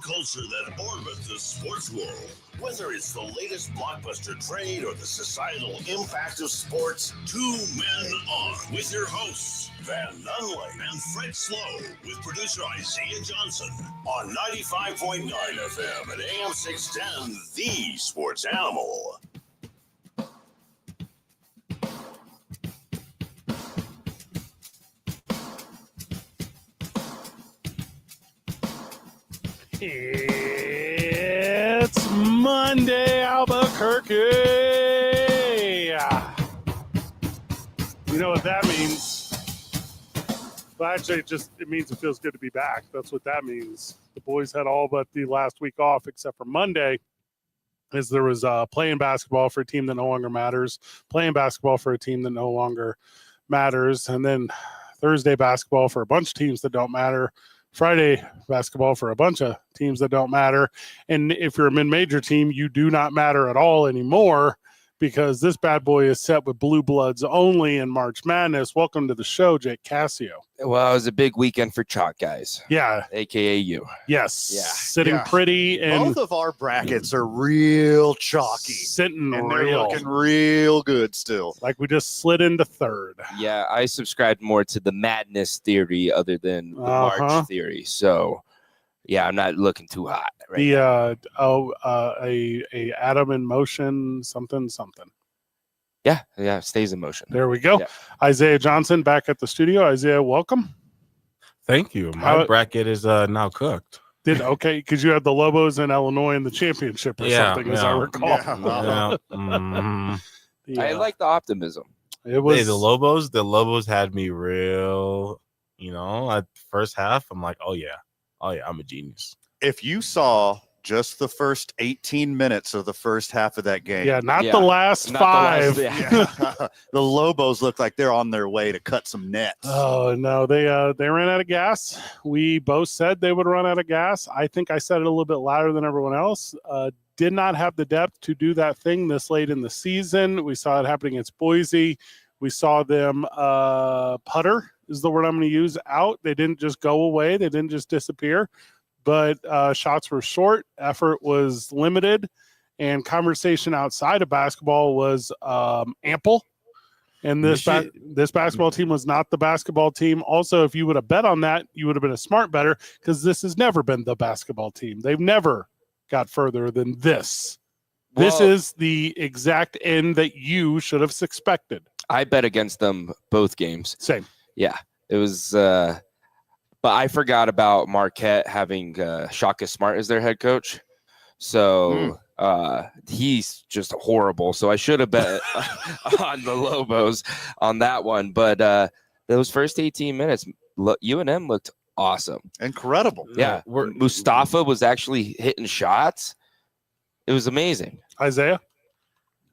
culture that orbits the sports world. Whether it's the latest blockbuster trade or the societal impact of sports, Two Men On with your hosts, Van Nunley and Fred Slow, with producer Isaiah Johnson on 95.9 FM and AM 610, The Sports Animal. It's Monday, Albuquerque. You know what that means? Well, actually, it means it feels good to be back. That's what that means. The boys had all but the last week off, except for Monday, as there was playing basketball for a team that no longer matters, playing basketball for a team that no longer matters, and then Thursday basketball for a bunch of teams that don't matter. Friday basketball for a bunch of teams that don't matter. And if you're a mid-major team, you do not matter at all anymore, because this bad boy is set with blue bloods only in March Madness. Welcome to the show, Jake Cassio. Well, it was a big weekend for chalk guys. Yeah. AKA you. Yes. Yeah. Sitting pretty. And both of our brackets are real chalky. Sitting and real. they're looking real good still. Like we just slid into third. Yeah, I subscribed more to the madness theory other than the March theory. So, yeah, I'm not looking too hot. Right now. A atom in motion, something. Yeah, stays in motion. There we go. Yeah. Isaiah Johnson back at the studio. Isaiah, welcome. Thank you. My bracket is now cooked. Okay, because you had the Lobos in Illinois in the championship or something, as I recall. I like the optimism. It was the Lobos had me real, at first half. I'm like, oh yeah, I'm a genius. If you saw just the first 18 minutes of the first half of that game. Yeah, not the last five. The Lobos look like they're on their way to cut some nets. Oh, no, they ran out of gas. We both said they would run out of gas. I think I said it a little bit louder than everyone else. Did not have the depth to do that thing this late in the season. We saw it happening against Boise. We saw them putter is the word I'm going to use out. They didn't just go away. They didn't just disappear. But shots were short, effort was limited, and conversation outside of basketball was ample. And this basketball team was not the basketball team. Also, if you would have bet on that, you would have been a smart bettor, because this has never been the basketball team. They've never got further than this. This is the exact end that you should have expected. I bet against them both games. Same. Yeah, it was but I forgot about Marquette having Shaka Smart as their head coach. So he's just horrible. So I should have bet on the Lobos on that one. But those first 18 minutes, UNM looked awesome. Incredible. Yeah. Mustafa was actually hitting shots. It was amazing. Isaiah?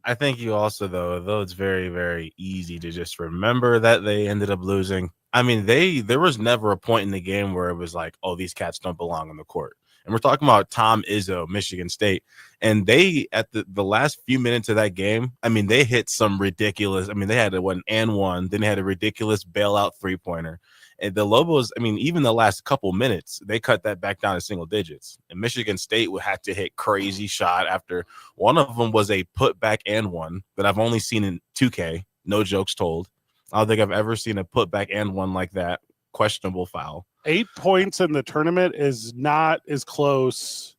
I think you also, though it's very, very easy to just remember that they ended up losing. I mean, there was never a point in the game where it was like, oh, these cats don't belong on the court. And we're talking about Tom Izzo, Michigan State. And they, at the last few minutes of that game, I mean, they hit some ridiculous. I mean, they had one and one. Then they had a ridiculous bailout three-pointer. And the Lobos, I mean, even the last couple minutes, they cut that back down to single digits. And Michigan State would have to hit crazy shot after one of them was a putback and one that I've only seen in 2K. No jokes told. I don't think I've ever seen a putback and one like that. Questionable foul. 8 points in the tournament is not as close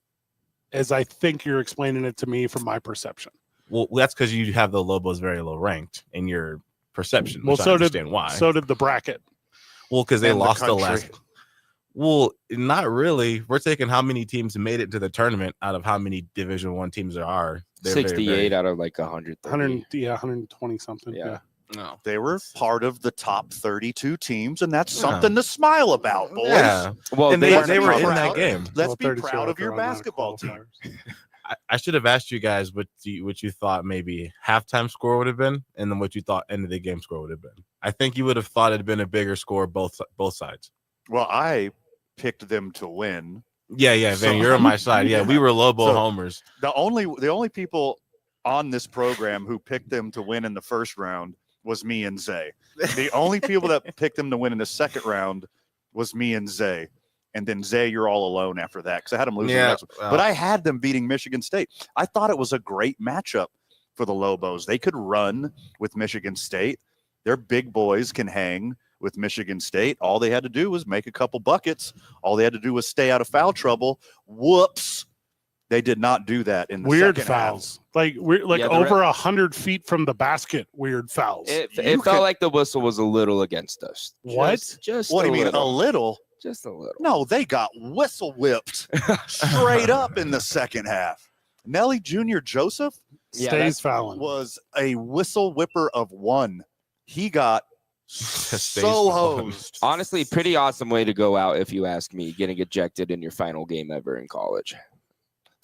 as I think you're explaining it to me from my perception. Well, that's because you have the Lobos very low ranked in your perception. Well, so did why. So did the bracket. Well, because they lost the last. Well, not really. We're taking how many teams made it to the tournament out of how many Division I teams there are. 68 out of like 100. 120 something. Yeah. No, they were part of the top 32 teams, and that's something to smile about, boys. Yeah. Well, and they were in that game. Let's be proud of your basketball team. I should have asked you guys what you thought maybe halftime score would have been, and then what you thought end of the game score would have been. I think you would have thought it'd been a bigger score both sides. Well, I picked them to win. Yeah, Van, you're on my side. Yeah, we were Lobo homers. The only people on this program who picked them to win in the first round was me and Zay. The only people that picked them to win in the second round was me and Zay. and then Zay, you're all alone after that because I had them losing the Yeah, next one. But I had them beating Michigan State. I thought it was a great matchup for the Lobos. They could run with Michigan State. Their big boys can hang with Michigan State. All they had to do was make a couple buckets. All they had to do was stay out of foul trouble. Whoops. They did not do that in the weird second fouls. Like over 100 feet from the basket. Weird fouls. It felt like the whistle was a little against us. What? Just What do a you mean, a little. little? Just a little. No, they got whistle whipped straight up in the second half. Nelly Jr. Joseph Stays fouling. was a whistle whipper of one. He got so hosed. Honestly, pretty awesome way to go out, if you ask me, getting ejected in your final game ever in college.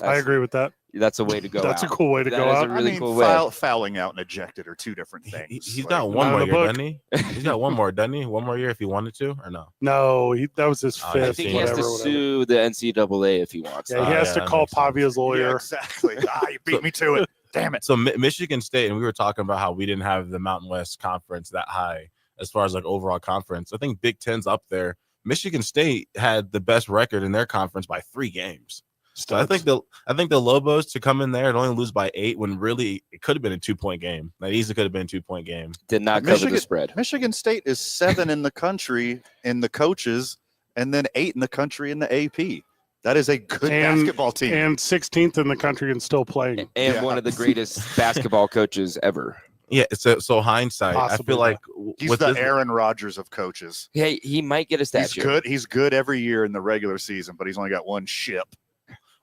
I agree with that. That's a way to go That's out. a cool way to That go is out. a really cool way. Fouling out and ejected are two different things. He's Like, got one Not more in year, the book. doesn't he? He's got one more, doesn't he? One more year if he wanted to, or no? No, that was his Oh, fifth. I think he has to whatever. sue the NCAA if he wants. Yeah, he Oh, has yeah, to that call makes sense. Pavia's Yeah, lawyer. exactly. You beat me to it. Damn it. So Michigan State, and we were talking about how we didn't have the Mountain West Conference that high as far as like overall conference. I think Big Ten's up there. Michigan State had the best record in their conference by 3 games. So I think the Lobos to come in there and only lose by 8 when really it could have been a 2-point game. That easily could have been a 2-point game. Did not cover the spread. Michigan State is 7 in the country in the coaches, and then 8 in the country in the AP. That is a good basketball team. And 16th in the country and still playing. And Yeah. one of the greatest basketball coaches ever. Yeah, so hindsight, I Possibly, feel like He's with the this, Aaron Rodgers of coaches. Hey, he might get a He's statue. good. He's good every year in the regular season, but he's only got one ship.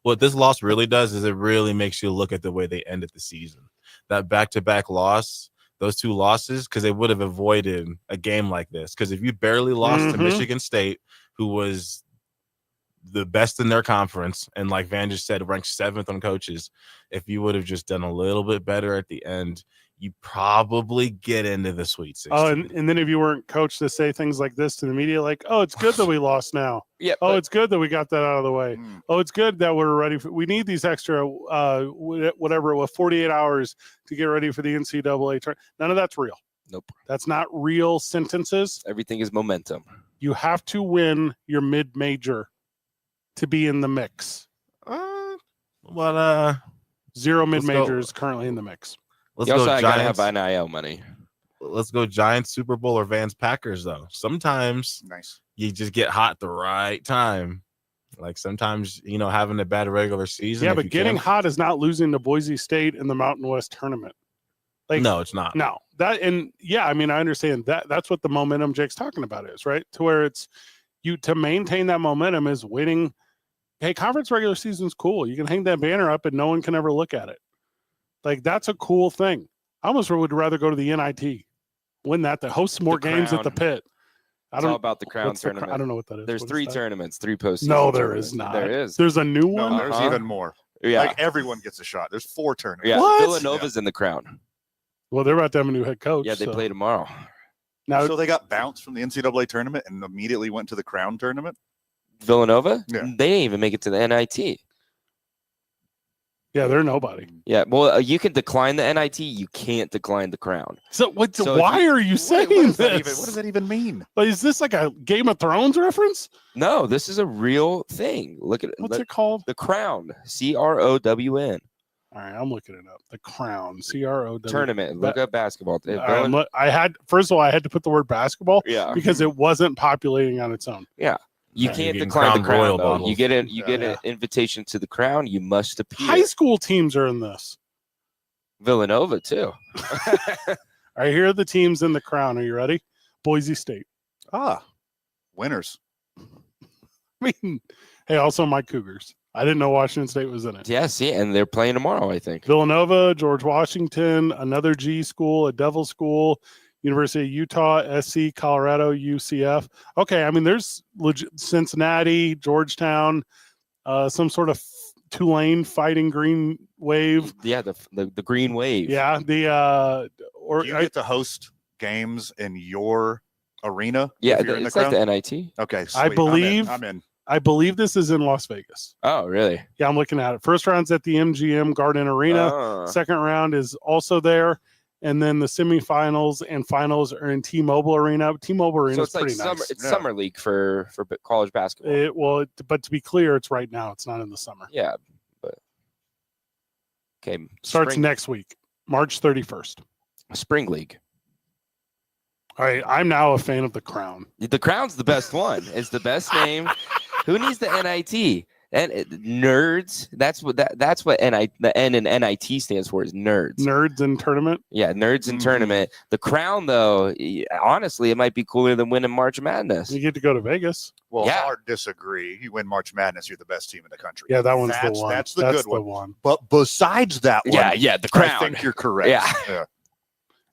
what this loss really does is it really makes you look at the way they ended the season. That back-to-back loss, those 2 losses, because they would have avoided a game like this. Because if you barely lost to Mhm. Michigan State, who was the best in their conference, and like Van just said, ranked 7th on coaches, if you would have just done a little bit better at the end, you probably get into the Sweet 16. Oh, and then if you weren't coached to say things like this to the media, like, oh, it's good that we lost now. Yeah. Oh, but it's good that we got that out of the way. Mm. Oh, it's good that we're ready for. We need these extra, whatever, 48 hours to get ready for the NCAA tournament. None of that's real. Nope. That's not real sentences. Everything is momentum. You have to win your mid-major to be in the mix. Well, 0 Let's go. mid-majors currently in the mix. let's You go also gotta Giants. have NIL money. Let's go Giants, Super Bowl, or Vans Packers, though. Sometimes Nice. you just get hot at the right time. Like sometimes, having a bad regular season. Yeah, if but you getting can- hot is not losing to Boise State in the Mountain West tournament. Like, no, it's not. No, I understand that. That's what the momentum Jake's talking about is, right? To where it's you to maintain that momentum is winning. Hey, conference regular season's cool. You can hang that banner up and no one can ever look at it. Like, that's a cool thing. I almost would rather go to the NIT, win that, to host some more games at the Crown. pit. It's all about the Crown what's tournament. I don't know what that is. There's What is 3 that? tournaments, 3 postseason. No, there tournaments. is not. There is. There's a new No, one. there's Uh-huh. even more. Yeah. Like everyone gets a shot. There's 4 tournaments. Yeah. What? Villanova's in the Crown. Well, they're about to have a new head coach. Yeah, they so. play tomorrow. Now. So they got bounced from the NCAA tournament and immediately went to the Crown tournament. Villanova? Yeah. They didn't even make it to the NIT. Yeah, they're nobody. Yeah, well, you can decline the NIT. You can't decline the Crown. So what? So if why are you saying What does this? that even mean? Like, is this like a Game of Thrones reference? No, this is a real thing. Look at it. What's it called? The Crown. CROWN. All right, I'm looking it up. The Crown, CROW Tournament. Look up basketball. All right, I had first of all, I had to put the word basketball Yeah. because it wasn't populating on its own. You You're can't getting decline the Crown Royal Crown. Though. bottles. You get an Yeah. invitation to the Crown. You must appear. High school teams are in this. Villanova too. All right, here are the teams in the Crown. Are you ready? Boise State. Winners. I mean, hey, also my Cougars. I didn't know Washington State was in it. Yeah, see, and they're playing tomorrow, I think. Villanova, George Washington, another G school, a Devil school, University of Utah, SC, Colorado, UCF. Okay, I mean, there's Cincinnati, Georgetown, some sort of Tulane Fighting Green Wave. Yeah, the Green Wave. Yeah, Do you get to host games in your arena? Yeah, if you're in the it's like Crown? the NIT. Okay, I sweet. believe- I'm in. I believe this is in Las Vegas. Oh, really? Yeah, I'm looking at it. First round's at the MGM Garden Arena. Oh. Second round is also there. and then the semifinals and finals are in T-Mobile Arena. T-Mobile Arena So is it's like pretty summer. nice. It's summer league for college basketball. But to be clear, it's right now. It's not in the summer. Yeah, but okay. Starts next week, March 31st. Spring league. All right, I'm now a fan of the Crown. The Crown's the best one. It's the best name. Who needs the NIT? And nerds. That's what the N in NIT stands for is nerds. Nerds in tournament. Yeah, nerds in tournament. The Crown, though, honestly, it might be cooler than winning March Madness. You get to go to Vegas. Well, Yeah. hard disagree. You win March Madness, you're the best team in the country. Yeah, that one's That's the one. that's the good the one. But besides that one, Yeah, the Crown. I think you're correct. Yeah.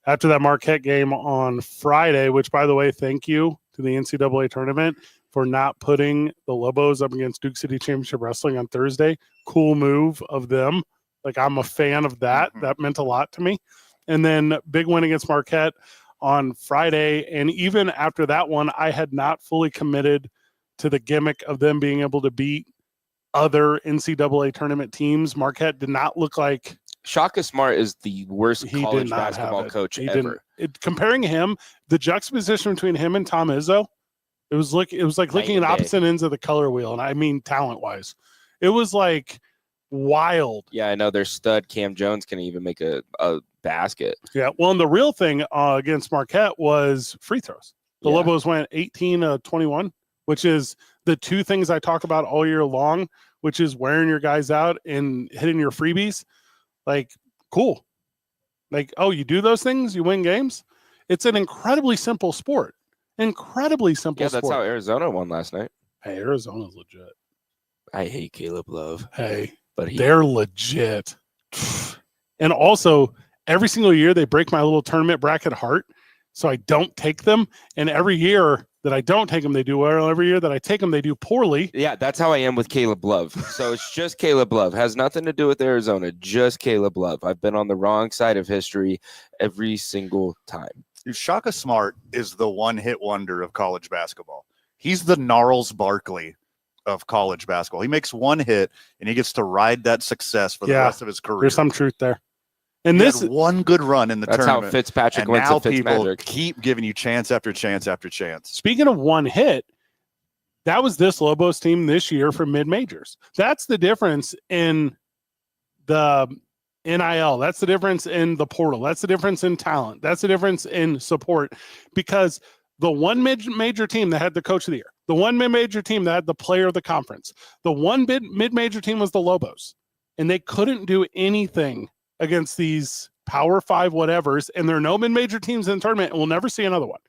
After that Marquette game on Friday, which, by the way, thank you to the NCAA tournament for not putting the Lobos up against Duke City Championship Wrestling on Thursday. Cool move of them. Like, I'm a fan of that. Mhm. That meant a lot to me. And then big win against Marquette on Friday. And even after that one, I had not fully committed to the gimmick of them being able to beat other NCAA tournament teams. Marquette did not look like Shaka Smart is the worst he college did not basketball have it. coach He ever. Comparing him, the juxtaposition between him and Tom Izzo, it was like looking and at day. opposite ends of the color wheel, and I mean talent wise, it was like wild. Yeah, I know their stud Cam Jones can even make a basket. Yeah, well, and the real thing against Marquette was free throws. The Yeah. Lobos went 18-21, which is the two things I talk about all year long, which is wearing your guys out and hitting your freebies. Like, cool. Like, oh, you do those things, you win games. It's an incredibly simple sport. Incredibly simple Yeah, that's sport. how Arizona won last night. Hey, Arizona's legit. I hate Caleb Love, Hey, but they're legit. And also, every single year they break my little tournament bracket heart, so I don't take them. And every year that I don't take them, they do well. Every year that I take them, they do poorly. yeah, that's how I am with Caleb Love. So it's just Caleb Love. Has nothing to do with Arizona. Just Caleb Love. I've been on the wrong side of history every single time. Shaka Smart is the one-hit wonder of college basketball. He's the Gnarls Barkley of college basketball. He makes one hit, and he gets to ride that success for the Yeah, rest of his career. There's some truth there. And He this had one good run in the That's how tournament. Fitzpatrick And went now to people Fitzmagic. keep giving you chance after chance after chance. Speaking of one hit, that was this Lobos team this year for mid-majors. That's the difference in the NIL. That's the difference in the portal. That's the difference in talent. That's the difference in support. Because the one mid-major team that had the coach of the year, the one mid-major team that had the player of the conference, the one mid-major team was the Lobos. And they couldn't do anything against these Power 5 whatevers. And there are no mid-major teams in the tournament, and we'll never see another one.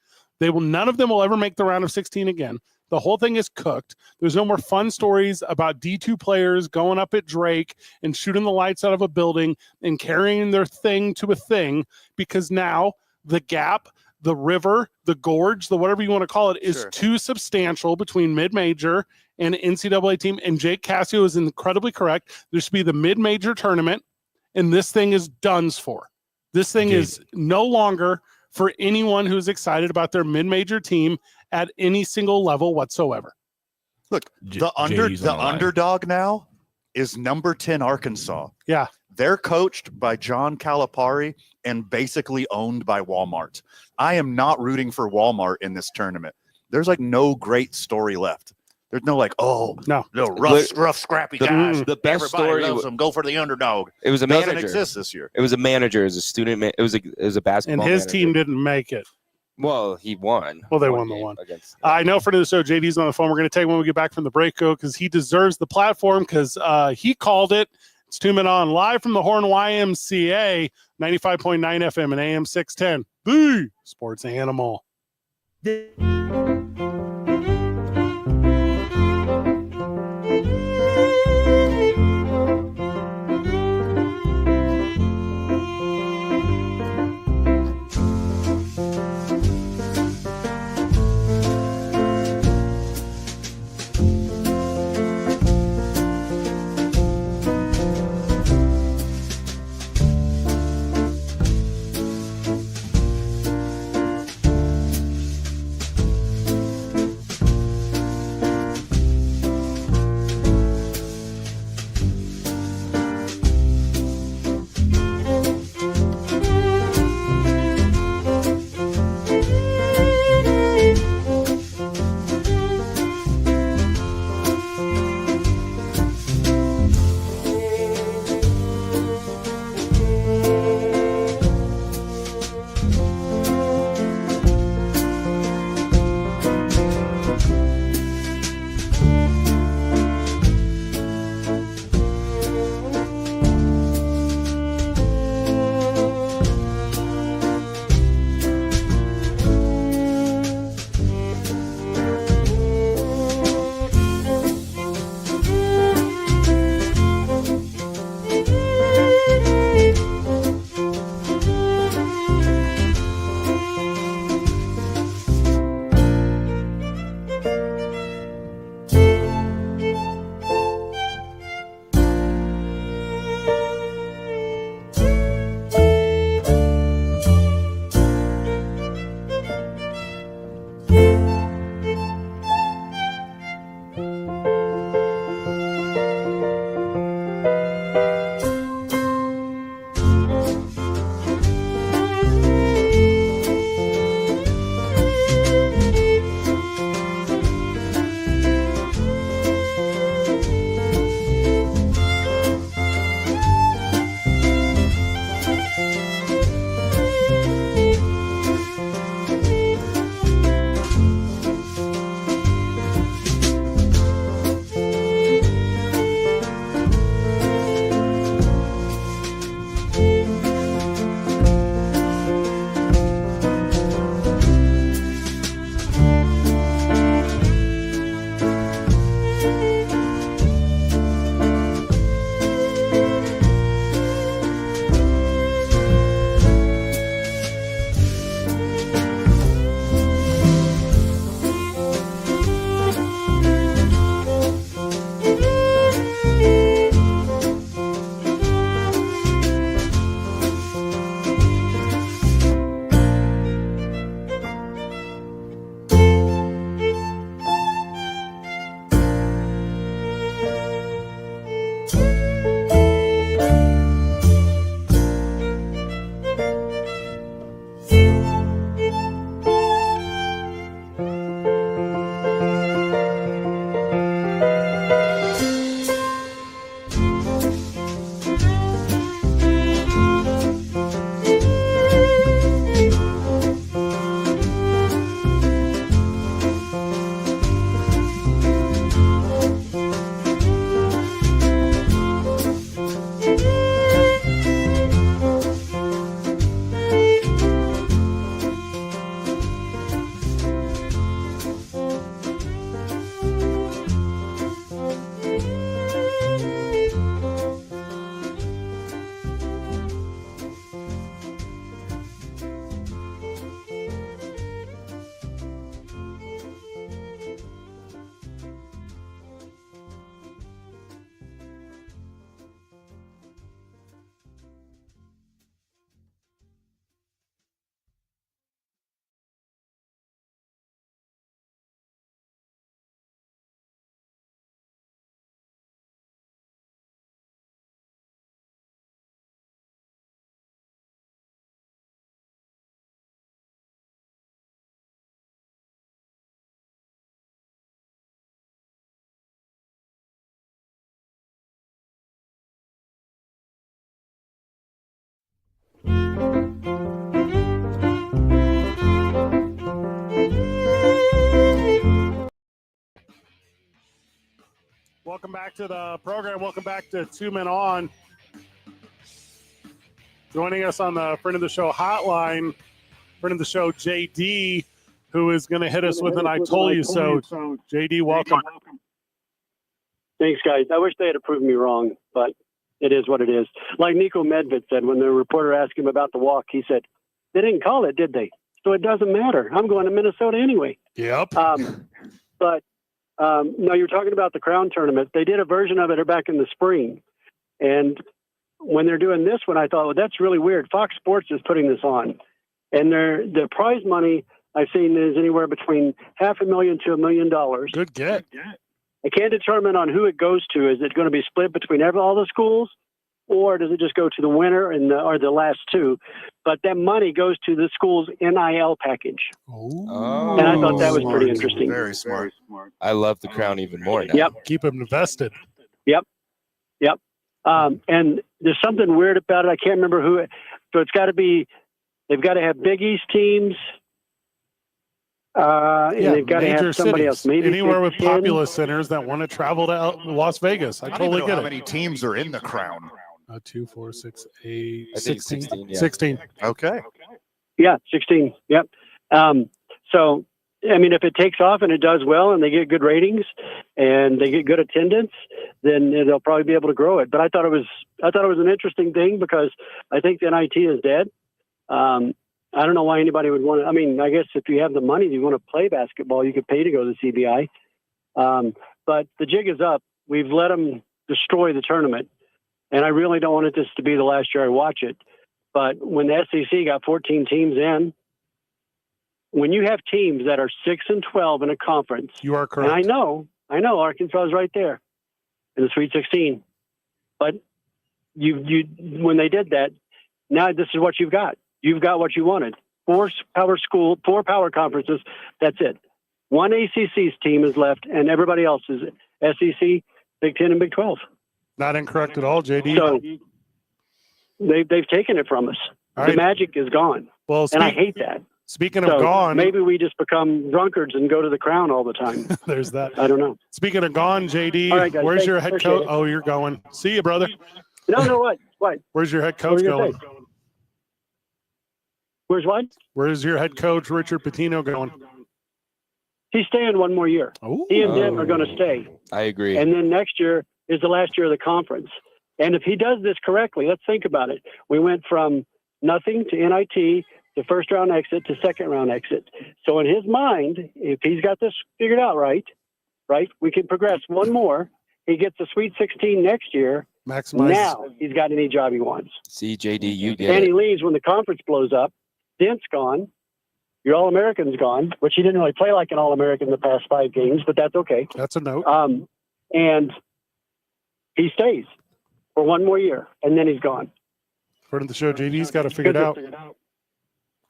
None of them will ever make the round of 16 again. The whole thing is cooked. There's no more fun stories about D2 players going up at Drake and shooting the lights out of a building and carrying their thing to a thing, because now the gap, the river, the gorge, the whatever you want to call it, is Sure. too substantial between mid-major and NCAA team. And Jake Cassio is incredibly correct. There should be the mid-major tournament, and this thing is done for. This thing is no longer for anyone who's excited about their mid-major team at any single level whatsoever. Look, the JD's on the line. underdog now is number 10 Arkansas. Yeah. They're coached by John Calipari and basically owned by Walmart. I am not rooting for Walmart in this tournament. There's like no great story left. There's no like, No. rough, scrappy guys. The best Everybody story loves them. Go for the underdog. It was a Doesn't manager. exist this year. It was a manager. It was a student. It was a basketball. And his manager. team didn't make it. Well, he won. Well, they won the game one. against. I know for the show, JD's on the phone. We're going to take when we get back from the break, because he deserves the platform, because he called it. It's 2 Men On, live from the Horn YMCA, 95.9 FM and AM 610. The Sports Animal. Welcome back to the program. Welcome back to Two Men On. Joining us on the friend of the show hotline, friend of the show, JD, who is going to hit us with an I told you so. JD, welcome. Thanks, guys. I wish they had proved me wrong, but it is what it is. Like Nico Medved said when the reporter asked him about the walk, he said, they didn't call it, did they? So it doesn't matter. I'm going to Minnesota anyway. Yep. No, you're talking about the Crown Tournament. They did a version of it back in the spring. And when they're doing this one, I thought, well, that's really weird. Fox Sports is putting this on. And the prize money I've seen is anywhere between $500,000 to $1 million. Good get. I can't determine on who it goes to. Is it going to be split between all the schools, or does it just go to the winner or the last two? But that money goes to the school's NIL package. Oh. And I thought that was pretty interesting. Very smart. I love the Crown even more now. Yep. Keep them invested. Yep. And there's something weird about it. I can't remember who. So it's got to be. They've got to have Big East teams. And they've got to have somebody else. Maybe anywhere with populous centers that want to travel to Las Vegas. I totally get it. How many teams are in the Crown? 2, 4, 6, 8, I think 16. 16, yeah. 16. Okay. Yeah, 16. Yep. So, I mean, if it takes off and it does well and they get good ratings and they get good attendance, then they'll probably be able to grow it. But I thought it was an interesting thing because I think the NIT is dead. I don't know why anybody would want to. I mean, I guess if you have the money, you want to play basketball, you could pay to go to the CBI. But the jig is up. We've let them destroy the tournament. And I really don't want this to be the last year I watch it. But when the SEC got 14 teams in, when you have teams that are 6-12 in a conference, You are correct. and I know Arkansas is right there in the Sweet 16. But you when they did that, now this is what you've got. You've got what you wanted. 4 power conferences. That's it. One ACC's team is left, and everybody else is SEC, Big 10, and Big 12. Not incorrect at all, JD. So they've taken it from us. All The right. magic is gone, Well, and I hate that. speaking of So gone, maybe we just become drunkards and go to the Crown all the time. there's that. I don't know. Speaking of gone, JD, All right, guys. where's Thanks. your head Appreciate coach? it. Oh, you're going. See you, brother. No, what? Where's your head What coach were you gonna going? say? Where's what? Where's your head coach, Richard Pitino, going? He's staying one more year. Oh, He and Dem are going to stay. I agree. And then next year is the last year of the conference. And if he does this correctly, let's think about it. We went from nothing to NIT to first round exit to second round exit. So in his mind, if he's got this figured out right, we can progress one more. He gets the Sweet 16 next year. maximize. Now he's got any job he wants. See, JD, you get And he it. leaves when the conference blows up. Dent's gone. Your All-American's gone, which he didn't really play like an All-American the past 5 games, but that's okay. That's a note. And he stays for one more year, and then he's gone. Friend of the show, JD's got to figure it out.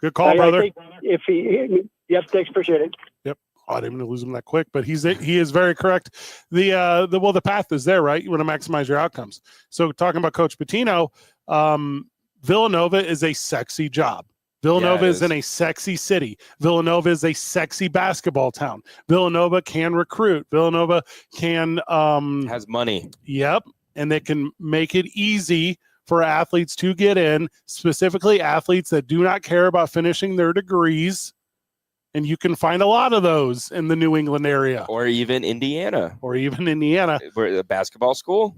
Good call, I brother. think if yep, thanks, appreciate it. Oh, I didn't mean to lose him that quick, but he is very correct. The path is there, right? You want to maximize your outcomes. So talking about Coach Pitino, Villanova is a sexy job. Villanova Yeah, it is in is. a sexy city. Villanova is a sexy basketball town. Villanova can recruit. Villanova can Has money. Yep. And they can make it easy for athletes to get in, specifically athletes that do not care about finishing their degrees. And you can find a lot of those in the New England area Or even Indiana. or even Indiana. Where the basketball school.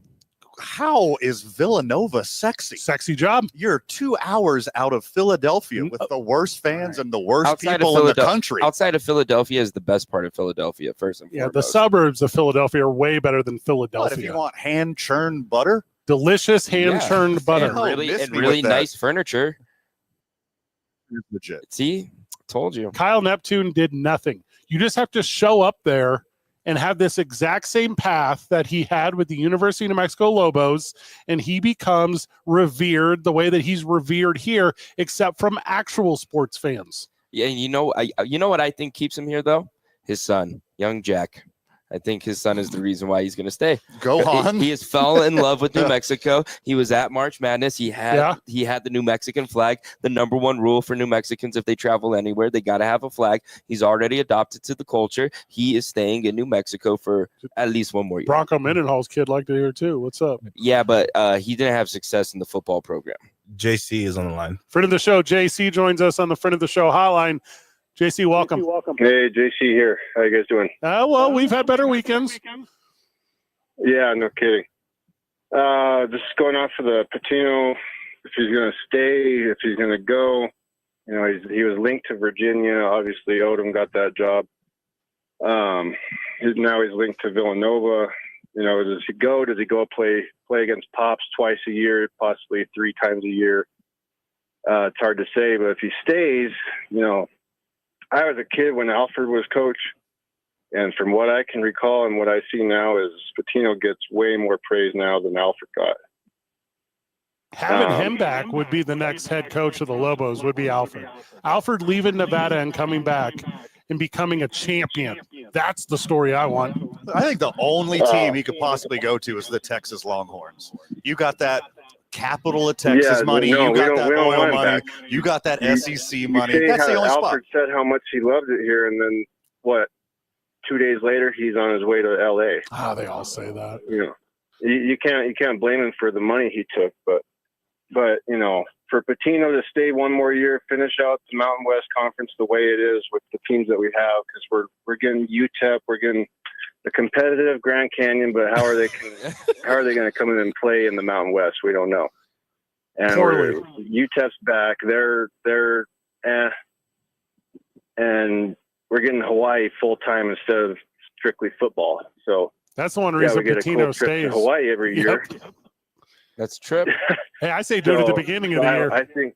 How is Villanova sexy? Sexy job. You're 2 hours out of Philadelphia with the worst fans and the worst Outside of people in the Philadelphia- country. Outside of Philadelphia is the best part of Philadelphia, first and Yeah, the foremost. suburbs of Philadelphia are way better than What, if Philadelphia. you want hand churned butter? Delicious hand-churned butter. And Oh, really, miss and me really with that. nice furniture. It's legit. See, told you. Kyle Neptune did nothing. You just have to show up there and have this exact same path that he had with the University of New Mexico Lobos, and he becomes revered the way that he's revered here, except from actual sports fans. Yeah, and you know what I think keeps him here though? His son, young Jack. I think his son is the reason why he's going to stay. Go on. He has fell in love with New Mexico. He was at March Madness. He had the New Mexican flag. The number one rule for New Mexicans, if they travel anywhere, they got to have a flag. He's already adopted to the culture. He is staying in New Mexico for at least one more year. Bronco Mendenhall's kid liked it here too. What's up? Yeah, but he didn't have success in the football program. JC is on the line. Friend of the show, JC joins us on the Friend of the Show hotline. JC, welcome. Hey, JC here. How you guys doing? Well, we've had better weekends. Yeah, no kidding. Just going off for the Patino, if he's going to stay, if he's going to go. You know, he was linked to Virginia. Obviously, Odom got that job. Now he's linked to Villanova. You know, does he go? Does he go play against Pops twice a year, possibly 3 times a year? It's hard to say, but if he stays, you know, I was a kid when Alfred was coach, and from what I can recall and what I see now is Patino gets way more praise now than Alfred got. Having him back would be the next head coach of the Lobos, would be Alfred. Alfred leaving Nevada and coming back and becoming a champion. That's the story I want. I think the only team he could possibly go to is the Texas Longhorns. You got that capital of Texas money. You got that oil money. You got that SEC money. That's the only spot. Alfred said how much he loved it here, and then what? 2 days later, he's on his way to LA. They all say that. You know, you can't blame him for the money he took, but you know, for Patino to stay one more year, finish out the Mountain West Conference the way it is with the teams that we have, because we're getting UTEP, we're getting the competitive Grand Canyon, but how are they going to come in and play in the Mountain West? We don't know. And UTEP's back. They're and we're getting Hawaii full time instead of strictly football. So that's the one reason we get Patino a cool trip stays to Hawaii every year. That's trip. Hey, I say do it at the beginning of the year. I think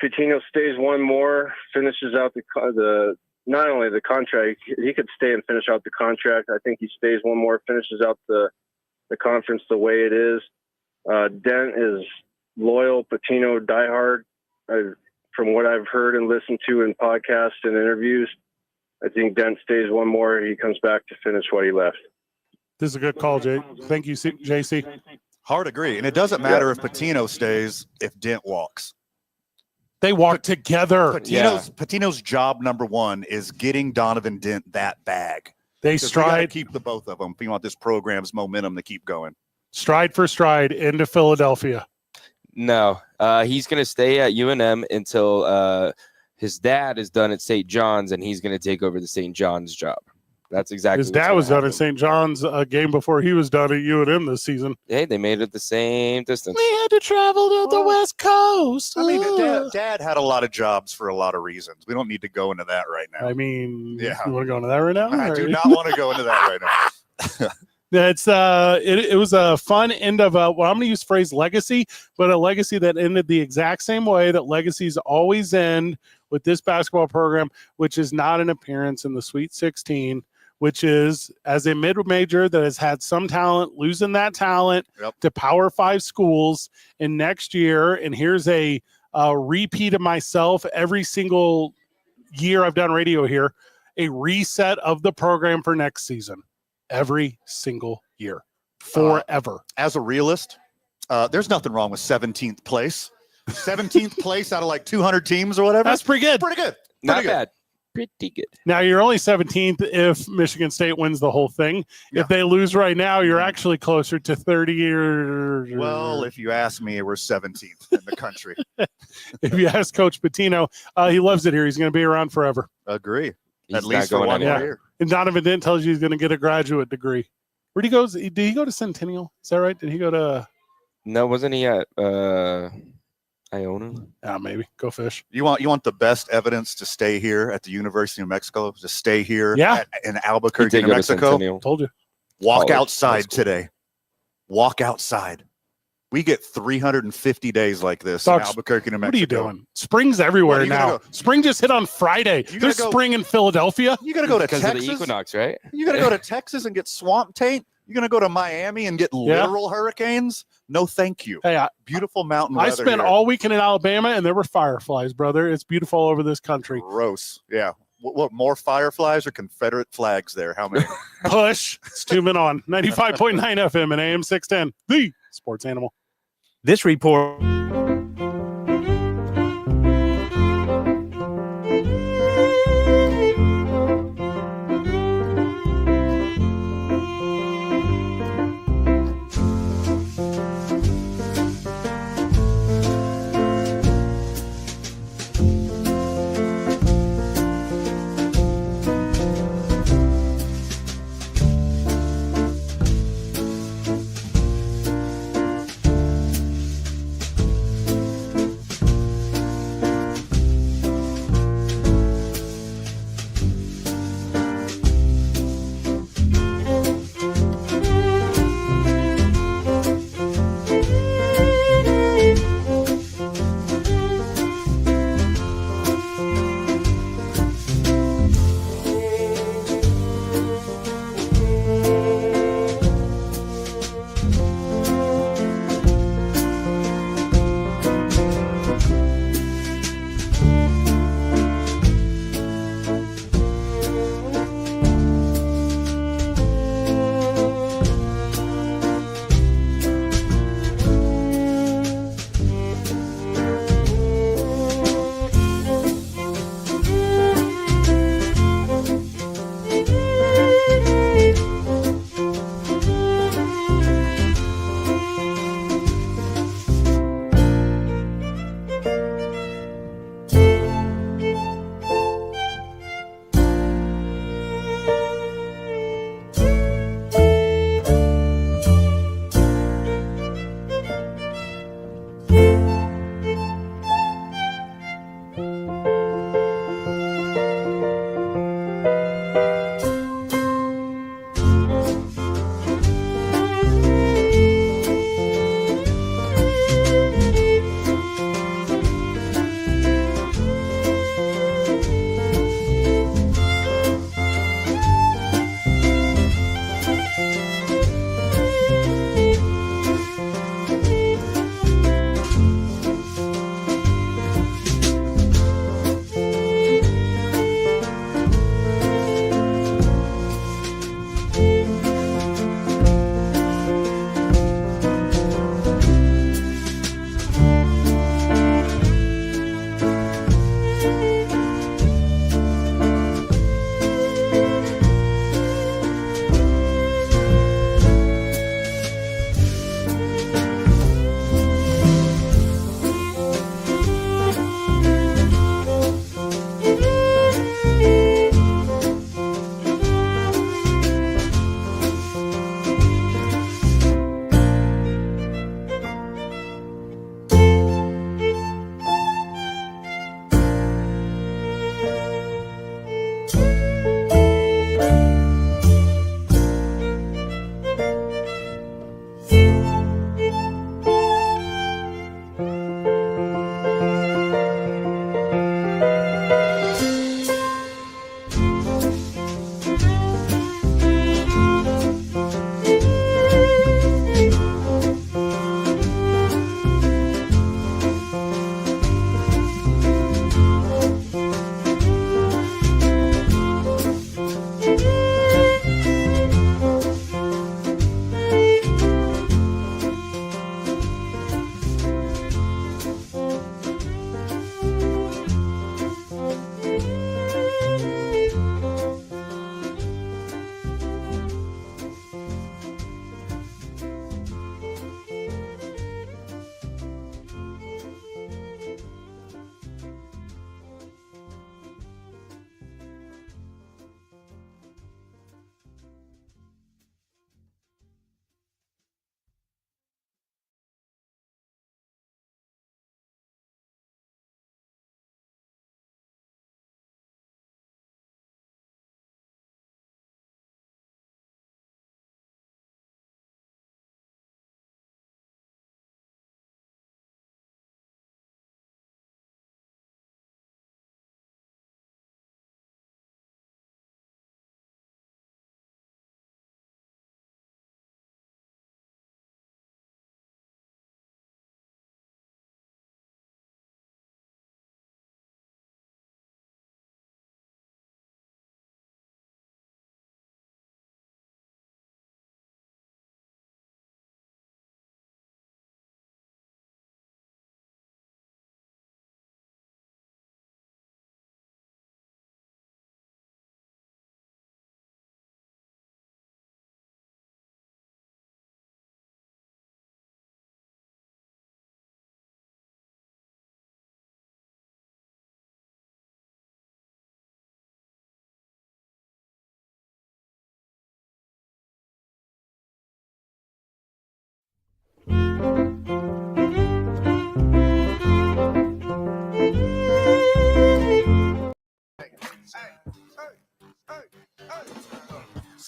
Patino stays one more, finishes out the not only the contract, he could stay and finish out the contract. I think he stays one more, finishes out the conference the way it is. Dent is loyal, Patino diehard. From what I've heard and listened to in podcasts and interviews, I think Dent stays one more. He comes back to finish what he left. This is a good call, Jay. Thank you, JC. Hard agree. And it doesn't matter if Patino stays, if Dent walks. They walk together. Patino's job number one is getting Donovan Dent that bag. They stride. Keep the both of them if you want this program's momentum to keep going. Stride for stride into Philadelphia. No, he's going to stay at UNM until his dad is done at St. John's, and he's going to take over the St. John's job. That's exactly. His dad was done at St. John's a game before he was done at UNM this season. Hey, they made it the same distance. We had to travel to the West Coast. I mean, dad had a lot of jobs for a lot of reasons. We don't need to go into that right now. I mean, you want to go into that right now? I do not want to go into that right now. It's it was a fun end of I'm going to use the phrase legacy, but a legacy that ended the exact same way that legacies always end with this basketball program, which is not an appearance in the Sweet 16, which is as a mid-major that has had some talent, losing that talent to Power 5 schools. And next year, and here's a repeat of myself every single year I've done radio here, a reset of the program for next season. Every single year, forever. As a realist, there's nothing wrong with 17th place. 17th place out of like 200 teams or whatever. That's pretty good. Not bad. Pretty good. Now, you're only 17th if Michigan State wins the whole thing. Yeah. If they lose right now, you're actually closer to 30 or... Well, if you ask me, we're 17th in the country. If you ask Coach Patino, he loves it here. He's going to be around forever. Agree. He's at least for 1 more year. And Donovan Dent tells you he's going to get a graduate degree. Where'd he go? Did he go to Centennial? Is that right? Did he go to... No, wasn't he at Iona? Maybe. Go Fish. You want the best evidence to stay here at the University of Mexico? To stay here in Albuquerque, New Mexico? Told you. Walk outside today. Walk outside. We get 350 days like this in Albuquerque, New Mexico. What are you doing? Spring's everywhere now. Spring just hit on Friday. There's spring in Philadelphia. You got to go to Texas. Because of the equinox, right? You got to go to Texas and get swamp taint. You're going to go to Miami and get literal hurricanes? No, thank you. Hey, beautiful mountain weather. I spent all weekend in Alabama, and there were fireflies, brother. It's beautiful all over this country. Gross. Yeah. what more fireflies or Confederate flags there? How many? Push. It's 2 Men On 95.9 FM and AM 610, the sports animal. This report.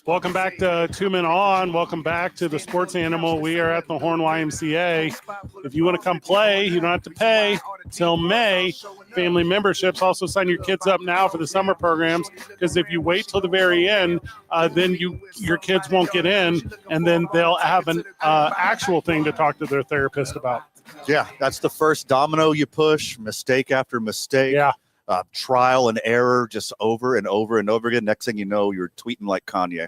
Welcome back to Two Men On. Welcome back to the Sports Animal. We are at the Horn YMCA. If you want to come play, you don't have to pay till May. Family memberships. Also sign your kids up now for the summer programs, because if you wait till the very end, then your kids won't get in, and then they'll have an actual thing to talk to their therapist about. Yeah, that's the first domino you push, mistake after mistake. Yeah. Trial and error just over and over and over again. Next thing you know, you're tweeting like Kanye.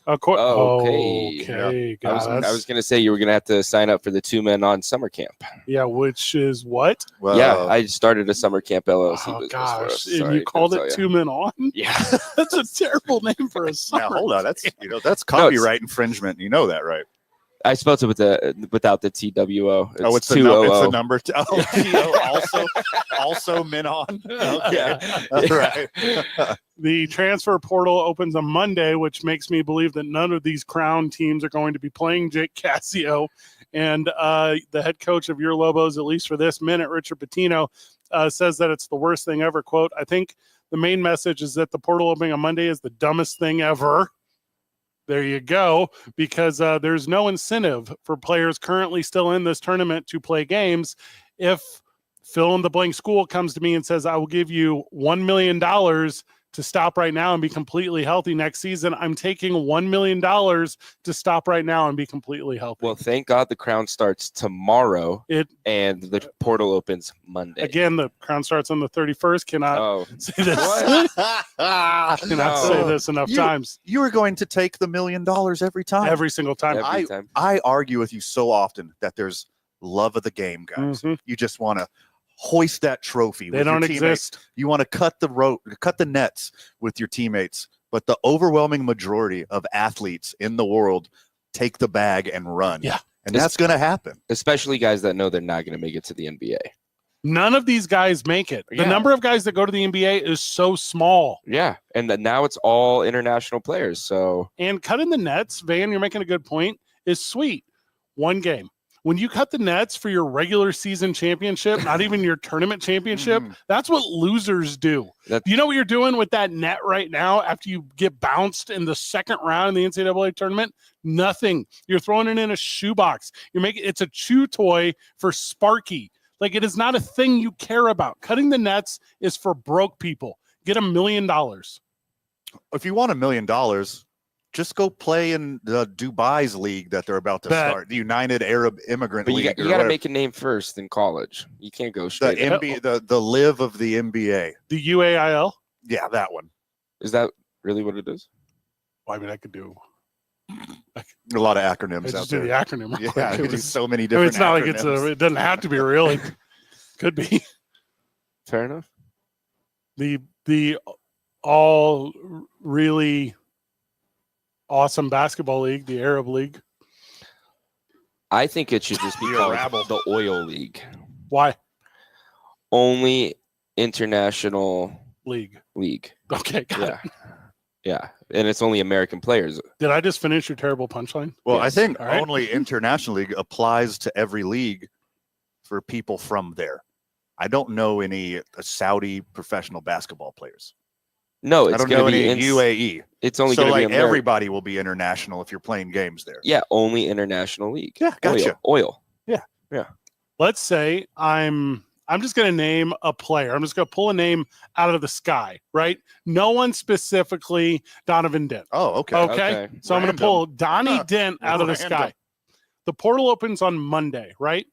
Okay. Okay. I was going to say you were going to have to sign up for the 2 Men On summer camp. Yeah, which is what? Well, Yeah, I started a summer camp LLC Oh, business gosh. for us. And Sorry, you called couldn't it tell 2 Men On? Yeah. That's a terrible name for a summer. now hold on. That's copyright infringement. You know that, right? I spelled it without the TWO. It's the 200. it's the number. Also men on. Okay, that's right. The transfer portal opens on Monday, which makes me believe that none of these Crown teams are going to be playing Jake Cassio. And the head coach of your Lobos, at least for this minute, Richard Pitino, says that it's the worst thing ever. Quote, I think the main message is that the portal opening on Monday is the dumbest thing ever. There you go, because there's no incentive for players currently still in this tournament to play games. If fill in the blank school comes to me and says, I will give you $1 million to stop right now and be completely healthy next season, I'm taking $1 million to stop right now and be completely healthy. Well, thank God the Crown starts tomorrow and the portal opens Monday. Again, the Crown starts on the 31st. Cannot say this. Cannot say this enough times. You are going to take the $1 million every time. Every single time. Every time. I argue with you so often that there's love of the game, guys. Mm-hmm. You just want to hoist that trophy. They with don't your teammates. exist. You want to cut the nets with your teammates. But the overwhelming majority of athletes in the world take the bag and run. Yeah. And that's going to happen. Especially guys that know they're not going to make it to the NBA. None of these guys make it. The number of guys that go to the NBA is so small. Yeah. And now it's all international players. So, and cutting the nets, Van, you're making a good point, is sweet. One game. When you cut the nets for your regular season championship, not even your tournament championship, that's what losers do. You know what you're doing with that net right now after you get bounced in the second round in the NCAA tournament? Nothing. You're throwing it in a shoebox. It's a chew toy for Sparky. Like, it is not a thing you care about. Cutting the nets is for broke people. Get $1 million. If you want $1 million, just go play in the Dubai's league that they're about to start, the United Arab Immigrant League. You got to make a name first in college. You can't go straight. The live of the NBA. The UAIL? Yeah, that one. Is that really what it is? Well, I mean, I could do a lot of acronyms I out just there. do the acronym. Yeah, there's so many different. It's not acronyms. like it doesn't have to be real. It could be. Fair enough. The all really awesome basketball league, the Arab League. I think it should just be called the Oil League. Why? Only international league. Okay, got it. Yeah, and it's only American players. Did I just finish your terrible punchline? Well, yes. I think right. Only international league applies to every league for people from there. I don't know any Saudi professional basketball players. No, it's going to be in UAE. It's only going to be everybody will be international if you're playing games there. Yeah, only international league. Yeah, gotcha. Oil. Yeah. Let's say I'm just going to name a player. I'm just going to pull a name out of the sky, right? No one specifically Donovan Dent. Oh, okay. Okay. So I'm going to pull Donnie Dent out of the sky. The portal opens on Monday, right?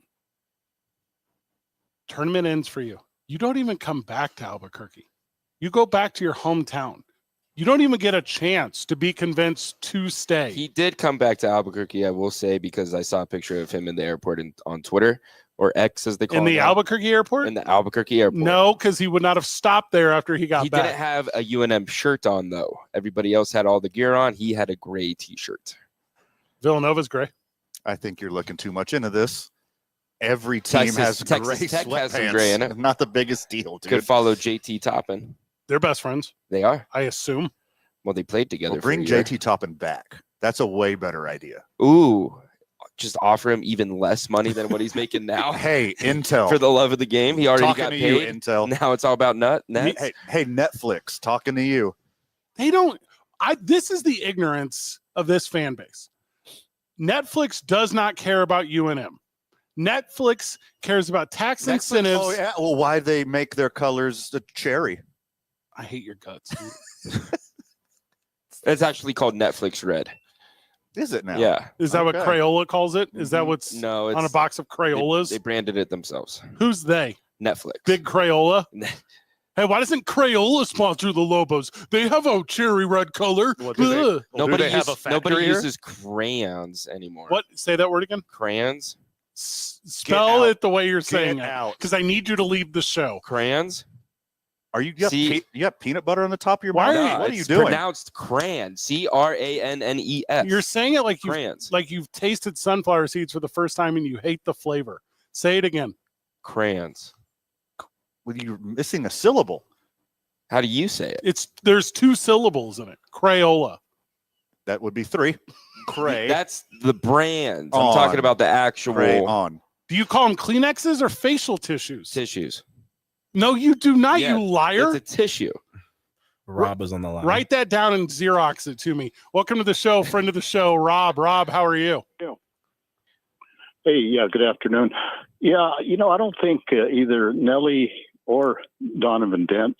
Tournament ends for you. You don't even come back to Albuquerque. You go back to your hometown. You don't even get a chance to be convinced to stay. He did come back to Albuquerque, I will say, because I saw a picture of him in the airport on Twitter, or X as they call it. In the Albuquerque airport? In the Albuquerque airport. No, because he would not have stopped there after he got back. He didn't have a UNM shirt on, though. Everybody else had all the gear on. He had a gray T-shirt. Villanova's gray. I think you're looking too much into this. Every team has gray sweatpants. Has some gray in it. Not the biggest deal, dude. Could follow JT Toppin. They're best friends. They are. I assume. Well, they played together. Bring JT Toppin back. That's a way better idea. Ooh, just offer him even less money than what he's making now? Hey, Intel. For the love of the game, he already Talking got to paid. you, Intel. Now it's all about nets. Hey, Netflix, talking to you. They don't. This is the ignorance of this fan base. Netflix does not care about UNM. Netflix cares about tax incentives. Oh yeah. Well, why they make their colors the cherry? I hate your guts. Dude. It's actually called Netflix Red. Is it now? Yeah. Is that what Okay. Crayola calls it? Is that what's No, it's on a box of Crayolas? They branded it themselves. Who's they? Netflix. Big Crayola. Hey, why doesn't Crayola sponsor the Lobos? They have a cherry red color. Well, do they- Ugh. well, do they have a factory nobody here? uses crayons anymore. What? Say that word again. Crayons? Spell out. it the way you're saying Get it, out. because I need you to leave the show. Crayons? Are you got, See- you got peanut butter on the top of your Why mouth? are you- What are you it's doing? pronounced crayon. CRANNES. You're saying it like crayons. you've tasted sunflower seeds for the first time and you hate the flavor. Say it again. Crayons. Well, you're missing a syllable. How do you say it? There's 2 syllables in it. Crayola. That would be 3. Cray. That's the brand. I'm On. talking about the actual Cray on. Do you call them Kleenexes or facial tissues? tissues. No, you do not, Yeah, you liar. It's a tissue. Rob is on the line. Write that down and Xerox it to me. Welcome to the show, friend of the show, Rob. Rob, how are you? Hey, yeah, good afternoon. Yeah, I don't think either Nelly or Donovan Dent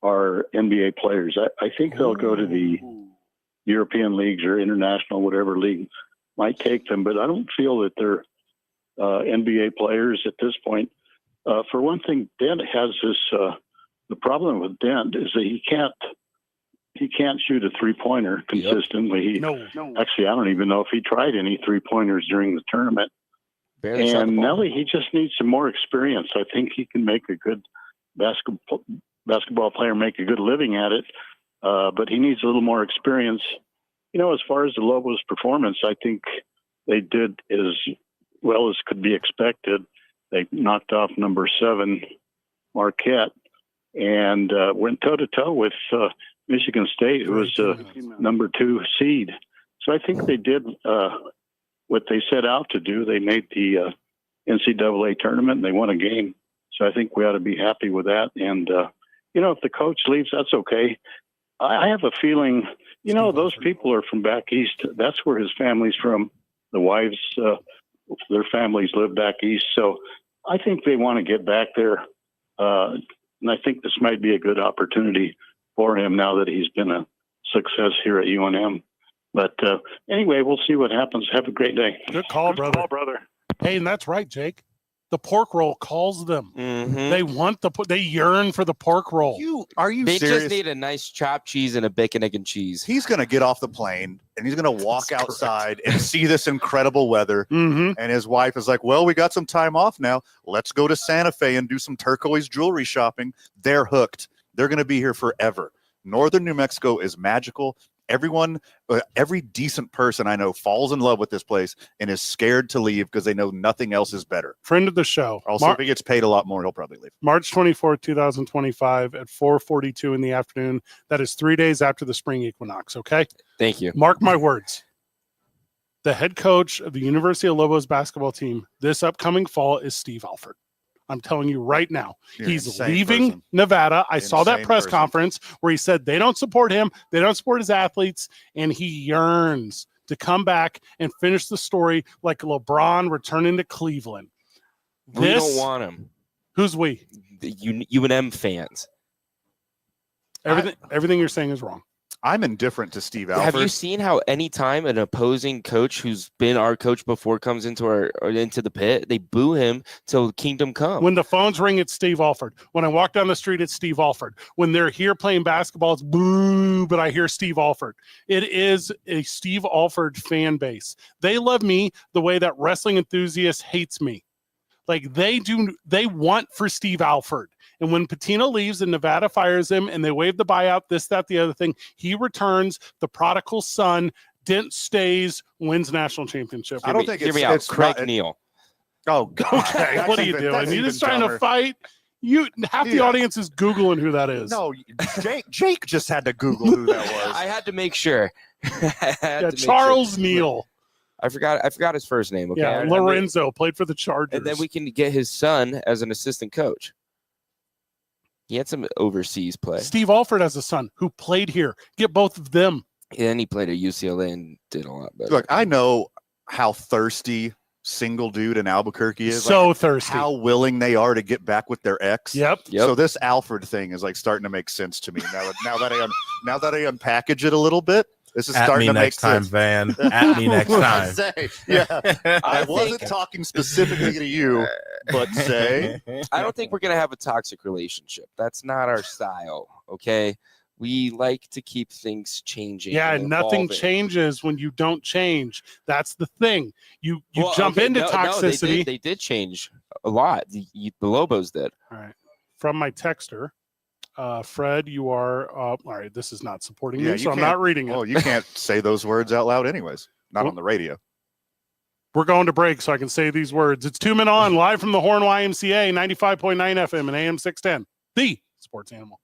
are NBA players. I think they'll go to the European leagues or international, whatever league might take them, but I don't feel that they're NBA players at this point. For one thing, Dent has this, the problem with Dent is that he can't shoot a three-pointer consistently. No. Actually, I don't even know if he tried any three-pointers during the tournament. Barely shot the And ball. Nelly, he just needs some more experience. I think he can make a good basketball player, make a good living at it, but he needs a little more experience. As far as the Lobos' performance, I think they did as well as could be expected. They knocked off number 7 Marquette and went toe-to-toe with Michigan State, who was number 2 seed. So I think they did what they set out to do. They made the NCAA tournament and they won a game. So I think we ought to be happy with that. And, if the coach leaves, that's okay. I have a feeling, those people are from back east. That's where his family's from. The wives, their families live back east. So I think they want to get back there. And I think this might be a good opportunity for him now that he's been a success here at UNM. But anyway, we'll see what happens. Have a great day. Good call, brother. Hey, and that's right, Jake. The pork roll calls them. Mhm. They yearn for the pork roll. Are you They serious? just need a nice chopped cheese and a bacon, egg, and cheese. He's going to get off the plane and he's going to walk outside and see this incredible weather. Mm-hmm. And his wife is like, well, we got some time off now. Let's go to Santa Fe and do some turquoise jewelry shopping. They're hooked. They're going to be here forever. Northern New Mexico is magical. Everyone, every decent person I know falls in love with this place and is scared to leave because they know nothing else is better. Friend of the show. Also, if he gets paid a lot more, he'll probably leave. March 24th, 2025 at 4:42 in the afternoon. That is 3 days after the spring equinox, okay? Thank you. Mark my words. The head coach of the University of Lobos basketball team this upcoming fall is Steve Alford. I'm telling you right now. You're an He's insane leaving person. Nevada. I saw that Insane press person. conference where he said they don't support him, they don't support his athletes, and he yearns to come back and finish the story like LeBron returning to Cleveland. We don't want him. Who's we? The UNM fans. Everything you're saying is wrong. I'm indifferent to Steve Alford. Have you seen how anytime an opposing coach who's been our coach before comes into into the pit, they boo him till kingdom come? When the phones ring, it's Steve Alford. When I walk down the street, it's Steve Alford. When they're here playing basketball, it's boo, but I hear Steve Alford. It is a Steve Alford fan base. They love me the way that wrestling enthusiast hates me. Like they want for Steve Alford. And when Patino leaves and Nevada fires him and they waive the buyout, this, that, the other thing, he returns the prodigal son. Dent stays, wins national championship. I don't think Hear it's, me out. it's Craig not- Neal. Oh, God. Okay, That's what are you even- doing? that's You're even just trying dumber. to fight. Half the Yeah. audience is Googling who that is. No, Jake just had to Google who that was. I had to make sure. Yeah, Charles Neal. I forgot his first name. Okay, Yeah, Lorenzo played for the Chargers. And then we can get his son as an assistant coach. He had some overseas play. Steve Alford has a son who played here. Get both of them. And he played at UCLA and did a lot better. Look, I know how thirsty single dude in Albuquerque is. So thirsty. How willing they are to get back with their ex. Yep. So this Alfred thing is like starting to make sense to me now that I unpackage it a me this is starting to make sense. Van. At me next time. I wasn't talking specifically to you, but say I don't think we're gonna have a toxic relationship. That's not our style. Okay. We like to keep things changing. Yeah, and nothing evolving. changes when you don't change. That's the thing. You jump into toxicity. They did change a lot. The Lobos did. All right. From my texter, Fred, you are all right. This is not supporting me, so I'm not reading it. Well, you can't say those words out loud, anyways. Not on the radio. We're going to break, so I can say these words. It's 2 Men On, live from the Horn YMCA, 95.9 FM and AM 610, the Sports Animal.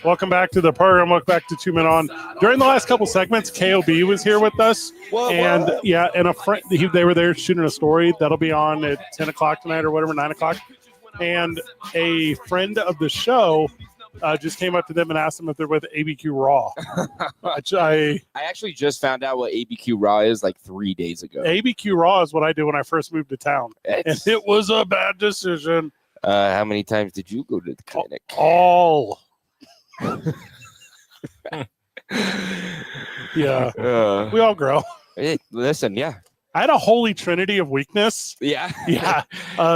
Welcome back to the program. Welcome back to 2 Men On. During the last couple segments, KOB was here with us. And a friend, they were there shooting a story that'll be on at 10 o'clock tonight or whatever, 9 o'clock. And a friend of the show just came up to them and asked them if they're with ABQ Raw. Which I actually just found out what ABQ Raw is like 3 days ago. ABQ Raw is what I did when I first moved to town. And it was a bad decision. How many times did you go to the clinic? All. Yeah. We all grow. Hey, listen, yeah. I had a holy trinity of weakness. Yeah. Yeah.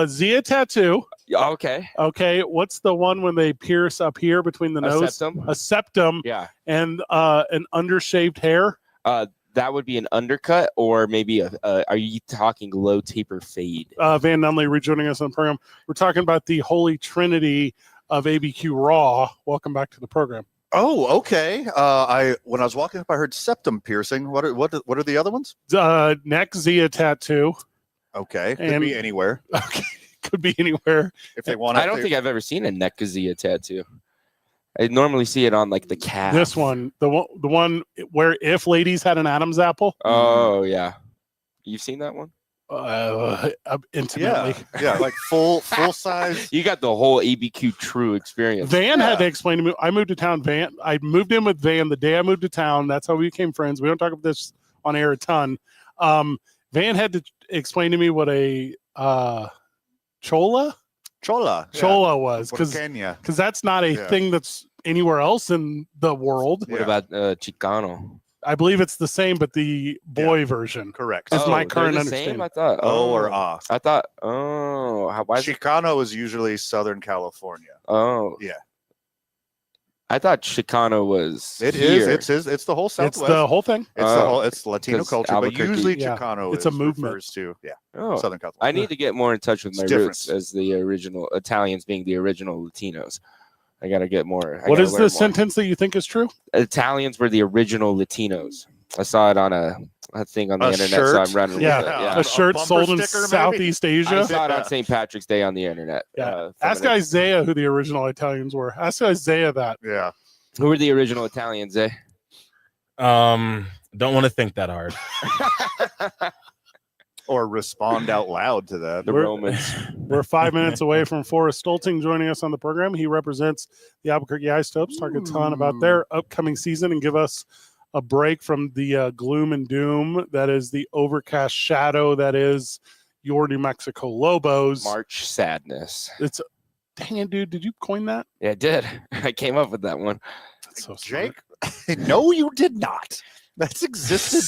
Zia tattoo. Okay. Okay. What's the one when they pierce up here between the nose? Septum? A septum. Yeah. And an undershaved hair. That would be an undercut, or maybe are you talking low taper fade? Van Nunley rejoining us on the program. We're talking about the holy trinity of ABQ Raw. Welcome back to the program. Oh, okay. When I was walking up, I heard septum piercing. What are the other ones? Neck Zia tattoo. Okay, could be anywhere. Okay, could be anywhere if they want. I don't think I've ever seen a neck Zia tattoo. I normally see it on like the calf. This one, the one where if ladies had an Adam's apple. Oh yeah, you've seen that one? Intimately. Yeah, like full size. You got the whole ABQ True experience. Van had to explain to me. I moved to town. I moved in with Van the day I moved to town. That's how we became friends. We don't talk about this on air a ton. Van had to explain to me what a chola was, because that's not a thing that's anywhere else in the world. What about Chicano? I believe it's the same, but the boy version. Correct. Is my current understanding. understanding. I thought or ah. I thought why Chicano is usually Southern California. Oh yeah. I thought Chicano was. It is. It's the whole Southwest. It's the whole thing. It's the whole. It's Latino culture, but usually Chicano. It's a movement. To I Southern California. need to get more in touch with my roots as the original Italians being the original Latinos. I got to get more. What is the sentence that you think is true? Italians were the original Latinos. I saw it on a thing on the internet, so I'm running with it. Yeah. A shirt sold in Southeast Asia. I saw it on St. Patrick's Day on the internet. Yeah. Ask Isaiah who the original Italians were. Ask Isaiah that. Yeah. Who were the original Italians, eh? Don't want to think that hard. Or respond out loud to that. The Romans. We're 5 minutes away from Forrest Stolting joining us on the program. He represents the Albuquerque Ice Topes. Talk a ton about their upcoming season and give us a break from the gloom and doom that is the overcast shadow that is your New Mexico Lobos. March sadness. It's dang it, dude. Did you coin that? Yeah, I did. I came up with that one. That's so Jake? No, you did not. That's existed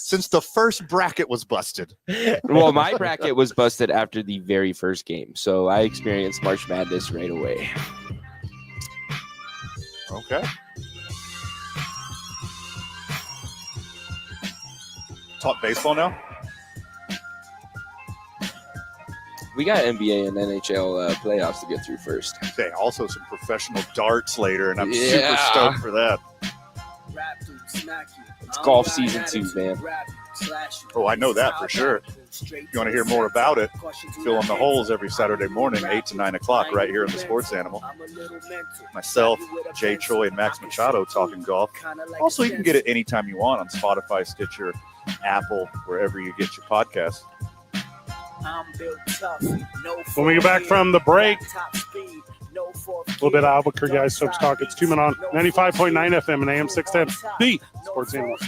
since the first bracket was busted. Well, my bracket was busted after the very first game, so I experienced March Madness right away. Okay. Talk baseball now. We got NBA and NHL playoffs to get through first. Okay, also some professional darts later, and I'm super stoked for that. It's golf season 2, man. Oh, I know that for sure. If you want to hear more about it, fill in the holes every Saturday morning, 8 to 9 o'clock, right here in the Sports Animal. Myself, Jay Choi, and Max Machado talking golf. Also, you can get it anytime you want on Spotify, Stitcher, Apple, wherever you get your podcasts. When we get back from the break, a little bit of Albuquerque Ice Topes talk. It's 2 Men On 95.9 FM and AM 610, the Sports Animal.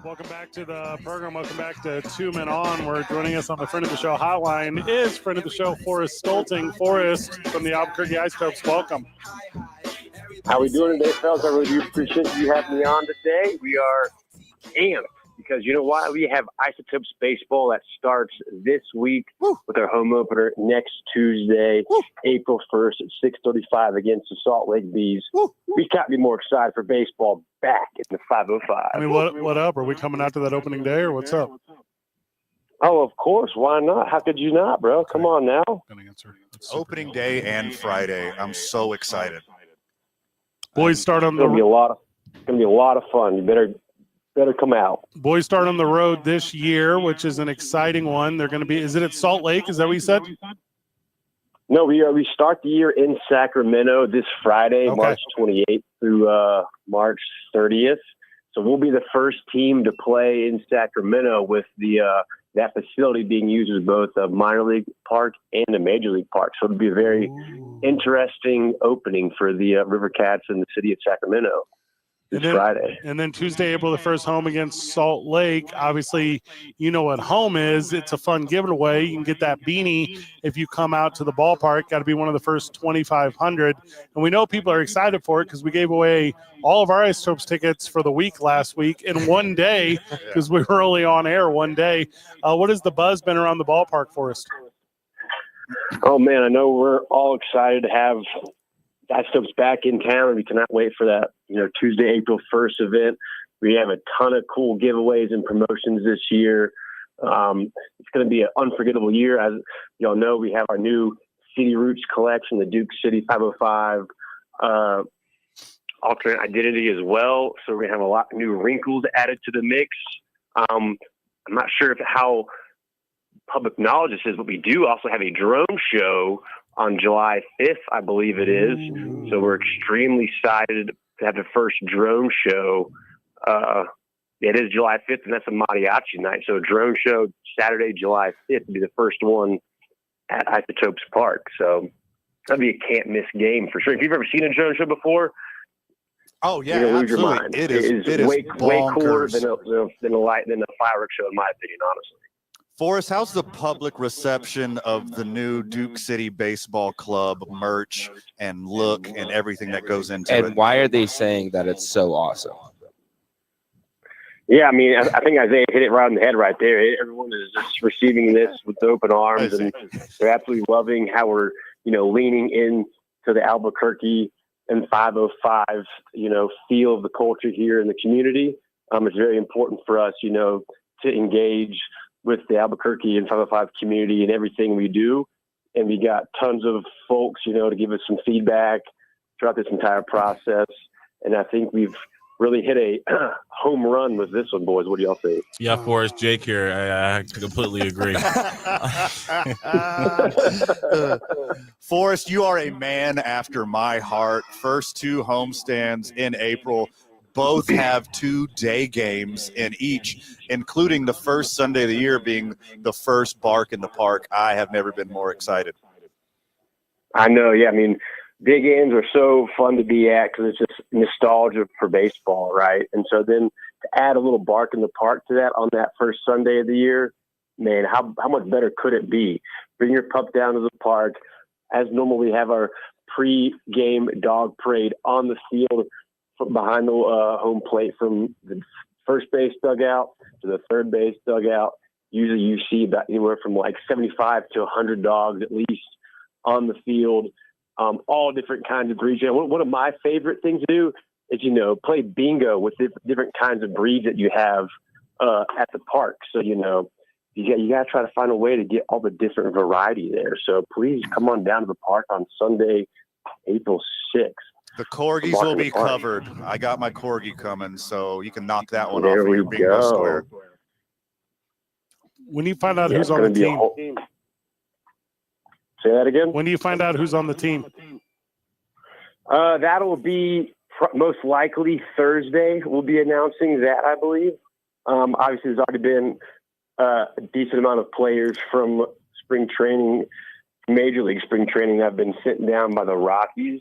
Welcome back to the program. Welcome back to Two Men On. We're joining us on the Friend of the Show hotline is friend of the show, Forrest Stolting. Forrest from the Albuquerque Isotopes. Welcome. How we doing today, fellas? I really do appreciate you having me on today. We are amped because you know why? We have Isotopes baseball that starts this week with our home opener next Tuesday, April 1st at 6:35 against the Salt Lake Bees. We can't be more excited for baseball back in the 505. I mean, what up? Are we coming out to that opening day or what's up? Oh, of course. Why not? How could you not, bro? Come on now. Opening day and Friday. I'm so excited. Boys start on It's gonna be a lot of fun. You better come out. Boys start on the road this year, which is an exciting one. They're going to be. Is it at Salt Lake? Is that what you said? No, we start the year in Sacramento this Friday, March 28th through March 30th. So we'll be the first team to play in Sacramento with that facility being used as both a minor league park and a major league park. So it'll be a very interesting opening for the River Cats in the city of Sacramento this Friday. And then Tuesday, April the 1st, home against Salt Lake. Obviously, you know what home is. It's a fun giveaway. You can get that beanie if you come out to the ballpark. Got to be one of the first 2,500. And we know people are excited for it because we gave away all of our Isotopes tickets for the week last week in one day because we were only on air one day. What has the buzz been around the ballpark for us? Oh, man, I know we're all excited to have Isotopes back in town, and we cannot wait for that, Tuesday, April 1st event. We have a ton of cool giveaways and promotions this year. It's going to be an unforgettable year. As y'all know, we have our new City Roots collection, the Duke City 505 alternate identity as well. So we're going to have a lot of new wrinkles added to the mix. I'm not sure how public knowledge this is, but we do also have a drone show on July 5th, I believe it is. So we're extremely excited to have the first drone show. It is July 5th, and that's a mariachi night. So a drone show Saturday, July 5th will be the first one at Isotopes Park. So that'll be a can't-miss game for sure. If you've ever seen a drone show before, you're going to lose your mind. It is way cooler than a fireworks show, in my opinion, honestly. Forrest, how's the public reception of the new Duke City Baseball Club merch and look and everything that goes into it? And why are they saying that it's so awesome? Yeah, I mean, I think Isaiah hit it right on the head right there. Everyone is just receiving this with open arms, and they're absolutely loving how we're, leaning into the Albuquerque and 505, feel of the culture here in the community. It's very important for us, to engage with the Albuquerque and 505 community and everything we do. And we got tons of folks, to give us some feedback throughout this entire process. And I think we've really hit a home run with this one, boys. What do y'all think? Yeah, Forrest, Jake here. I completely agree. Forrest, you are a man after my heart. First two homestands in April. Both have 2 day games in each, including the first Sunday of the year being the first Bark in the Park. I have never been more excited. I know, yeah. I mean, big games are so fun to be at because it's just nostalgia for baseball, right? And so then to add a little Bark in the Park to that on that first Sunday of the year, man, how much better could it be? Bring your pup down to the park. As normal, we have our pre-game dog parade on the field behind the home plate from the first base dugout to the third base dugout. Usually you see about anywhere from like 75 to 100 dogs at least on the field, all different kinds of breeds. One of my favorite things to do is, play bingo with different kinds of breeds that you have at the park. So, you got to try to find a way to get all the different variety there. So please come on down to the park on Sunday, April 6th. The corgis will be covered. I got my corgi coming, so you can knock that one there off of your bingo square. When you find out who's on the team? Say that again? When do you find out who's on the team? That'll be most likely Thursday. We'll be announcing that, I believe. Obviously, there's already been a decent amount of players from spring training, Major League spring training, that have been sent down by the Rockies.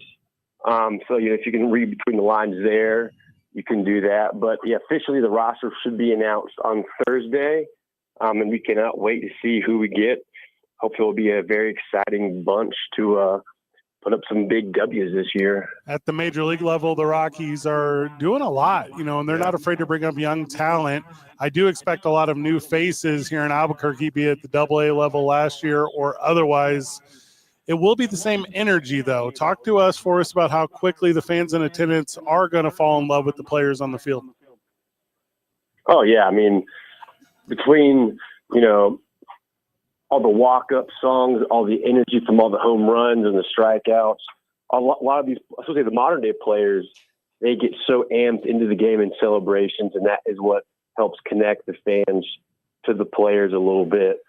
So, if you can read between the lines there, you can do that. But yeah, officially the roster should be announced on Thursday, and we cannot wait to see who we get. Hopefully it'll be a very exciting bunch to put up some big W's this year. At the major league level, the Rockies are doing a lot, and they're not afraid to bring up young talent. I do expect a lot of new faces here in Albuquerque, be it the AA level last year or otherwise. It will be the same energy, though. Talk to us, Forrest, about how quickly the fans in attendance are going to fall in love with the players on the field. Oh, yeah. I mean, between, all the walk-up songs, all the energy from all the home runs and the strikeouts, a lot of these, especially the modern-day players, they get so amped into the game and celebrations, and that is what helps connect the fans to the players a little bit.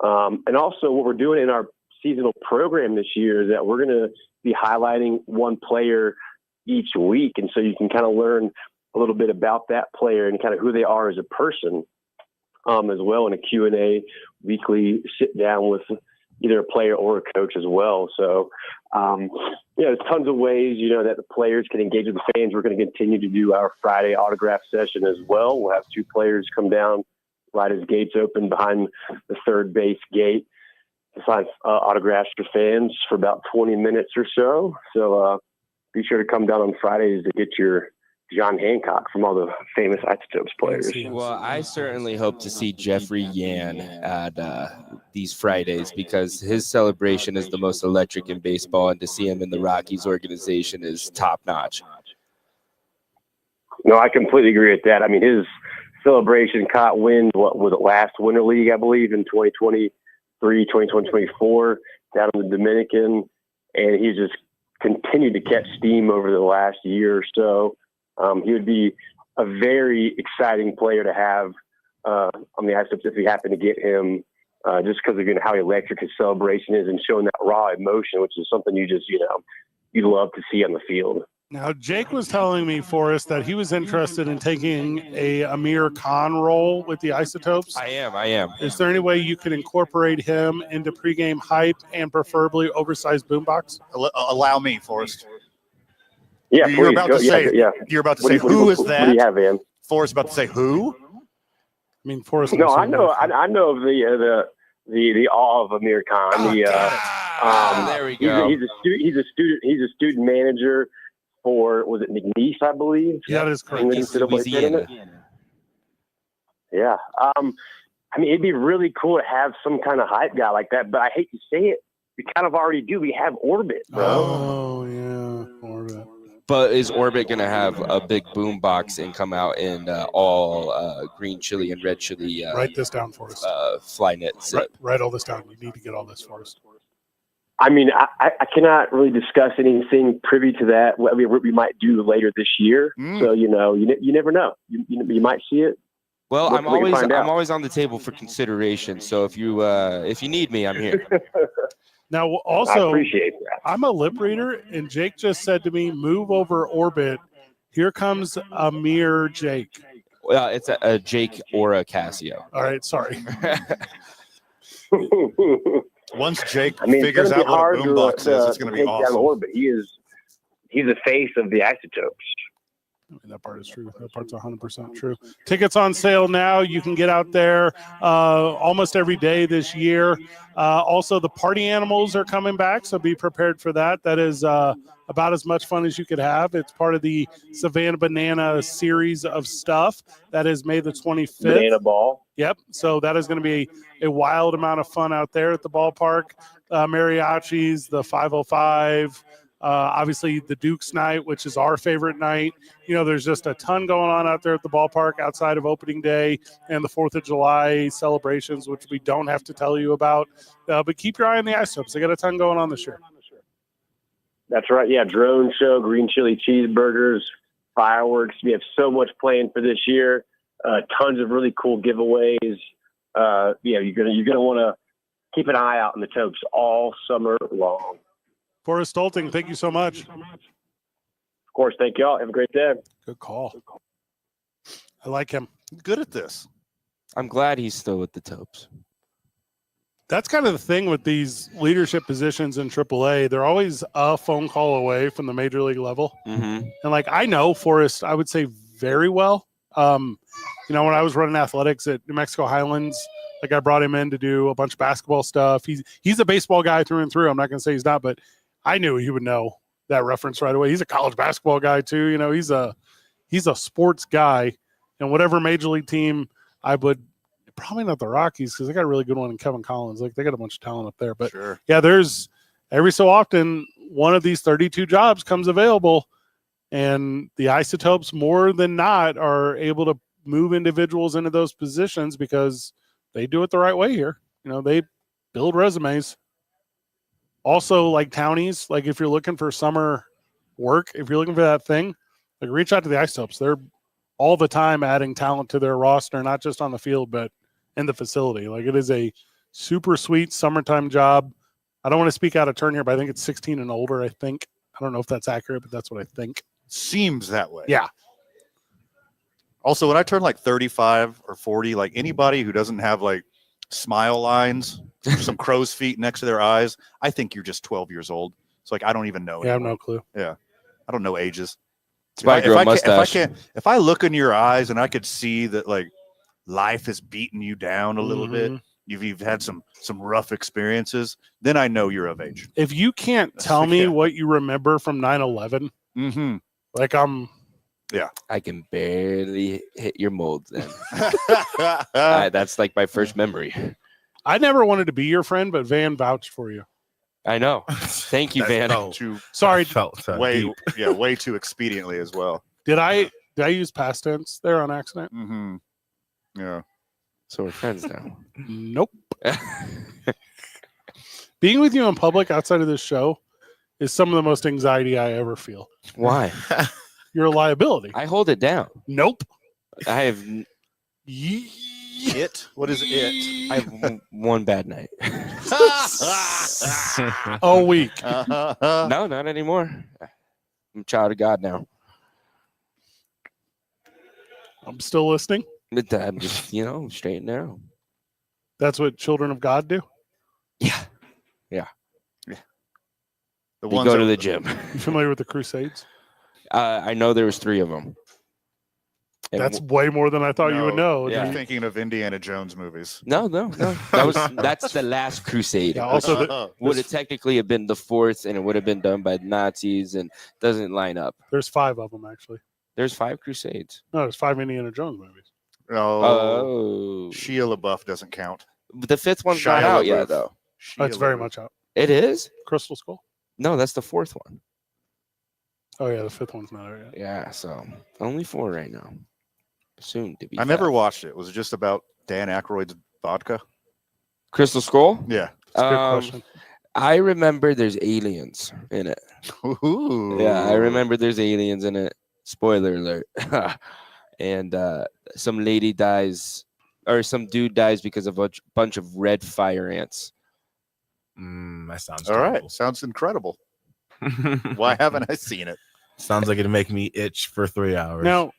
And also what we're doing in our seasonal program this year is that we're going to be highlighting one player each week. And so you can kind of learn a little bit about that player and kind of who they are as a person, as well in a Q&A weekly sit down with either a player or a coach as well. So, there's tons of ways, that the players can engage with the fans. We're going to continue to do our Friday autograph session as well. We'll have 2 players come down right as gates open behind the third base gate to sign autographs for fans for about 20 minutes or so. So be sure to come down on Fridays to get your John Hancock from all the famous Isotopes players. Well, I certainly hope to see Jeffrey Yan at these Fridays because his celebration is the most electric in baseball, and to see him in the Rockies organization is top-notch. No, I completely agree with that. I mean, his celebration caught wind, what was it, last Winter League, I believe, in 2023, 2024, down in the Dominican, and he's just continued to catch steam over the last year or so. He would be a very exciting player to have on the Isotopes if we happen to get him, just because of how electric his celebration is and showing that raw emotion, which is something you just, you love to see on the field. Now, Jake was telling me, Forrest, that he was interested in taking a Amir Khan role with the Isotopes. I am. Is there any way you could incorporate him into pregame hype and preferably oversized boombox? Allow me, Forrest. Yeah, you're please, about to say. Yeah. You're about to say who is that? What do you have, man? Forrest about to say who? I mean, Forrest. No, I know of the awe of Amir Khan. There we go. He's a student manager for, was it McNeese, I believe? Yeah, that is correct. Louisiana. Yeah. I mean, it'd be really cool to have some kind of hype guy like that, but I hate to say it, we kind of already do. We have Orbit, bro. Oh, yeah, Orbit. But is Orbit going to have a big boom box and come out in all green chili and red chili? Write this down for us. Flynet zip. Write all this down. You need to get all this for us. I mean, I cannot really discuss anything privy to that. What we might do later this year. So, you never know. You might see it. Well, I'm always on the table for consideration. So if you need me, I'm here. Now, also, I appreciate that. I'm a lip reader, and Jake just said to me, move over Orbit. Here comes Amir Jake. Well, it's a Jake or a Casio. All right, sorry. Once Jake figures out what a boombox is, it's going to be awesome. Orbit. He's the face of the Isotopes. I mean, that part is true. That part's 100% true. Tickets on sale now. You can get out there almost every day this year. Also, the party animals are coming back, so be prepared for that. That is about as much fun as you could have. It's part of the Savannah Banana series of stuff. That is May the 25th. Banana Ball. Yep. So that is going to be a wild amount of fun out there at the ballpark. Mariachis, the 505. Obviously the Duke's night, which is our favorite night. There's just a ton going on out there at the ballpark outside of opening day and the 4th of July celebrations, which we don't have to tell you about. But keep your eye on the Isotopes. They got a ton going on this year. That's right. Yeah. Drone show, green chili cheeseburgers, fireworks. We have so much planned for this year. Tons of really cool giveaways. You're gonna want to keep an eye out on the Topes all summer long. Forrest Stolting, thank you so much. Of course, thank y'all. Have a great day. Good call. I like him. Good at this. I'm glad he's still with the Topes. That's kind of the thing with these leadership positions in AAA. They're always a phone call away from the major league level. Mm-hmm. And I know Forrest, I would say very well. When I was running athletics at New Mexico Highlands, like I brought him in to do a bunch of basketball stuff. He's a baseball guy through and through. I'm not going to say he's not, but I knew he would know that reference right away. He's a college basketball guy too. He's a sports guy, and whatever major league team I would, probably not the Rockies because they got a really good one in Kevin Collins. Like they got a bunch of talent up there, but Sure. yeah, there's every so often one of these 32 jobs comes available, and the Isotopes more than not are able to move individuals into those positions because they do it the right way here. They build resumes. Also, like townies, like if you're looking for summer work, if you're looking for that thing, like reach out to the Isotopes. They're all the time adding talent to their roster, not just on the field, but in the facility. Like it is a super sweet summertime job. I don't want to speak out of turn here, but I think it's 16 and older, I think. I don't know if that's accurate, but that's what I think. Seems that way. Yeah. Also, when I turn like 35 or 40, like anybody who doesn't have like smile lines, some crow's feet next to their eyes, I think you're just 12 years old. It's like I don't even know. Yeah, I have anymore. no clue. Yeah, I don't know ages. If If I look in your eyes and I could see that like life has beaten you down a little bit, you've had some rough experiences, then I know you're of age. If you can't tell me what you remember from 9/11, like I can barely hit your mold then. That's like my first memory. I never wanted to be your friend, but Van vouched for you. I know. Thank you, Van. Sorry, way too expediently as well. Did I use past tense there on accident? Mm-hmm. Yeah. So we're friends now. Nope. Being with you in public outside of this show is some of the most anxiety I ever feel. Why? You're a liability. I hold it down. Nope. I have it. What is it? I have one bad night. A week. No, not anymore. I'm a child of God now. I'm still listening. But I'm just, straight and narrow. That's what children of God do? Yeah. The ones go to the gym. You familiar with the Crusades? I know there was 3 of them. And that's way more than I thought you would know. You're thinking of Indiana Jones movies. No. That's the Last Crusade. Yeah, also, would it technically have been the 4th, and it would have been done by Nazis, and doesn't line up. There's 5 of them actually. There's 5 Crusades. No, there's 5 Indiana Jones movies. Oh, Shia LaBeouf doesn't count. But the 5th one's not out yet, though. It's very much out. It is? Crystal Skull? No, that's the 4th one. Oh yeah, the 5th one's not out yet. Yeah, so only 4 right now. Soon to be. I never watched it. Was it just about Dan Aykroyd's vodka? Crystal Skull? Yeah. That's a good question. I remember there's aliens in it. Ooh. Yeah, I remember there's aliens in it. Spoiler alert. And some lady dies, or some dude dies because of a bunch of red fire ants. That sounds all terrible. right. Sounds incredible. Why haven't I seen it? Sounds like it'd make me itch for 3 hours. Now,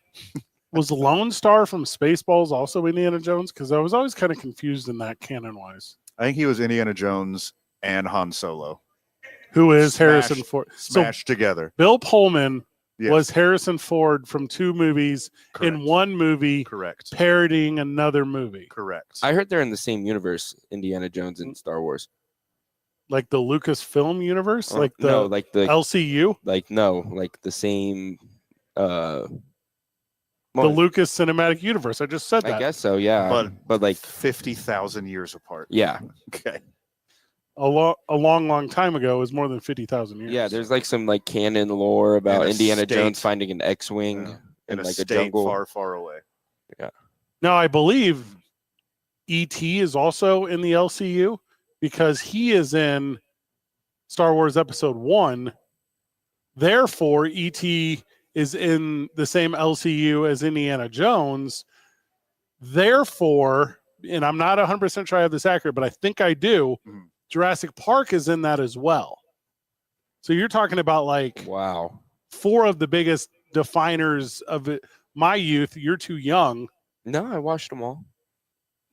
was Lone Star from Spaceballs also Indiana Jones? Because I was always kind of confused in that canon-wise. I think he was Indiana Jones and Han Solo. Who is Harrison Ford? Smashed together. Bill Pullman was Harrison Ford from 2 movies in one movie. Correct. Parodying another movie. Correct. I heard they're in the same universe, Indiana Jones and Star Wars. Like the Lucasfilm universe? Like the LCU? Like the same the Lucas Cinematic Universe. I just said that. I guess so, yeah. But like 50,000 years apart. Yeah. Okay. A long time ago is more than 50,000 years. Yeah, there's like some like canon lore about Indiana Jones finding an X-wing in like a jungle far, far away. Yeah. Now I believe E.T. is also in the LCU because he is in Star Wars Episode 1. Therefore, E.T. is in the same LCU as Indiana Jones. Therefore, and I'm not 100% sure I have this accurate, but I think I do, Jurassic Park is in that as well. So you're talking about like 4 of the biggest definers of it. My youth. You're too young. No, I watched them all.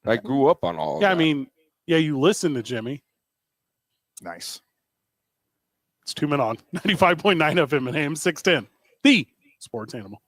I grew up on all of them. I mean, you listen to Jimmy. Nice. It's 2 Men On 95.9 FM and AM 610. The Sports Animal.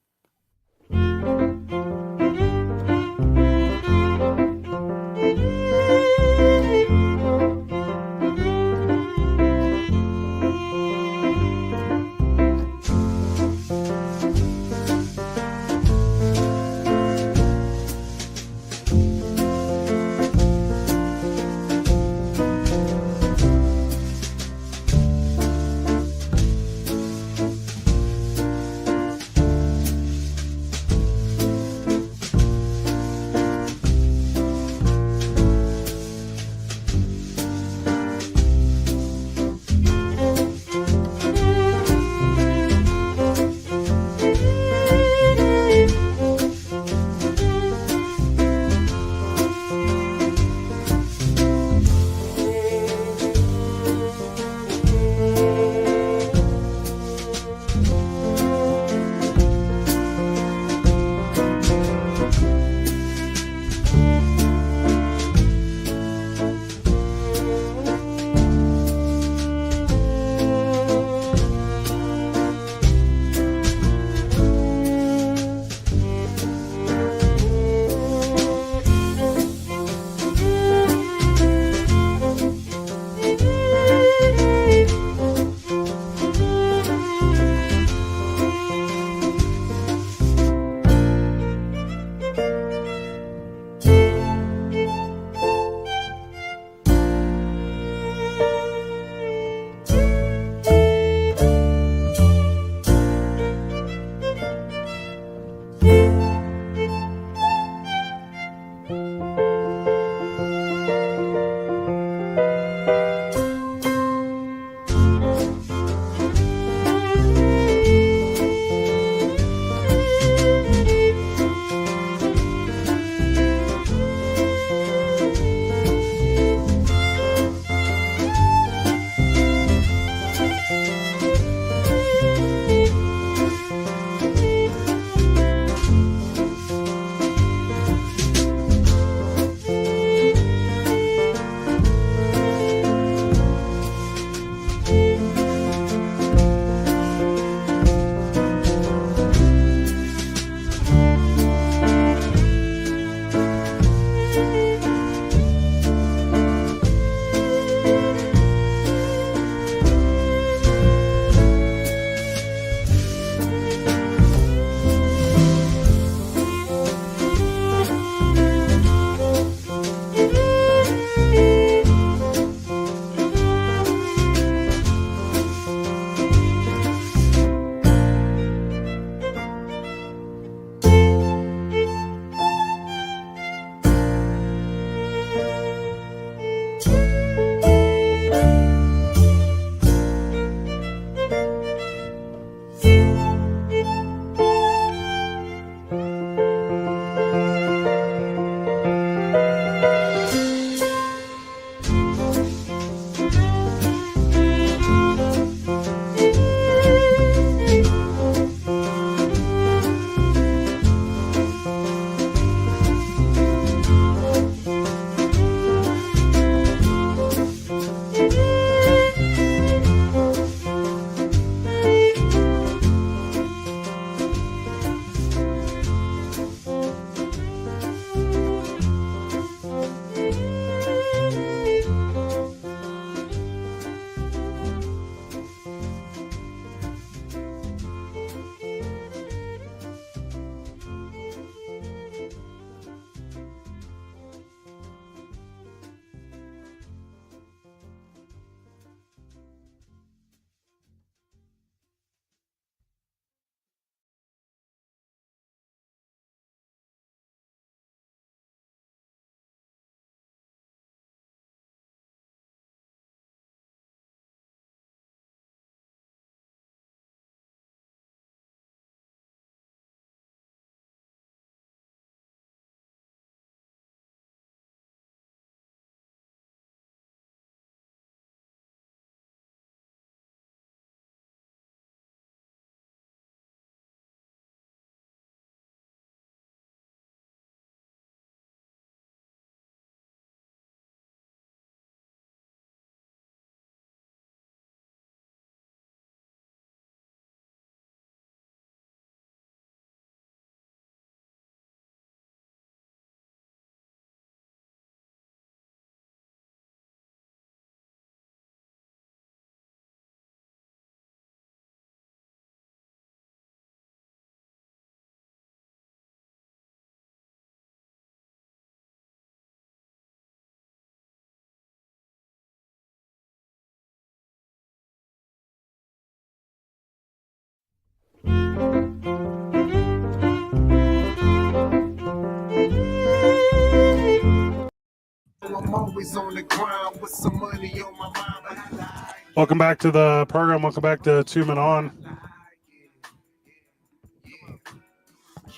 always on the grind with some money on my mind, but I like. Welcome back to the program. Welcome back to Two Men On.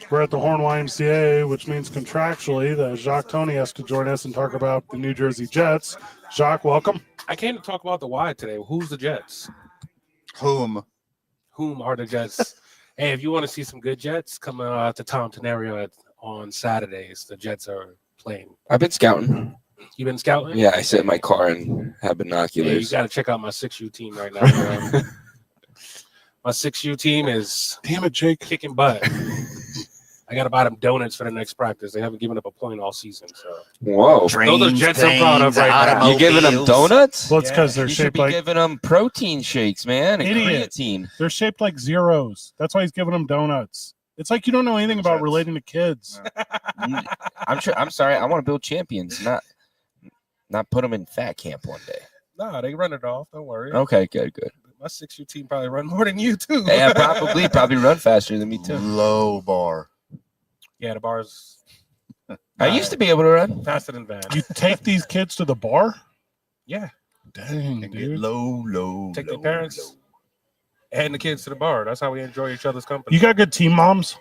We're at the Horn YMCA, which means contractually that Jacques Tony has to join us and talk about the New Jersey Jets. Jacques, welcome. I came to talk about the why today. Who's the Jets? Whom are the Jets? Hey, if you want to see some good Jets, come to Tom Tenario on Saturdays. The Jets are playing. I've been scouting. You been scouting? Yeah, I sit in my car and have Yeah, binoculars. you got to check out my 6U team right now. Bro. My 6U team is Damn it, Jake. kicking butt. I got to buy them donuts for the next practice. They haven't given up a point all season. So Whoa. those are Jets I'm proud of right now. You giving them donuts? Well, it's because they're You should shaped be like giving them protein shakes, man, and Idiot. creatine. they're shaped like zeros. That's why he's giving them donuts. It's like you don't know anything about Jets. relating to kids. I'm sorry. I want to build champions, not put them in fat camp one day. No, they run it off. Don't worry. Okay, good. My 6U team probably run more than you too. Yeah, probably run faster than me too. low bar? Yeah, the bar's I used to be able to run. faster than Van. You take these kids to the bar? Yeah, Dang, And get dude. low. take their parents and the kids to the bar. That's how we enjoy each other's company. You got good team moms?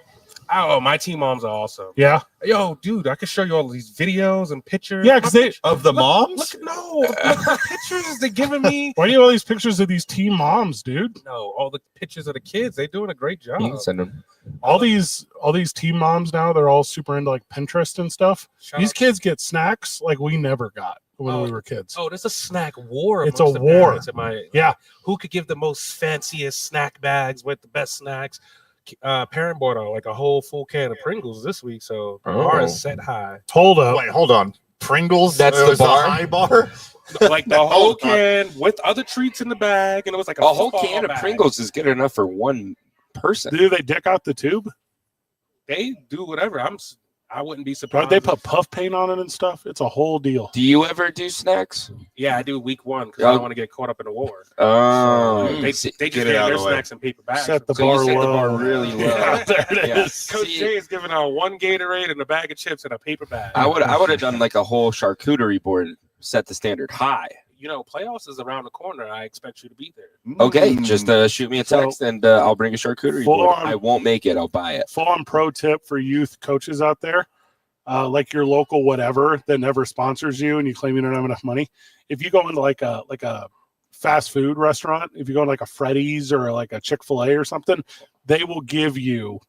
Oh, my team moms are awesome. Yeah. Yo, dude, I can show you all these videos and pictures. Yeah, because they. Of the Look, moms? look the pictures they're giving me. Why do you have all these pictures of these team moms, dude? No, all the pictures of the kids. They're doing a great job. You can send them. All these team moms now, they're all super into like Pinterest and stuff. Shout These out- kids get snacks like we never got when we were kids. Oh, there's a snack war. It's amongst a the war. parents in my Yeah. Who could give the most fanciest snack bags with the best snacks? Parent bought like a whole full can of Pringles this week, so the bar is set high. Hold up. Wait, hold on. Pringles? That's It the was bar? high bar? Like the whole can with other treats in the bag, and it was like A whole football can of bag. Pringles is good enough for one person. Do they dick out the tube? They do whatever. I wouldn't be Right? surprised. They if- put puff paint on it and stuff. It's a whole deal. Do you ever do snacks? Yeah, I do week one because I Oh. don't want to get caught up in the war. Oh, They see- just get gave it out their of the way. snacks in paper bags. Set the so you bar set the low. bar really low. Yeah, there it Yeah. is. Coach See- J is giving out one Gatorade and a bag of chips in a paper bag. I would have done like a whole charcuterie board, set the standard high. You know, playoffs is around the corner. I expect you to be there. Okay, just shoot me a text and I'll bring a charcuterie Full board. on- I won't make it. I'll buy it. Full on pro tip for youth coaches out there. Like your local whatever that never sponsors you and you claim you don't have enough money. If you go into like a fast food restaurant, if you go to like a Freddy's or like a Chick-fil-A or something, they will give you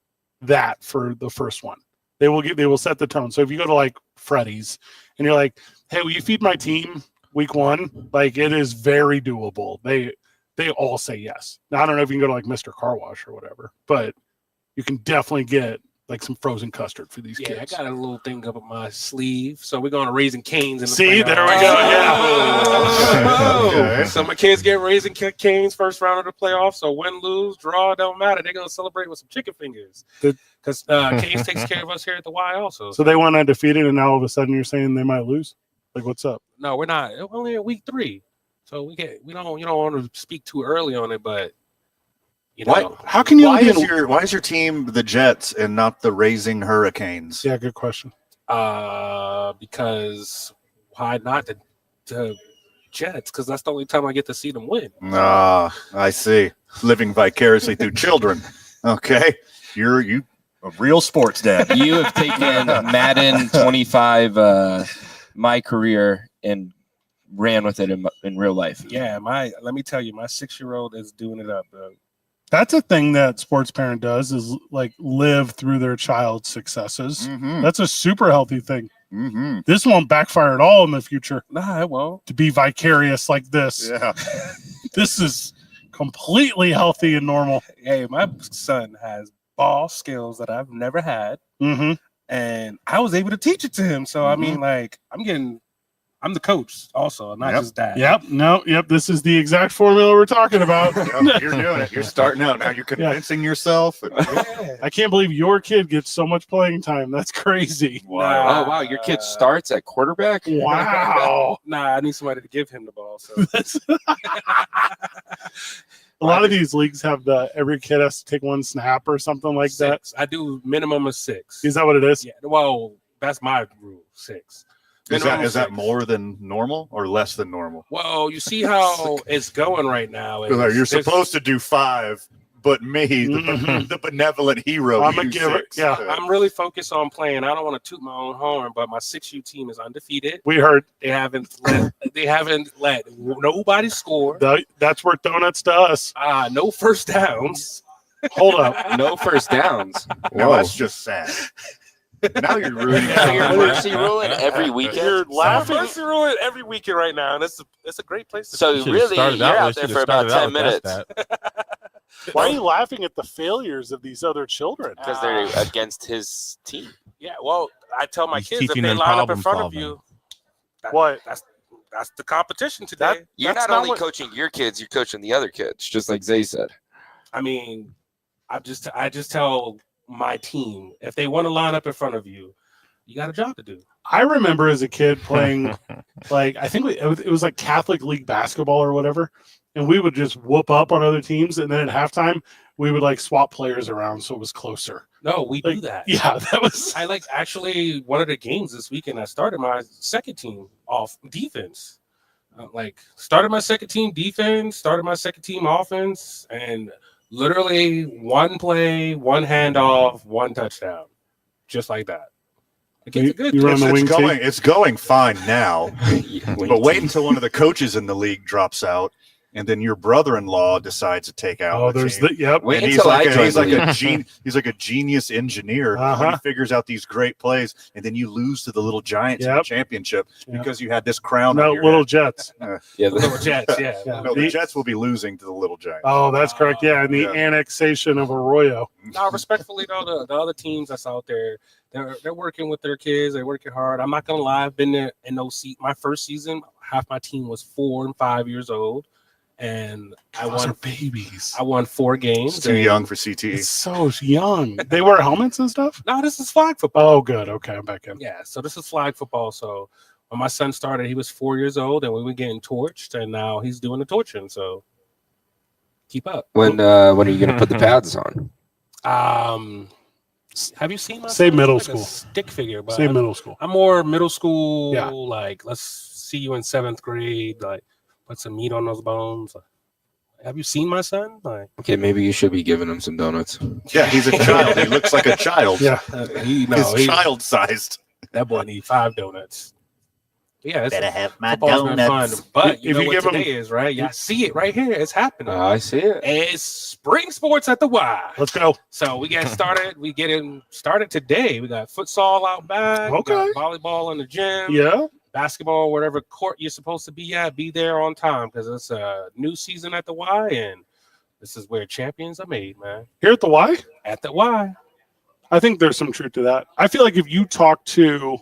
that for the first one. They will set the tone. So if you go to like Freddy's and you're like, hey, will you feed my team week one? Like it is very doable. They all say yes. Now I don't know if you can go to like Mr. Car Wash or whatever, but you can definitely get like some frozen custard for these Yeah, kids. I got a little thing up in my sleeve. So we're going to Raising Canes. In the See, playoffs. there we go. Yeah. Okay. So my kids get Raising Canes first round of the playoffs. So win, lose, draw, don't matter. They're going to celebrate with some chicken fingers. Because Canes takes care of us here at the Y also. So they went undefeated, and now all of a sudden you're saying they might lose. Like, what's up? No, we're not. We're only in week 3. So you don't want to speak too early on it, but you know. Why- How can you? Why be is in- why is your team the Jets and not the Raising Hurricanes? Yeah, good question. Because why not the Jets? Because that's the only time I get to see them win. Ah, I see. Living vicariously through children. Okay, you're a real sports dad. You have taken Madden 25, my career, and ran with it in real life. Yeah, let me tell you, my 6-year-old is doing it up, bro. That's a thing that sports parent does is like live through their child's successes. Mm-hmm. That's a super healthy thing. Mm-hmm. This won't backfire at all in the future Nah, it won't. to be vicarious like this. Yeah. This is completely healthy and normal. Hey, my son has ball skills that I've never had, Mm-hmm. and I was able to teach it to him. So I mean, like, I'm the coach also, not Yep. just dad. Yep. This is the exact formula we're talking about. Yep, you're doing it. You're starting out now. You're convincing yourself. Yeah. I can't believe your kid gets so much playing time. That's crazy. Nah. Oh wow, your kid starts at quarterback. Wow. Nah, I need somebody to give him the ball. So A lot of these leagues have every kid has to take one snap or something like that. 6. I do minimum of 6. Is that what it is? Yeah. Well, that's my rule. 6. Is that more than normal or less than normal? Well, you see how it's going right now. You're supposed to do 5, but me, the benevolent hero, I'm a giver. 6. Yeah, I'm really focused on playing. I don't want to toot my own horn, but my 6U team is undefeated. we heard They haven't let nobody score. that's worth donuts to us. No first downs. Hold up. No first downs. Now that's just sad. Now you're ruining So you're it. mercy ruling every weekend. You're laughing. Mercy ruin every weekend right now, and it's a great place to So be. really, you're out there for about 10 minutes Why are you laughing at the failures of these other children? because they're against his team. Yeah, well, I tell my He's kids if teaching they them line up in problem front solving. of you, What? that's the competition today. You're That's not not only what- coaching your kids, you're coaching the other kids, just like Zay said. I mean, I just tell my team if they want to line up in front of you, you got a job to do. I remember as a kid playing, like, I think it was like Catholic League basketball or whatever, and we would just whoop up on other teams, and then at halftime we would like swap players around so it was closer. No, we Like, do that. Yeah, that was. I actually one of the games this weekend. I started my second team off defense. Started my second team defense, started my second team offense, and literally one play, one handoff, one touchdown, just like that. You Good. run the wing team. It's going fine now, but wait until one of the coaches in the league drops out, and then your brother-in-law decides to take out. Oh, the there's team. the yep. Wait And until I join he's the like league. he's like a genius engineer. When Uh-huh. he figures out these great plays, and then you lose to the little Giants in the Yep. championship Yep. because you had this crown. No, on your little head. Jets. Yeah, Little Jets, yeah. Yeah. No, the Jets will be losing to the little Giants. Oh, that's correct. Yeah, and the Yeah. annexation of Arroyo. No, respectfully though, the other teams that's out there, they're working with their kids. They're working hard. I'm not gonna lie. I've been there in those seats. My first season, half my team was 4 and 5 years old, and Those are babies. I won 4 games. It's too and- young for CTE. It's so young. They wear helmets and stuff. No, this is flag football. Oh, good. Okay, I'm back in. Yeah, so this is flag football. So when my son started, he was 4 years old, and we were getting torched, and now he's doing the torching. So keep up. when are you going to put the pads on? Have you seen my Say son? middle He's like a school. stick figure, but Say middle school. I'm more middle school. Yeah. Like let's see you in 7th grade. Like put some meat on those bones. Have you seen my son? Like Okay, maybe you should be giving him some donuts. Yeah, he's a child. He looks like a child. Yeah. He's child-sized. That boy needs 5 donuts. Yeah, it's Better have my football's been fun, donuts. but you If know you what give him- today is, right? Yeah, see it right here. It's happening. I see it. It's spring sports at the Y. Let's go. So we get started. We get in started today. We got futsal out back. We got Okay. volleyball in the gym. Yeah. Basketball, whatever court you're supposed to be at, be there on time because it's a new season at the Y, and this is where champions are made, man. Here at the Y, At the Y. I think there's some truth to that. I feel like if you talk to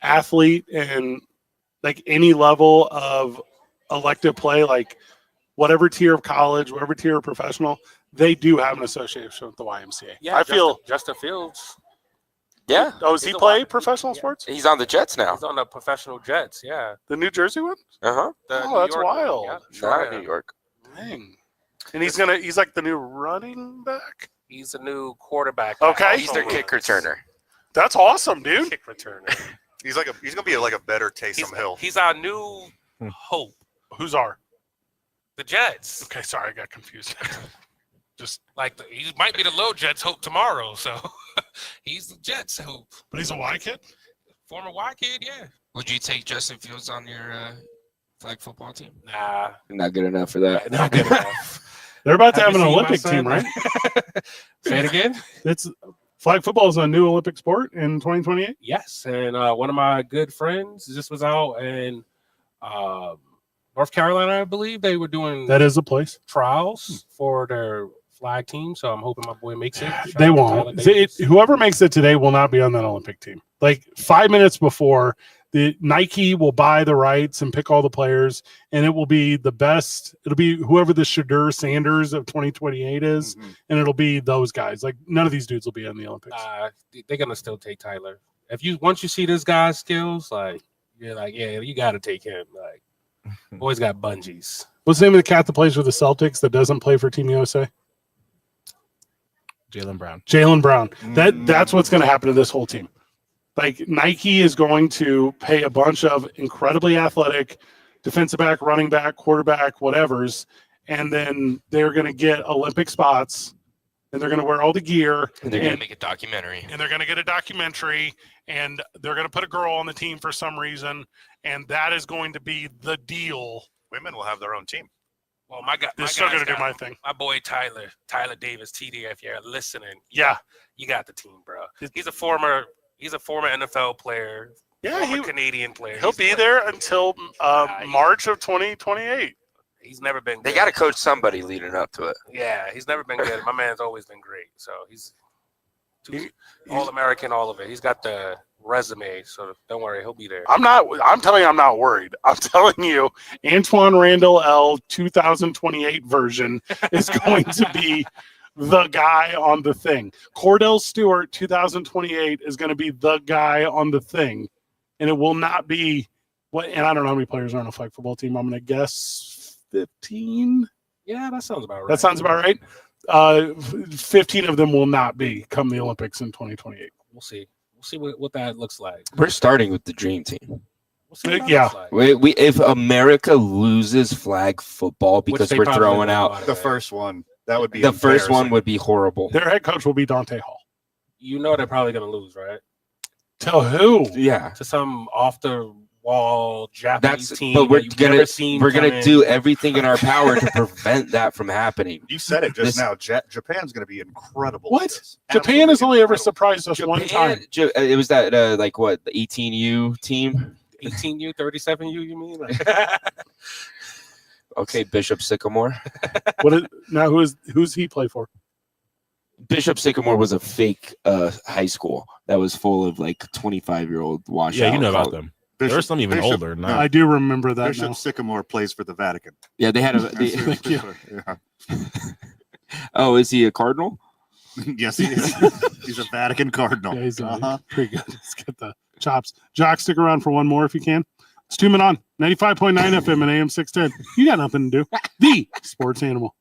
athlete and like any level of elective play, like whatever tier of college, whatever tier of professional, they do have an association with the YMCA. Yeah, I feel. Justin Fields. Yeah, Oh, does he He's a play Y- professional yeah. sports? he's on the Jets now. He's on the professional Jets. Yeah. The New Jersey one? Uh-huh. The Oh, New that's York one. wild. Yeah, Not sure. New York. Dang. And he's like the new running back. He's the new quarterback. Okay. He's their kick returner. That's awesome, dude. Kick returner. He's gonna be like a better Taysom Hill. He's our new hope. Who's our? The Jets. Okay, sorry, I got confused. Just, Like he might be the low Jets hope tomorrow. So he's the Jets hope. but he's a Y kid. Former Y kid, yeah. Would you take Justin Fields on your flag football team? Nah, Not good enough for that. not good enough. They're about to have Have an you seen my Olympic son? team, right? Say it again. It's flag football is a new Olympic sport in 2028. Yes, and one of my good friends just was out in North Carolina, I believe. They were doing That is a place. trials for their flag team, so I'm hoping my boy makes it. Shout They out to won't. Tyler Davis. Whoever makes it today will not be on that Olympic team. Like 5 minutes before, the Nike will buy the rights and pick all the players, and it will be the best. It'll be whoever the Shadur Sanders of 2028 is, and it'll be those guys. Like none of these dudes will be in the Olympics. They're gonna still take Tyler. Once you see this guy's skills, like you're like, yeah, you got to take him. Like, boy's got bungees. What's the name of the cat that plays for the Celtics that doesn't play for Team USA? Jaylen Brown. Jaylen Brown. That's what's going to happen to this whole team. Like Nike is going to pay a bunch of incredibly athletic defensive back, running back, quarterback, whatevers, and then they're going to get Olympic spots, and they're going to wear all the gear. And they're going to make a documentary. And they're going to get a documentary, and they're going to put a girl on the team for some reason, and that is going to be the deal. Women will have their own team. Well, my guy, They're still going to do my thing. My boy Tyler Davis, TD, if you're listening, Yeah. you got the team, bro. He's a former NFL player. Yeah, former Canadian player. He'll be there until March of 2028. He's never been good. They got to coach somebody leading up to it. Yeah, he's never been good. My man's always been great. So he's All-American, all of it. He's got the resume, so don't worry, he'll be there. I'm telling you, I'm not worried. I'm telling you, Antoine Randall L 2028 version is going to be the guy on the thing. Cordell Stewart 2028 is going to be the guy on the thing. And it will not be and I don't know how many players are on a flag football team. I'm going to guess 15. Yeah, that sounds about right. That sounds about right. 15 of them will not be come the Olympics in 2028. We'll see. We'll see what that looks like. We're starting with the dream team. We'll see what that Yeah. looks like. We if America loses flag football because they we're probably throwing will, out by The first one. That would be the first one embarrassing. would be horrible. Their head coach will be Dante Hall. You know they're probably going to lose, right? Tell who? Yeah. To some off-the-wall Japanese team But we're that you've never seen come gonna in. do everything in our power to prevent that from happening. You said it just This- now. Japan's going to be incredible. What? at this. Japan has Absolutely only ever incredible. surprised us one time. It was that the 18U team. 18U, 37U, you mean? Like, Okay, Bishop Sycamore. Who's he play for? Bishop Sycamore was a fake high school that was full of like 25-year-old washout. Yeah, you know about college- them. There's some even older. Now. I do remember that Bishop now. Sycamore plays for the Vatican. Yeah, they had a. Thank you. Yeah. Oh, is he a cardinal? Yes, he is. He's a Vatican cardinal. Yeah, he's Uh-huh. pretty good. Let's get the chops. Jock, stick around for one more if you can. It's 2 Men On, 95.9 FM and AM 610. You got nothing to do. The Sports Animal.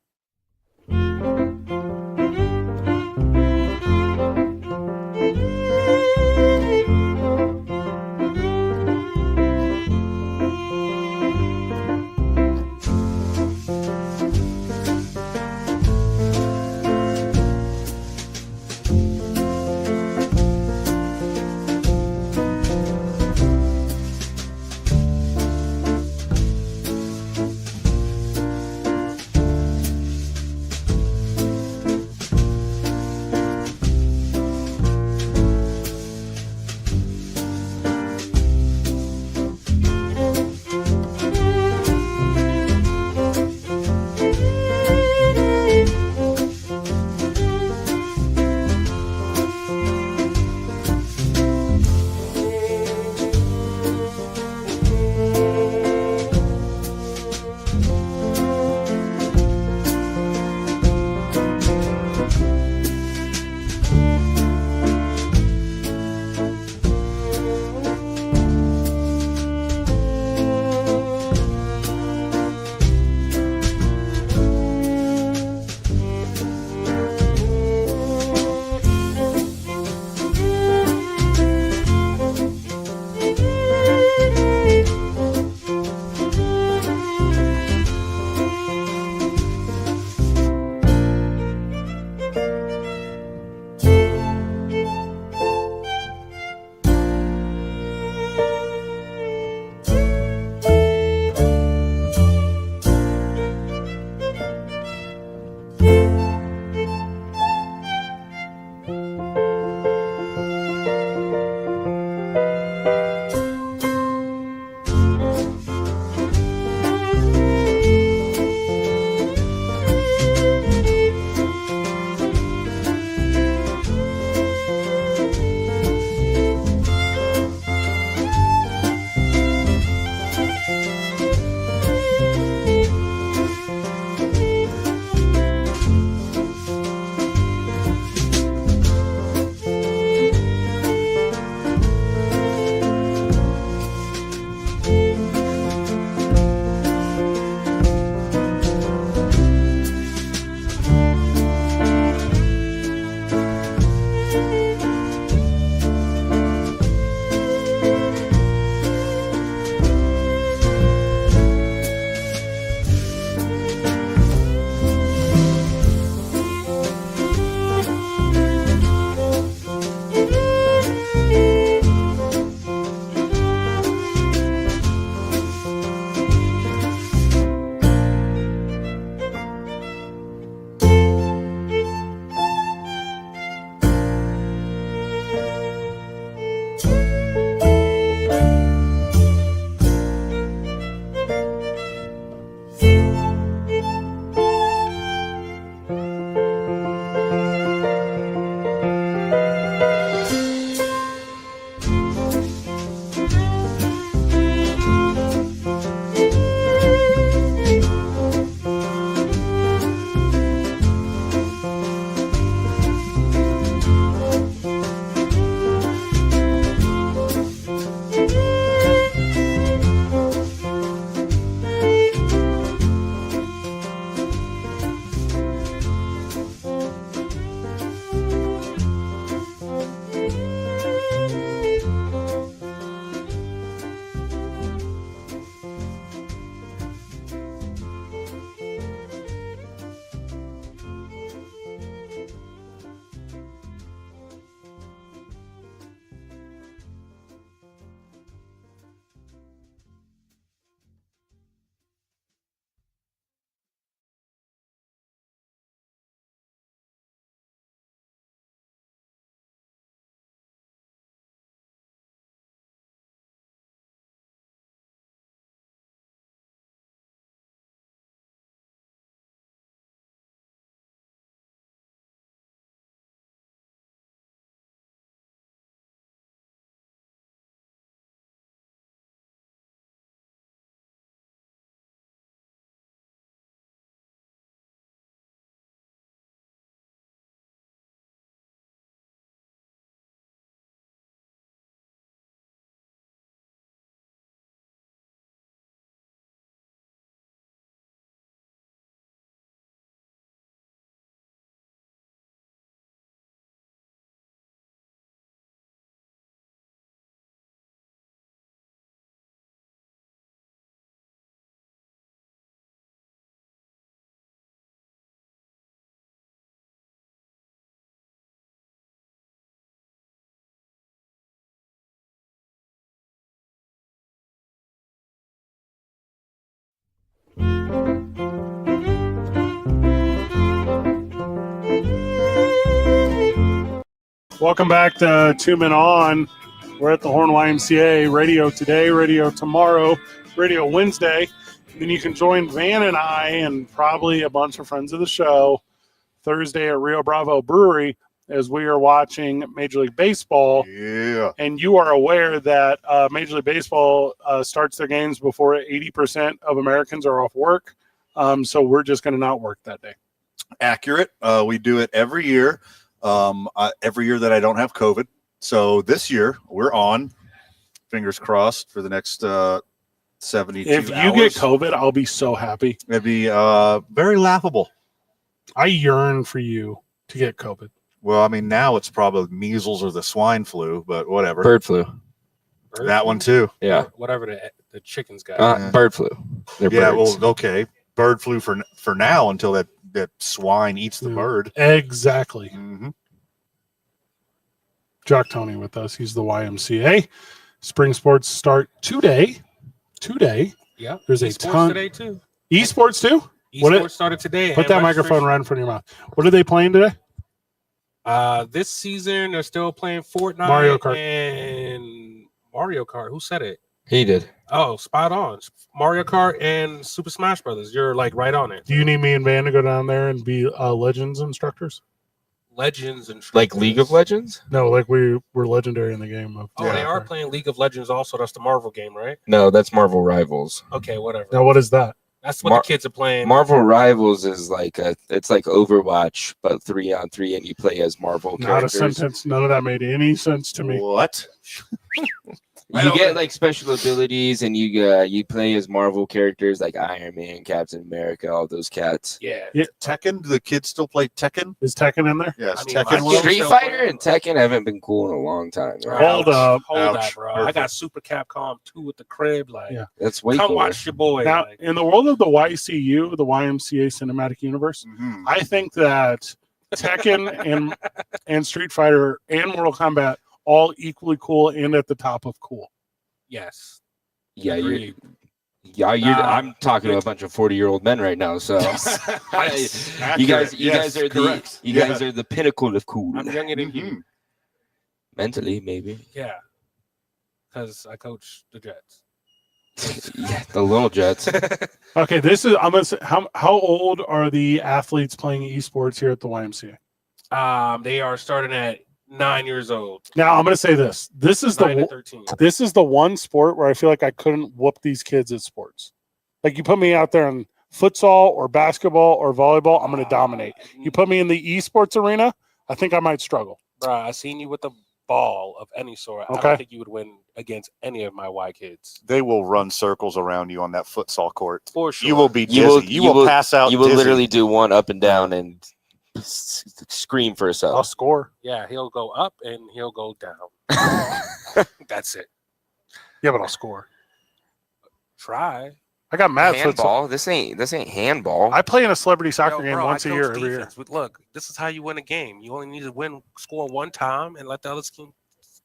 Welcome back to Two Men On. We're at the Horn YMCA. Radio today, radio tomorrow, radio Wednesday. Then you can join Van and I and probably a bunch of friends of the show Thursday at Rio Bravo Brewery as we are watching Major League Baseball. Yeah. And you are aware that Major League Baseball starts their games before 80% of Americans are off work. So we're just going to not work that day. Accurate. We do it every year. Every year that I don't have COVID. So this year we're on. Fingers crossed for the next 72 If you hours. get COVID, I'll be so happy. It'd be very laughable. I yearn for you to get COVID. Well, I mean, now it's probably measles or the swine flu, but whatever. Bird flu. That one too. Yeah. Whatever the chickens got. Bird flu. They're Yeah, birds. well, okay. Bird flu for now until that swine eats the bird. Exactly. Mm-hmm. Jock Tony with us. He's the YMCA. Spring sports start today. Yeah. There's a Esports ton. today too. Esports too? Esports started today. Put and that microphone registration- right in front of your mouth. What are they playing today? This season they're still playing Fortnite Mario Kart. and Mario Kart. Who said it? He did. Oh, spot on. Mario Kart and Super Smash Brothers. You're like right on it. Do you need me and Van to go down there and be Legends instructors? Legends and Like League of Legends? No, like we're legendary in the game. Oh, they are playing League of Legends also. That's the Marvel game, right? No, that's Marvel Rivals. Okay, whatever. Now, what is that? That's what the kids are playing. Marvel Rivals is like it's like Overwatch, but 3-on-3, and you play as Marvel Not characters. a sentence. None of that made any sense to me. What? You get like special abilities, and you play as Marvel characters like Iron Man, Captain America, all those cats. Yeah. Tekken? Do the kids still play Tekken? Is Tekken in there? Yes, I mean, Tekken. my will. kids Street still Fighter play- and Tekken haven't been cool in a long time. Bro, Hold up. Hold Ouch. that, bro. I got Super Capcom 2 at the crib. Like, Yeah. That's way come cool. watch your boy. Now, like, in the world of the YCU, the YMCA Cinematic Universe, Mhm. I think that Tekken and Street Fighter and Mortal Kombat all equally cool and at the top of cool. yes. Yeah, Agreed. I'm talking to a bunch of 40-year-old men right now. So you guys Yes, are correct. you guys are the pinnacle of cool. I'm younger than you. Mhm. Mentally, maybe. Yeah. Because I coach the Jets. Yeah, the little Jets. Okay, this is I'm gonna say, how old are the athletes playing esports here at the YMCA? They are starting at 9 years old. Now I'm gonna say this. This is 9 to the 13. this is the one sport where I feel like I couldn't whoop these kids at sports. Like you put me out there in futsal or basketball or volleyball, I'm gonna dominate. You put me in the esports arena, I think I might struggle. Bro, I seen you with a ball of any sort. I Okay. don't think you would win against any of my Y kids. They will run circles around you on that futsal court. For sure. You will be dizzy. You You will will- pass out. You will dizzy. literally do one up and down and scream for I'll yourself. score. Yeah, he'll go up and he'll go down. That's it. Yeah, but I'll score. Try. I got mad futsal. Handball. This ain't handball. I play in a celebrity soccer Yo, game bro, once I a coach year, every year. defense, but look, this is how you win a game. You only need to score one time and let the other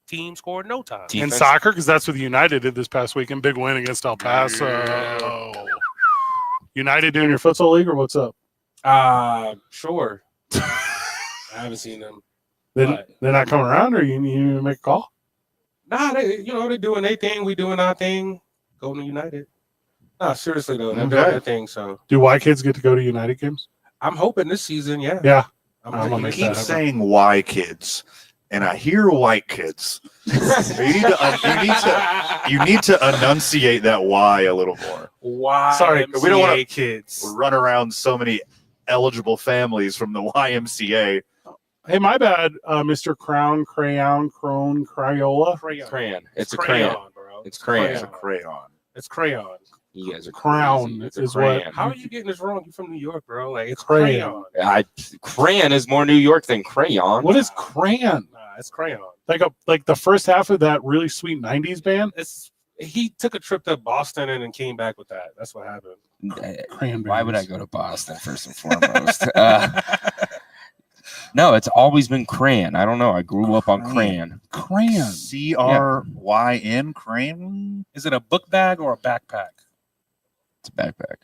team score no time. In Defense. soccer, because that's what United did this past weekend. Big win against El Paso. United doing your futsal league or what's up? Sure. I haven't seen them. They're not coming around, or you need to make a call? Nah, they're doing their thing. We doing our thing. Going to United. Nah, seriously though, they're doing Okay. their thing. So Do Y kids get to go to United games? I'm hoping this season, yeah. Yeah. I'm I'm gonna hoping You make this keep that season. happen. saying "Y kids," and I hear "white kids." You need to enunciate that Y a little more. Why? Sorry, we don't wanna- kids. Run around so many eligible families from the YMCA. Hey, my bad, Mr. Crown, Crayon, Crone, Crayola. Crayon. It's a crayon. bro. It's crayon. It's a crayon. It's crayon. You guys are Crown crazy. It's a is what- crayon. How are you getting this wrong? You're from New York, bro. Like it's Crayon. crayon. Crayon is more New York than crayon. What is crayon? Nah, it's crayon. Like the first half of that really sweet '90s band. He took a trip to Boston and then came back with that. That's what happened. Why would I go to Boston first and foremost? No, it's always been crayon. I don't know. I grew up on crayon. Crayon. CRYN crayon. Is it a book bag or a backpack? It's a backpack.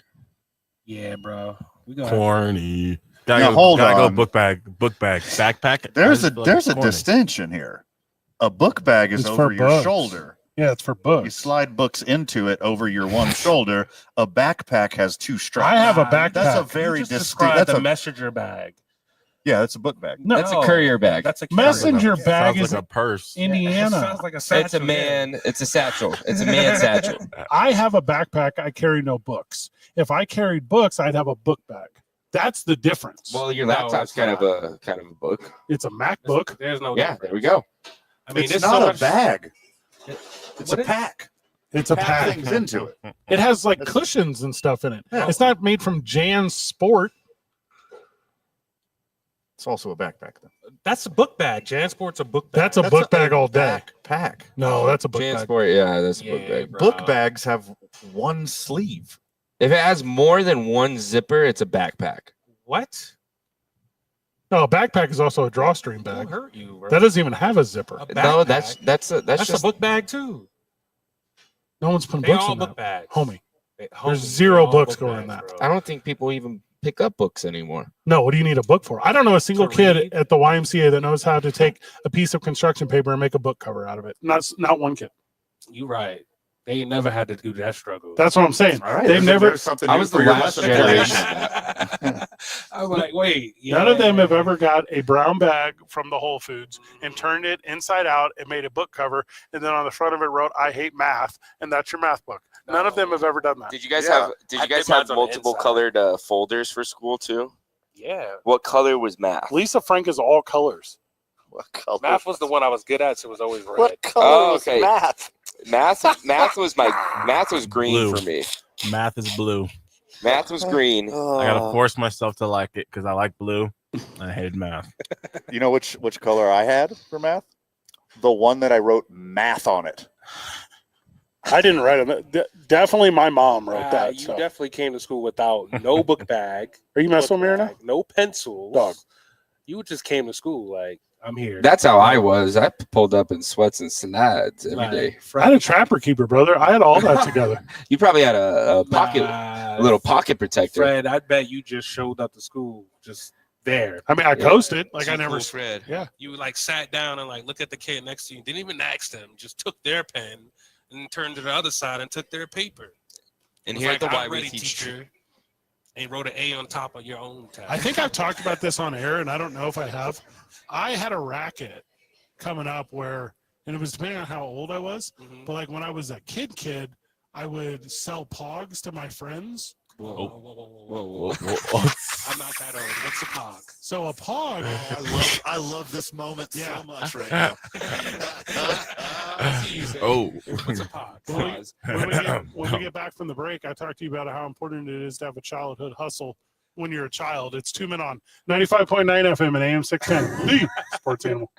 Yeah, bro. We gonna Corny. Now, Gotta hold go on. book bag, backpack. There's I a just feel like it's corny. distinction here. A book bag is It's over for your books. shoulder. Yeah, it's for You books. slide books into it over your one shoulder. A backpack has two straps. I have a Nah, backpack. That's a You very just distinct. described That's the a messenger bag. yeah. That's a book bag. No, That's a courier bag. That's a courier messenger bag. bag Sounds is like a purse. Yeah, it Indiana. sounds like a satchel. It's a man. It's a satchel. It's a man satchel. I have a backpack. I carry no books. If I carried books, I'd have a book bag. That's the difference. Well, your No, laptop's it's kind of not. a book. It's a MacBook. There's no Yeah, difference. there we go. I mean, It's there's not so a much- bag. It- It's what a is- pack. It's a Pack pack. things into it. It has like cushions and stuff in it. Yeah. It's not made from Jan's Sport. It's also a backpack, though. That's a book bag. Jansport's a book bag. That's a book bag all day. Backpack. No, that's a book bag. Jansport, yeah, that's a book Yeah, bag. bro. Book bags have one sleeve. If it has more than one zipper, it's a backpack. What? No, a backpack is also a drawstring Who bag. hurt you, bro? That doesn't even have a zipper. A No, backpack? that's That's just a book bag too. No one's putting They books all in book that. bags. Homie. They- There's homie, zero they're all books book going in bags, that. bro. I don't think people even pick up books anymore. No, what do you need a book for? I don't know a single To kid read? at the YMCA that knows how to take a piece of construction paper and make a book cover out of it. Not one kid. You right. They ain't never had to do that struggle. That's what I'm saying. All right. They've never. There's something I new was for the your last lesson generation. I was like, wait. None of them have yeah. ever got a brown bag from the Whole Foods and turned it inside out and made a book cover, and then on the front of it wrote "I hate math," and that's your math book. None of them have ever done that. Did you guys Yeah. have Did I you guys did mine have on the multiple inside. colored folders for school too? Yeah. What color was math? Lisa Frank is all colors. What color? Math was the one I was good at, so it was always red. What color Oh, was okay. math? Math was green Blue. for me. Math is blue. Math was green. I gotta force myself to like it because I like blue. I hate math. You know which color I had for math? The one that I wrote math on it. I didn't write them. Definitely, my mom wrote that. You So. definitely came to school without no book bag. Are you messing with me right now? No pencils. Dog. You just came to school like, I'm here. That's how I was. I pulled up in sweats and slides every day. I had a trapper keeper, brother. I had all that together. You probably had a pocket, Nah, a little pocket protector. Fred, I bet you just showed up to school just there. I mean, I coasted. Like I Too never. cool, Fred. Yeah. You like sat down and like looked at the kid next to you, didn't even ask them, just took their pen and turned to the other side and took their paper. And It was here like, at the "I'm Y we ready, teach teacher," and wrote an A on top of your own test. I think I've talked about this on air, and I don't know if I have. I had a racket coming up where, and it was depending on how old I was, Mhm. but like when I was a kid, I would sell pogs to my friends. Whoa, Oh. whoa, whoa, whoa, whoa, Whoa, whoa. whoa, whoa. I'm not that old. What's a pog? So a pog, I love this moment Yeah. so much right now. Oh. What's a pog? When we- Pause. when we get back from the break, I talked to you about how important it is to have a childhood hustle when you're a child. It's 2 Men On 95.9 FM and AM 610, the sports animal.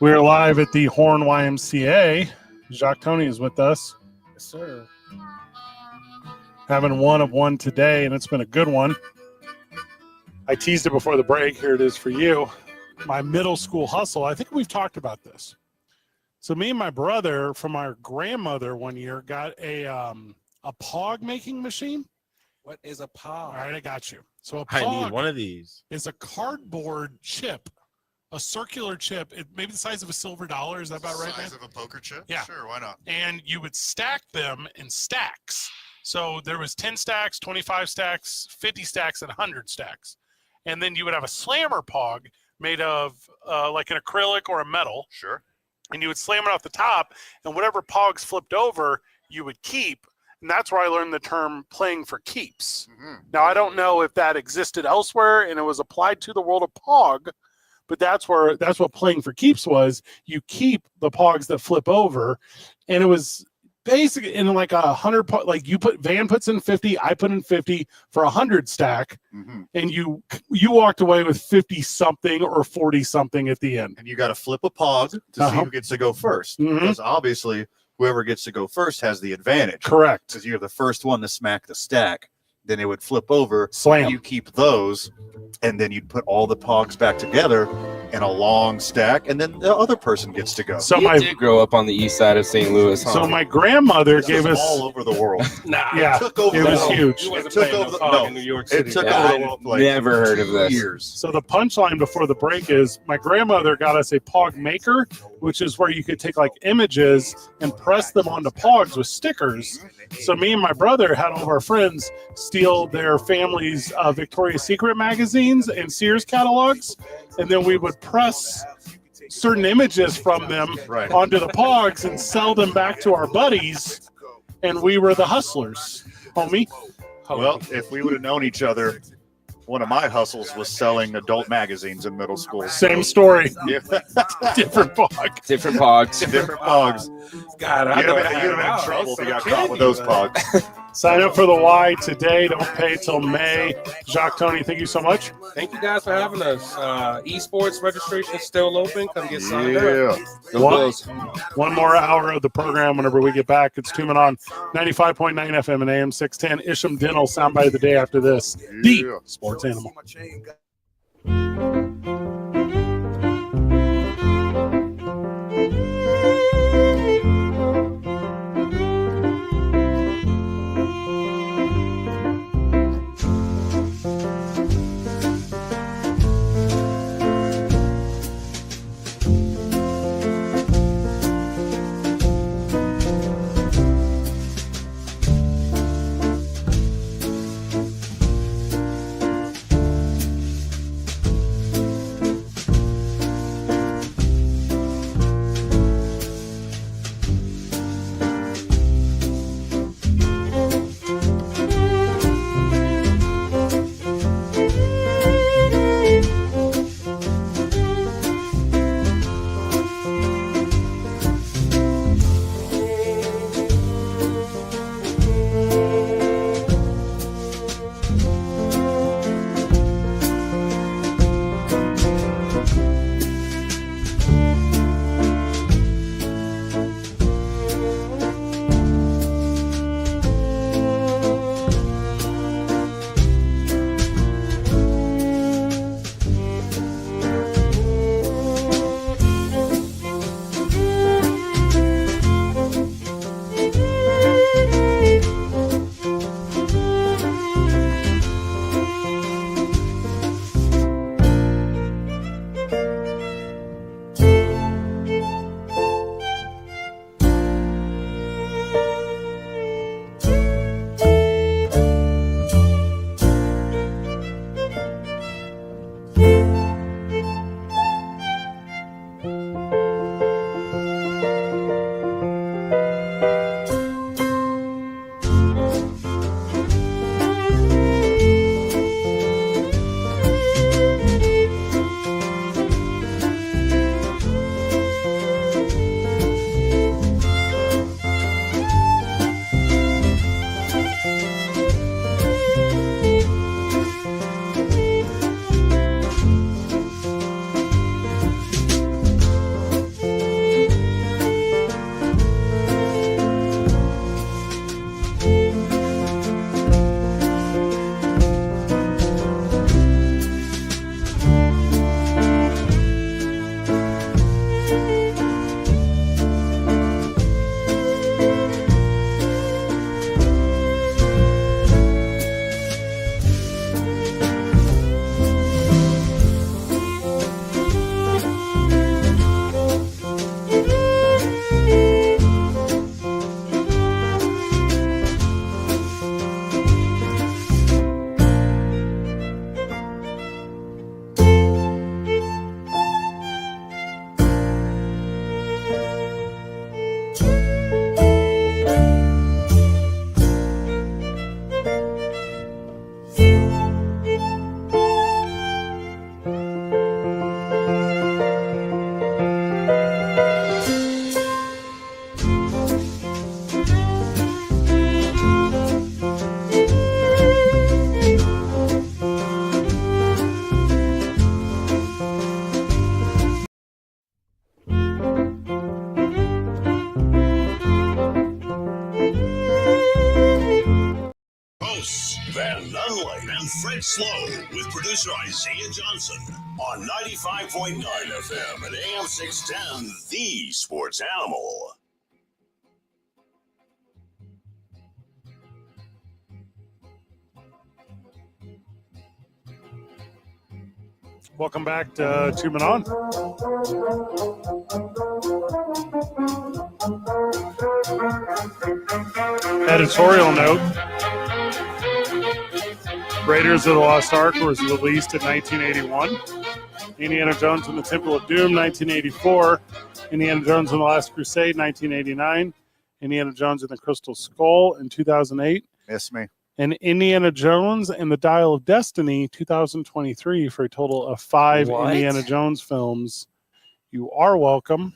We're live at the Horn YMCA. Jacques Tony is with us. Yes, sir. Having one of one today, and it's been a good one. I teased it before the break. Here it is for you. My middle school hustle. I think we've talked about this. So me and my brother from our grandmother one year got a POG making machine. What is a All pod? right, I got you. So a I need POG one of these. is a cardboard chip, a circular chip, maybe the size of a silver dollar. Is that about right, man? Size of a poker chip? Yeah. Sure, why not? And you would stack them in stacks. So there was 10 stacks, 25 stacks, 50 stacks, and 100 stacks. And then you would have a slammer POG made of like an acrylic or a metal. Sure. And you would slam it off the top, and whatever POGs flipped over, you would keep. And that's where I learned the term playing for keeps. Mm-hmm. Now, I don't know if that existed elsewhere and it was applied to the world of POG, but that's what playing for keeps was. You keep the POGs that flip over, and it was basically in like 100, like Van puts in 50, I put in 50 for 100 stack, Mm-hmm. and you walked away with 50 something or 40 something at the end. And you got to flip a POG to see Uh-huh. who gets to go 1st. Mhm. Because obviously, whoever gets to go first has the advantage. Correct. Because you're the first one to smack the stack. Then it would flip over. Slam. You keep those, and then you'd put all the POGs back together in a long stack, and then the other person gets to go. So You my did grow up on the east side of St. Louis, huh? so my grandmother This gave was us all over the world. Nah. yeah, took over it the was world. huge. You wasn't It took playing over no the- POG no. in New York City. It took Yeah, over the world like never heard of 2 this. years. So the punchline before the break is my grandmother got us a POG maker, which is where you could take like images and press them onto POGs with stickers. So me and my brother had all of our friends steal their family's Victoria's Secret magazines and Sears catalogs, and then we would press certain images from them Right. onto the POGs and sell them back to our buddies, and we were the hustlers, homie. Well, if we would have known each other, one of my hustles was selling adult magazines in middle school. Same story, Yeah. different POG. Different pogs. Different POGs. God, I You'd know have how been now. in trouble if you got So caught with those candy, POGs. Sign up for the Y today. Don't pay till May. Jacques Tony, thank you so much. Thank you guys for having us. Esports registration is still open. Come get signed up. Yeah. Go What? Bills. One more hour of the program whenever we get back. It's Tuning On 95.9 FM and AM 610. Isham Dental soundbite of the day after this. The Yeah. Sports Animal. it slow with producer Isaiah Johnson on 95.9 FM and AM 610, the sports animal. Welcome back to Two Men On. Editorial note. Raiders of the Lost Ark was released in 1981. Indiana Jones and the Temple of Doom, 1984. Indiana Jones and the Last Crusade, 1989. Indiana Jones and the Crystal Skull in 2008. Miss me. And Indiana Jones and the Dial of Destiny, 2023, for a total of 5 Indiana Jones films. You are welcome.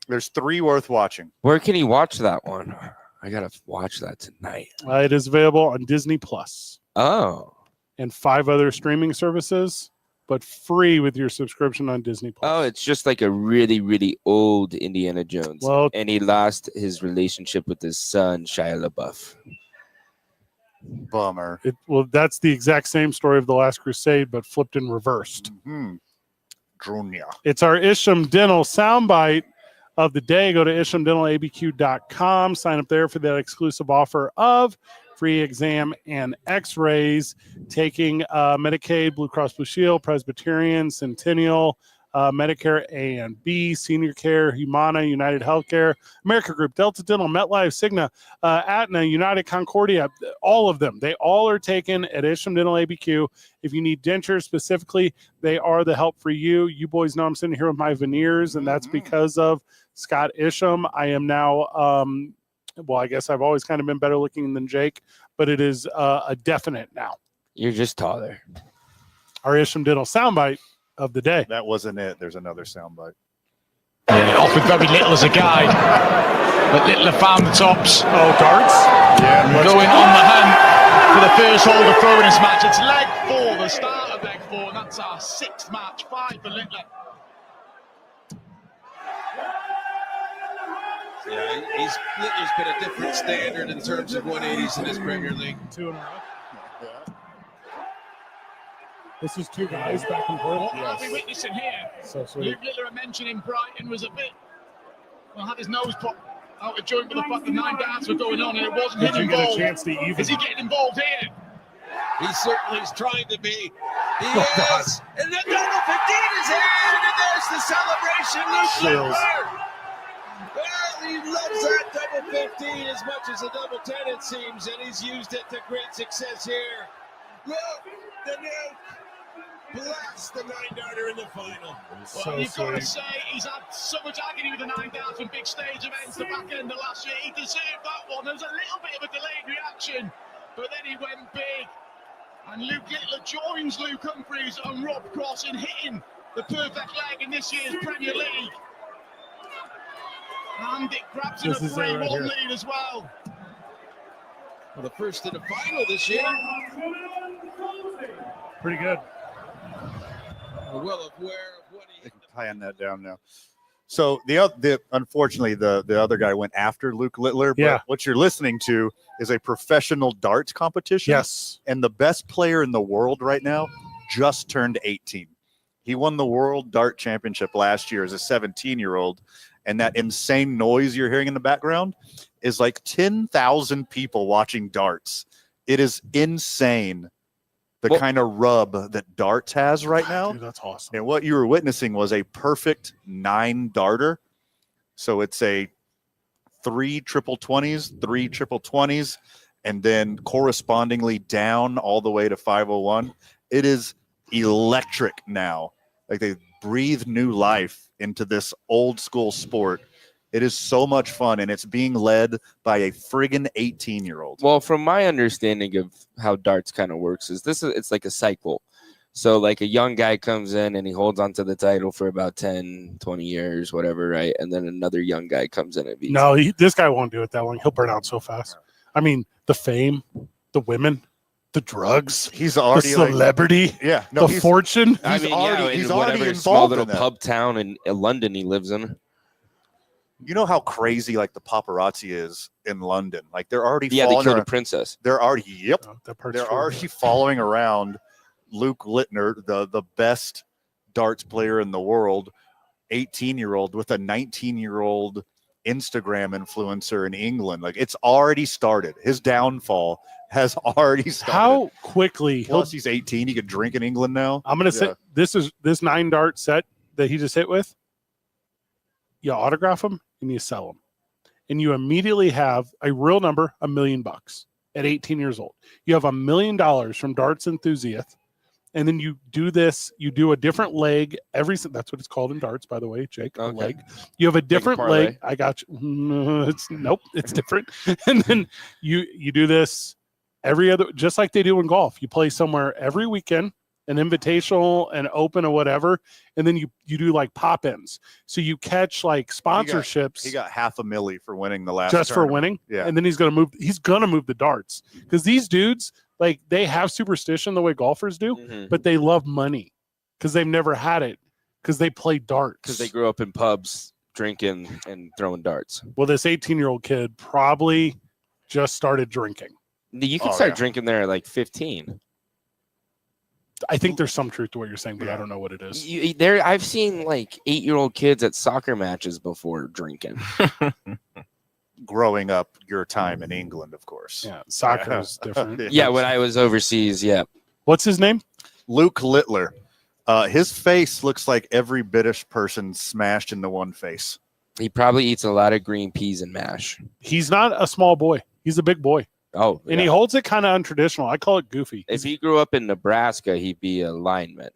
There's 3 worth watching. Where can you watch that one? I gotta watch that tonight. It is available on Disney Plus. Oh. And 5 other streaming services, but free with your subscription on Disney Plus. Oh, it's just like a really, really old Indiana Jones. Well, and he lost his relationship with his son, Shia LaBeouf. Bummer. That's the exact same story of The Last Crusade, but flipped and reversed. Mm-hmm. Junior. It's our Isham Dental soundbite of the day. Go to ishamdentalabq.com. Sign up there for that exclusive offer of free exam and x-rays, taking Medicaid, Blue Cross Blue Shield, Presbyterian, Centennial, Medicare A and B, Senior Care, Humana, United Healthcare, America Group, Delta Dental, MetLife, Cigna, Aetna, United Concordia, all of them. They all are taken at Isham Dental ABQ. If you need dentures specifically, they are the help for you. You boys know I'm sitting here with my veneers, and that's because of Scott Isham. I am now, I guess I've always kind of been better looking than Jake, but it is a definite now. You're just taller. Our Isham Dental soundbite of the day. That wasn't it. There's another soundbite. Yeah, offered very little as a guide, but Littler found the tops. Oh, darts? Yeah, going on the hunt for the first hold of throw in this match. It's leg 4, the start of leg 4, and that's our 6th match. 5 for Littler. Yeah, Littler's been a different standard in terms of 180s in this Premier League. 2 in a row. This is 2 guys back and forth. What are we witnessing here? So sweet. Luke Littler mentioning Brighton was a bit, had his nose put out of joint with the fact the 9 darts were going on and it wasn't Did him you get a involved. chance to even? Is he getting involved here? He certainly is trying to be. He is. And the double 15 is in, and there's the celebration. Luke Littler. Well, he loves that double 15 as much as a double 10, it seems, and he's used it to great success here. Look, the Nuke. Blast the 9-darter in the final. Well, you've got to say he's had so much agony with the 9 darts in big stage events the back end of last year. He deserved that one. There was a little bit of a delayed reaction, but then he went big. And Luke Littler joins Luke Humphries and Rob Cross in hitting the perfect leg in this year's Premier League. And it grabs him a 3-1 lead as well. Well, the first in the final this year. Pretty good. Well aware of what he. Tying that down now. So unfortunately the other guy went after Luke Littler. But yeah. What you're listening to is a professional darts competition. Yes. And the best player in the world right now just turned 18. He won the World Dart Championship last year as a 17-year-old. And that insane noise you're hearing in the background is like 10,000 people watching darts. It is insane. The kind of rub that darts has right now. Dude, that's awesome. And what you were witnessing was a perfect 9-darter. So it's a 3 triple 20s, 3 triple 20s, and then correspondingly down all the way to 501. It is electric now. Like they breathe new life into this old school sport. It is so much fun, and it's being led by a friggin' 18-year-old. Well, from my understanding of how darts kind of works it's like a cycle. So like a young guy comes in and he holds on to the title for about 10, 20 years, whatever, right? And then another young guy comes in and beats No, this guy won't do it that long. He'll burn out so fast. I mean, the fame, the women, the drugs, he's already the celebrity, the fortune. He's already he's whatever already small involved little in that. pub town in London he lives in. You know how crazy like the paparazzi is in London. Like they're already they following killed around. the princess. They're already That part's they're true. already following around Luke Littner, the best darts player in the world, 18-year-old with a 19-year-old Instagram influencer in England. Like, it's already started. His downfall has already started. How quickly? Plus, he's 18. He could drink in England now. I'm going to say this 9 dart set that he just hit with. You autograph them and you sell them, and you immediately have a real number, $1 million at 18 years old. You have $1 million from Darts Enthusiast, and then you do this. You do a different leg every. That's what it's called in darts, by the way, Jake. Okay. A leg. You have a different parlay. leg. I got you. It's different. And then you do this every other, just like they do in golf. You play somewhere every weekend, an invitational, an open, or whatever, and then you do like pop-ins. So you catch like sponsorships. He got $500,000 for winning the last just for tournament. winning. Yeah. And then he's gonna move the darts, because these dudes, like, they have superstition the way golfers do, but they love money because they've never had it, because they play darts, because they grew up in pubs drinking and throwing darts. Well, this 18-year-old kid probably just started drinking. You can start drinking there at like 15. I think there's some truth to what you're saying, but I don't know what it is. I've seen like 8-year-old kids at soccer matches before drinking. Growing up your time in England, of course. Yeah, soccer is different. Yeah, when I was overseas, yeah. What's his name? Luke Littler. His face looks like every British person smashed into one face. He probably eats a lot of green peas and mash. He's not a small boy. He's a big boy. Oh, and he holds it kind of untraditional. I call it goofy. If he grew up in Nebraska, he'd be a lineman.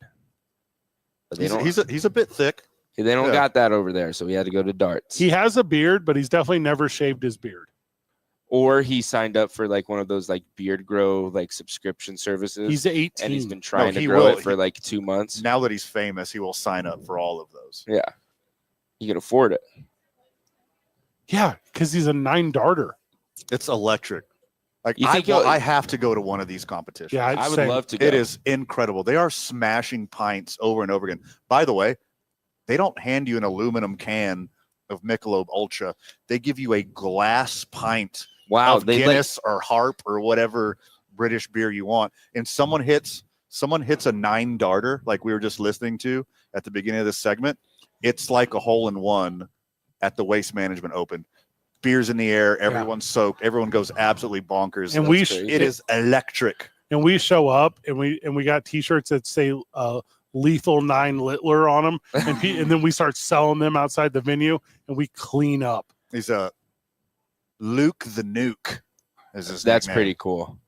But He's a bit thick. They don't got that over there, so he had to go to darts. He has a beard, but he's definitely never shaved his beard. Or he signed up for like one of those like beard grow like subscription services. He's 18. And he's been trying to grow it for like 2 months. Now that he's famous, he will sign up for all of those. Yeah. He can afford it. Yeah, because he's a 9 darter. It's electric. Like, You think I have to go to one of these competitions. Yeah, I would love to go. It is incredible. They are smashing pints over and over again. By the way, they don't hand you an aluminum can of Michelob Ultra. They give you a glass pint of Guinness or Harp or whatever British beer you want. And someone hits a 9 darter, like we were just listening to at the beginning of this segment. It's like a hole in one at the Waste Management Open. Beers in the air, everyone's soaked, everyone goes absolutely bonkers. And it is electric. And we show up and we got T-shirts that say Lethal 9 Littler on them, and then we start selling them outside the venue, and we clean up. He's a Luke the Nuke. That's nickname. Pretty cool.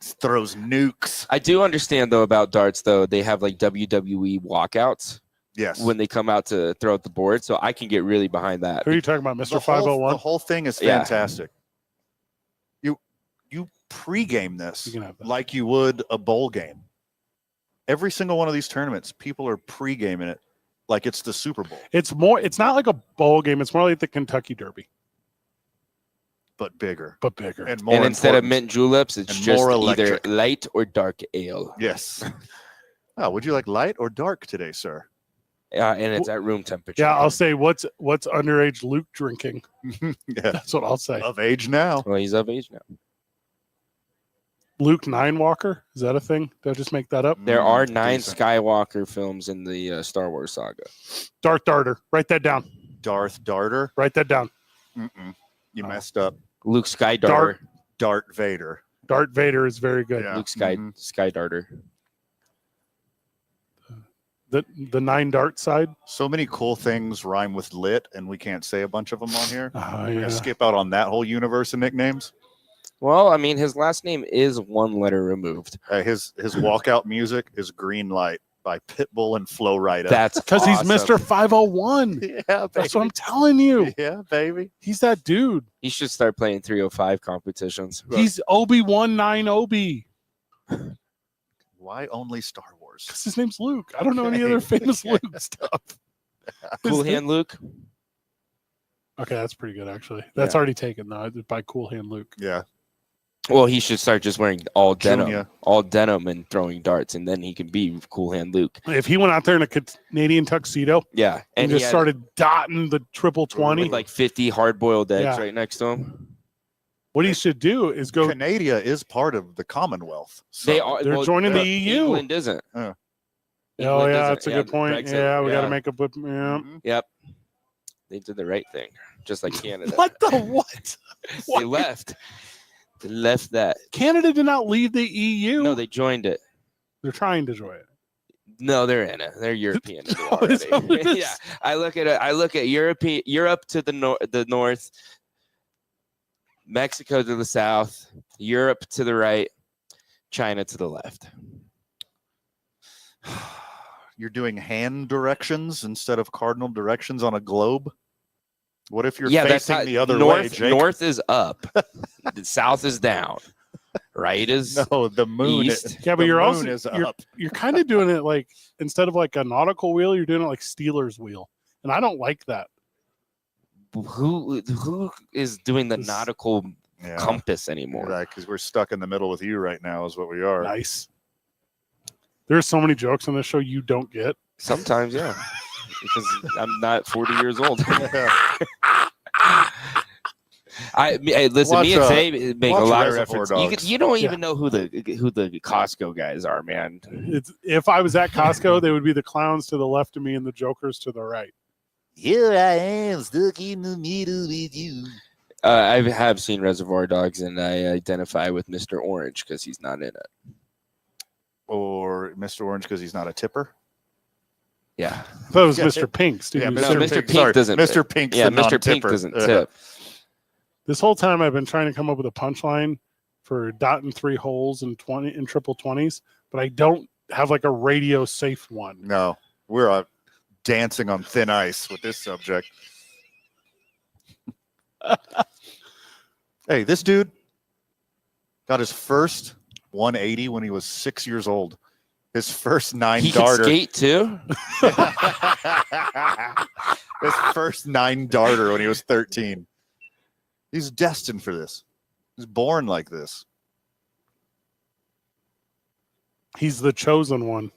Throws nukes. I do understand though about darts though. They have like WWE walkouts. Yes. When they come out to throw out the board, so I can get really behind that. Who are you talking about, Mr. 501? The whole thing is fantastic. You pregame this like you would a bowl game. Every single one of these tournaments, people are pre-gaming it like it's the Super Bowl. It's not like a bowl game. It's more like the Kentucky Derby. But bigger. And more. And instead of mint juleps, it's just more either electric. light or dark ale. Yes. Oh, would you like light or dark today, sir? And it's at room temperature. Yeah, I'll say what's underage Luke drinking. Yeah. That's what I'll say. Of age now. Well, he's of age now. Luke 9 Walker? Is that a thing? Did I just make that up? There are 9 Skywalker films in the Star Wars saga. Darth Darter. Write that down. Darth Darter? Write that down. You messed up. Luke Skydarter. Darth Vader. Darth Vader is very good. Luke Skydarter. The 9 dart side. So many cool things rhyme with lit, and we can't say a bunch of them on here. Oh, We're gonna skip out on that whole universe of nicknames. Well, I mean, his last name is 1 letter removed. His walkout music is Green Light by Pitbull and Flo Rida. That's because he's Mr. 501. Yeah, baby. That's what I'm telling you. Yeah, baby. He's that dude. He should start playing 305 competitions. He's Obi-Wan 9 Obi. Why only Star Wars? Because his name's Luke. I don't know any other famous Luke stuff. Cool Hand Luke. Okay, that's pretty good, actually. That's already taken, though, by Cool Hand Luke. Yeah. Well, he should start just wearing all Junior. denim and throwing darts, and then he can be Cool Hand Luke. If he went out there in a Canadian tuxedo, Yeah, and he just started dotting the triple 20, with like 50 hard-boiled eggs Yeah. right next to him. What he should do is go. Canada is part of the Commonwealth. So. They're joining the EU. England isn't. Oh England yeah, isn't. that's a good point. Brexit, Yeah, we got to make a. Yeah. Yep. They did the right thing, just like Canada. What the what? They left. They left that. Canada did not leave the EU. No, they joined it. They're trying to join it. No, they're in it. They're European. Is that what it is? Yeah, I look at Europe to the north, Mexico to the south, Europe to the right, China to the left. You're doing hand directions instead of cardinal directions on a globe. What if you're facing the other way, Jake? North is up, the south is down, right is the moon. east. Yeah, but you're also is you're, up. you're kind of doing it like instead of like a nautical wheel, you're doing it like Steelers wheel, and I don't like that. Who is doing the nautical compass anymore? Because we're stuck in the middle with you right now, is what we are. Nice. There's so many jokes on this show you don't get. Sometimes, yeah, because I'm not 40 years old. Listen, Watch, me and Tay make a lot of Reservoir references. You don't even know who the Costco guys are, man. If I was at Costco, they would be the clowns to the left of me and the jokers to the right. Here I am, stuck in the middle with you. I have seen Reservoir Dogs, and I identify with Mr. Orange because he's not in it. Or Mr. Orange because he's not a tipper. Yeah, I thought it was Mr. Pink's. Dude. Yeah, Mr. Pink doesn't. Mr. Pink's yeah, the Mr. Pink non-tipper. doesn't tip. This whole time I've been trying to come up with a punchline for dot and three holes and triple 20s, but I don't have like a radio safe one. No, we're dancing on thin ice with this subject. Hey, this dude got his first 180 when he was 6 years old. His first He darter. can skate too. His first 9 darter when he was 13. He's destined for this. He's born like this. He's the chosen one.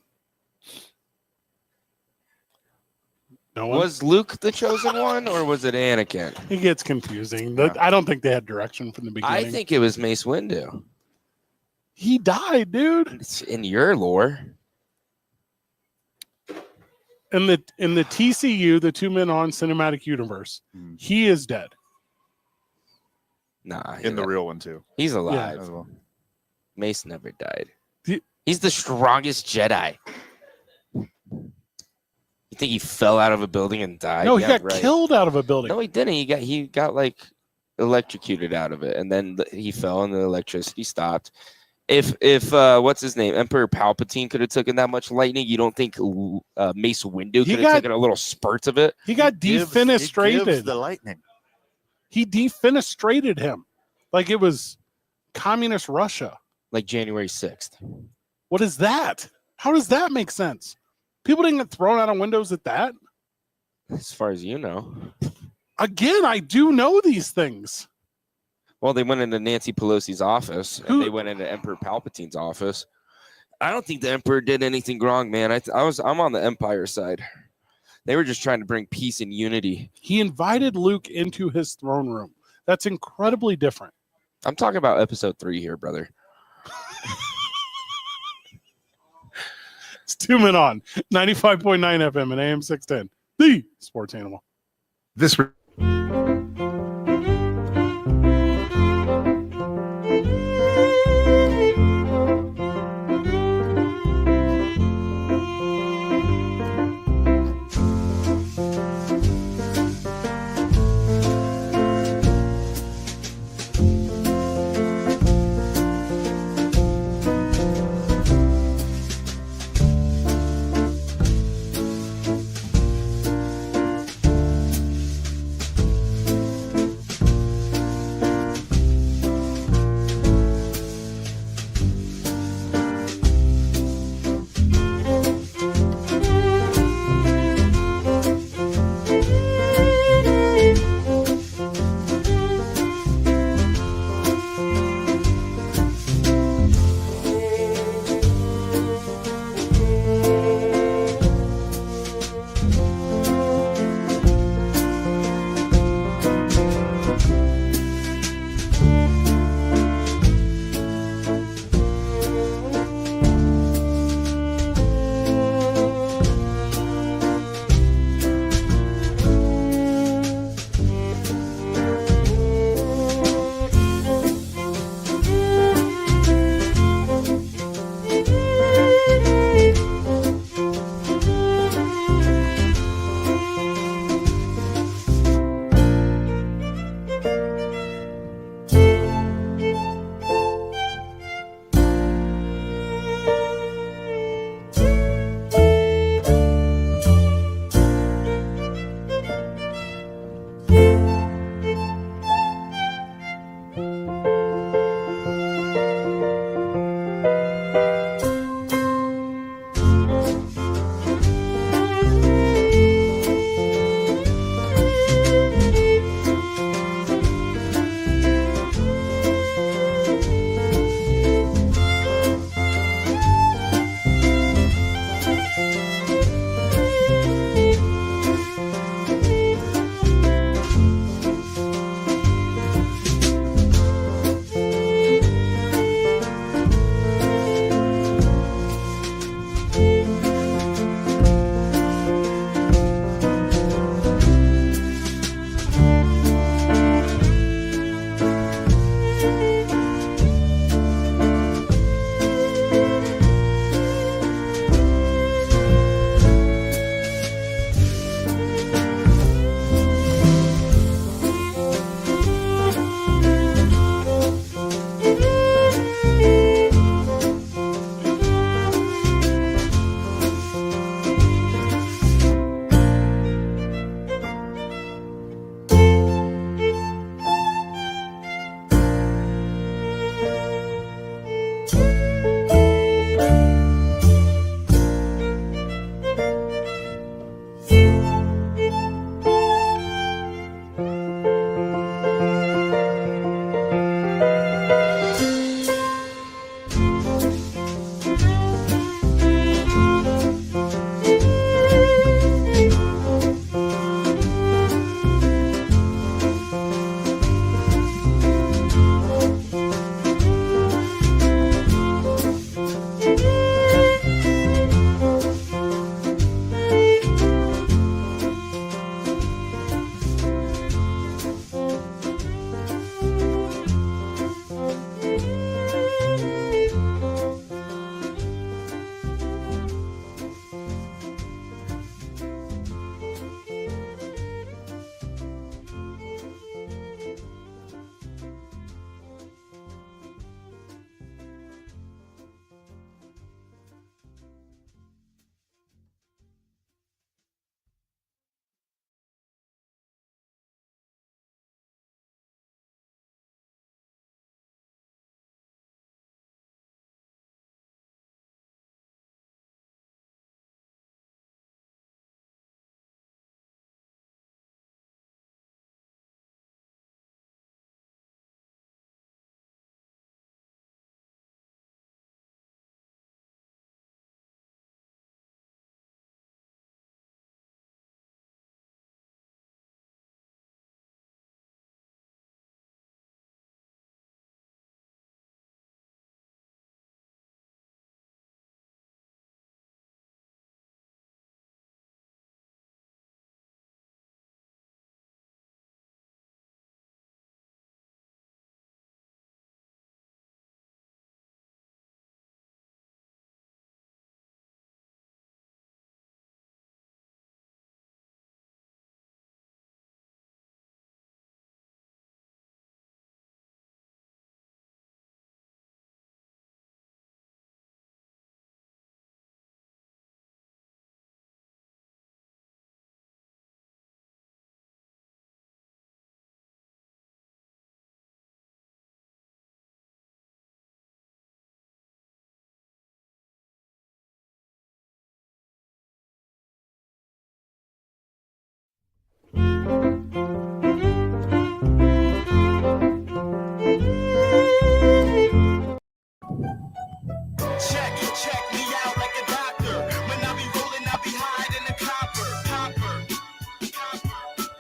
No one? Was Luke the chosen one, or was it Anakin? It gets confusing. I don't think they had direction from the beginning. I think it was Mace Windu. He died, dude. It's in your lore. In the TCU, the Two Men On Cinematic Universe, he is dead. Nah, In the real one, too. he's alive. As well. Mace never died. He's the strongest Jedi. You think he fell out of a building and died? No, he Yeah, got killed out of a building. No, he didn't. He got like electrocuted out of it, and then he fell, and the electricity stopped. If what's his name, Emperor Palpatine could have taken that much lightning, you don't think Mace Windu could have taken a little spurts of it? He got defenestrated. He gives the lightning. He defenestrated him like it was communist Russia. Like January 6th. What is that? How does that make sense? People didn't get thrown out of windows at that. As far as you know. Again, I do know these things. Well, they went into Nancy Pelosi's office, and they went into Emperor Palpatine's office. I don't think the Emperor did anything wrong, man. I'm on the Empire side. They were just trying to bring peace and unity. He invited Luke into his throne room. That's incredibly different. I'm talking about episode 3 here, brother. It's 2 Men On 95.9 FM and AM 610, the sports animal. This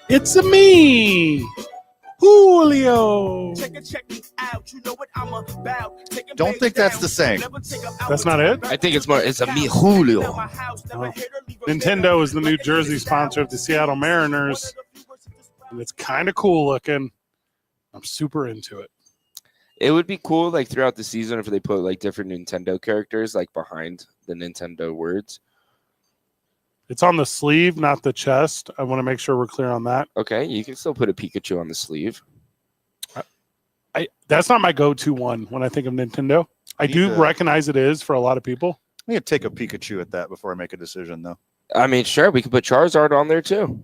It's a me, Julio. Don't think that's the same. That's not it? I think it's more. It's a me Julio. Oh. Nintendo is the New Jersey sponsor of the Seattle Mariners, and it's kind of cool looking. I'm super into it. It would be cool, like throughout the season, if they put like different Nintendo characters like behind the Nintendo words. It's on the sleeve, not the chest. I want to make sure we're clear on that. Okay, you can still put a Pikachu on the sleeve. That's not my go-to one when I think of Nintendo. I do recognize it is for a lot of people. I need to take a Pikachu at that before I make a decision, though. I mean, sure, we could put Charizard on there too.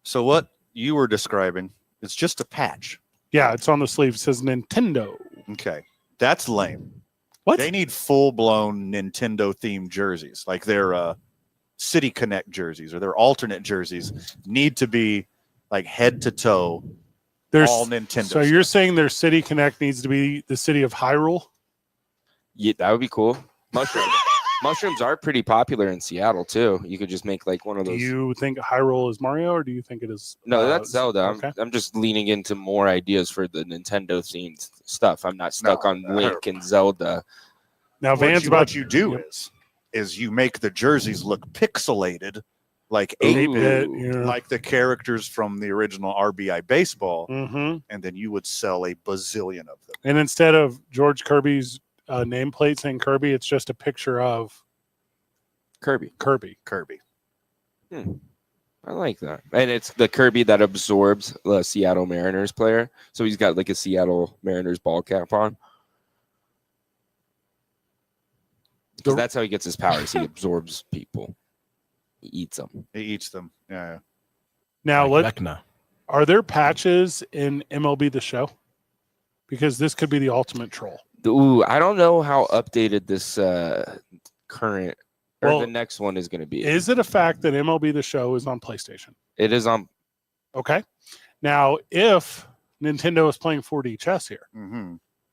So what you were describing is just a patch. Yeah, it's on the sleeve. It says Nintendo. Okay, that's lame. What? They need full-blown Nintendo-themed jerseys, like their City Connect jerseys or their alternate jerseys need to be like head to toe. All Nintendo. So you're saying their City Connect needs to be the city of Hyrule? Yeah, that would be cool. Mushrooms are pretty popular in Seattle too. You could just make like one of those. Do you think Hyrule is Mario, or do you think it is? No, that's Zelda. Okay. I'm just leaning into more ideas for the Nintendo themed stuff. I'm not stuck on Link and Zelda. Now, what you do is you make the jerseys look pixelated, like 8-bit, like the characters from the original RBI baseball, and then you would sell a bazillion of them. And instead of George Kirby's nameplate saying Kirby, it's just a picture of Kirby. I like that. And it's the Kirby that absorbs the Seattle Mariners player. So he's got like a Seattle Mariners ball cap on. Because that's how he gets his powers. He absorbs people. He eats them. Yeah. Now, like are there patches in MLB The Show? Because this could be the ultimate troll. Ooh, I don't know how updated this current or the next one is going to be. Is it a fact that MLB The Show is on PlayStation? It is on. Okay. Now, if Nintendo is playing 4D chess here,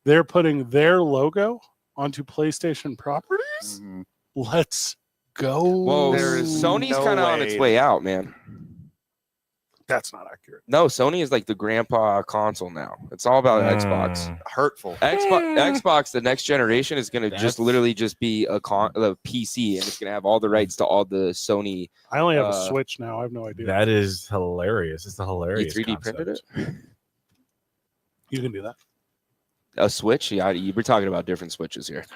they're putting their logo onto PlayStation properties. Let's go. Well, Sony's kind of on its way out, man. That's not accurate. No, Sony is like the grandpa console now. It's all about Xbox. Hurtful. Xbox, the next generation is going to just literally just be a PC, and it's going to have all the rights to all the Sony. I only have a Switch now. I have no idea. That is hilarious. It's a hilarious. You 3D printed it? You can do that. A Switch? Yeah, we're talking about different Switches here.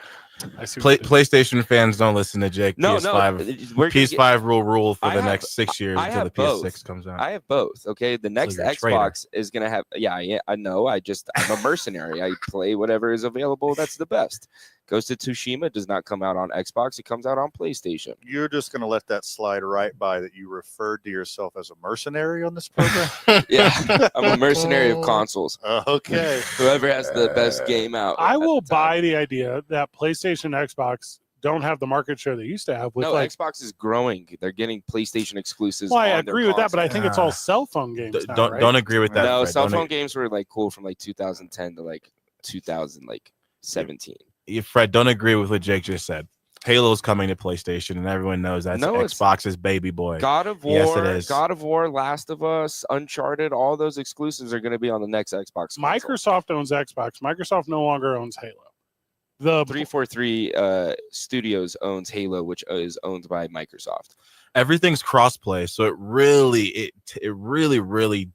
I see. PlayStation fans don't listen to Jake. No, PS5 rule for the next 6 years until the PS6 comes out. I have both. Okay, the next Xbox is gonna have. Yeah, I know. I'm a mercenary. I play whatever is available. That's the best. Ghost of Tsushima does not come out on Xbox. It comes out on PlayStation. You're just going to let that slide right by that you referred to yourself as a mercenary on this program? Yeah, I'm a mercenary of consoles. Okay. Whoever has the best game out. I will buy the idea that PlayStation and Xbox don't have the market share they used to have. With Xbox is growing. They're getting PlayStation exclusives. Well, I agree with that, but I think it's all cell phone games. Don't agree with that. No, cell phone games were like cool from like 2010 to like 2017. Fred, don't agree with what Jake just said. Halo's coming to PlayStation, and everyone knows that's Xbox's baby boy. God of War, yes, it is. God of War, Last of Us, Uncharted, all those exclusives are going to be on the next Xbox console. Microsoft owns Xbox. Microsoft no longer owns Halo. The 343 Studios owns Halo, which is owned by Microsoft. Everything's crossplay, so it really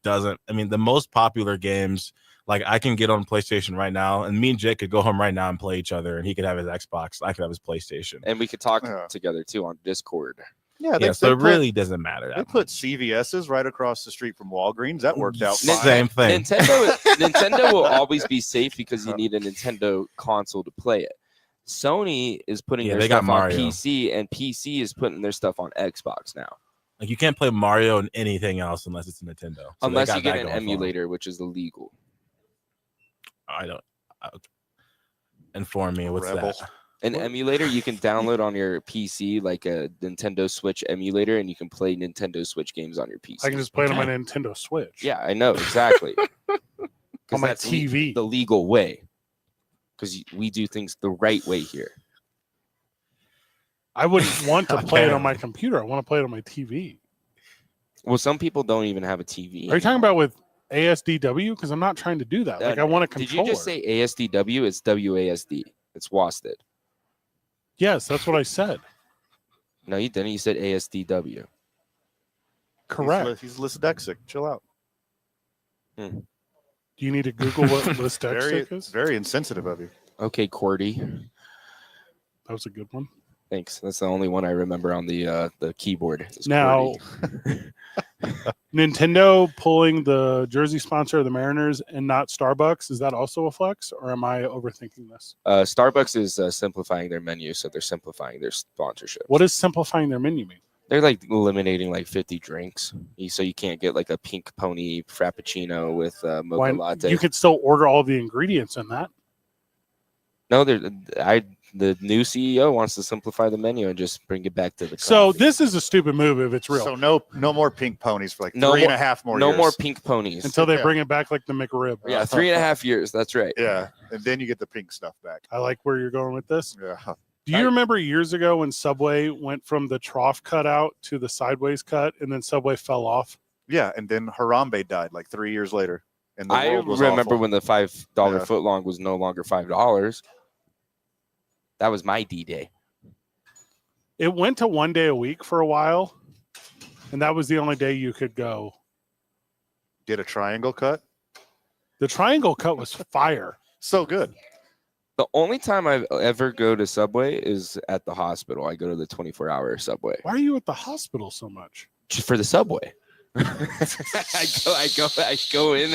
doesn't. I mean, the most popular games. Like, I can get on PlayStation right now, and me and Jake could go home right now and play each other, and he could have his Xbox. I could have his PlayStation. And we could talk together, too, on Discord. Yeah, so it really doesn't matter. They put CVS's right across the street from Walgreens. That worked out fine. Same thing. Nintendo will always be safe because you need a Nintendo console to play it. Sony is putting their stuff on PC, and PC is putting their stuff on Xbox now. Like, you can't play Mario and anything else unless it's a Nintendo. So unless you get an emulator, which is illegal. Inform me. What's that? An emulator you can download on your PC, like a Nintendo Switch emulator, and you can play Nintendo Switch games on your PC. I can just play it on my Nintendo Switch. Yeah, I know exactly. On my TV, the legal way, because we do things the right way here. I wouldn't want to play it on my computer. I want to play it on my TV. Well, some people don't even have a TV. Are you talking about with ASDW? Because I'm not trying to do that. Like I want a Did controller. you just say ASDW? It's WASD. It's WASD. Yes, that's what I said. No, you didn't. You said ASDW. Correct. He's dyslexic. Chill out. Do you need to Google what dyslexic is? Very insensitive of you. Okay, Cordy. That was a good one. Thanks. That's the only one I remember on the keyboard. Now, Nintendo pulling the jersey sponsor of the Mariners and not Starbucks, is that also a flex, or am I overthinking this? Starbucks is simplifying their menu, so they're simplifying their sponsorship. What does simplifying their menu mean? They're like eliminating like 50 drinks, so you can't get like a pink pony frappuccino with mocha latte. You could still order all the ingredients in that. No, the new CEO wants to simplify the menu and just bring it back to the. So this is a stupid move if it's real. So no more pink ponies for like 3.5 more years. No more pink ponies until they bring it back like the McRib. Yeah, 3.5 years. That's right. Yeah, and then you get the pink stuff back. I like where you're going with this. Yeah. Do you remember years ago when Subway went from the trough cutout to the sideways cut, and then Subway fell off? Yeah, and then Harambe died like 3 years later. And the I world was remember awful. when the $5 footlong was no longer $5. That was my D-Day. It went to 1 day a week for a while, and that was the only day you could go. Get a triangle cut? The triangle cut was fire. So good. The only time I ever go to Subway is at the hospital. I go to the 24-hour Subway. Why are you at the hospital so much? Just for the Subway. I go in.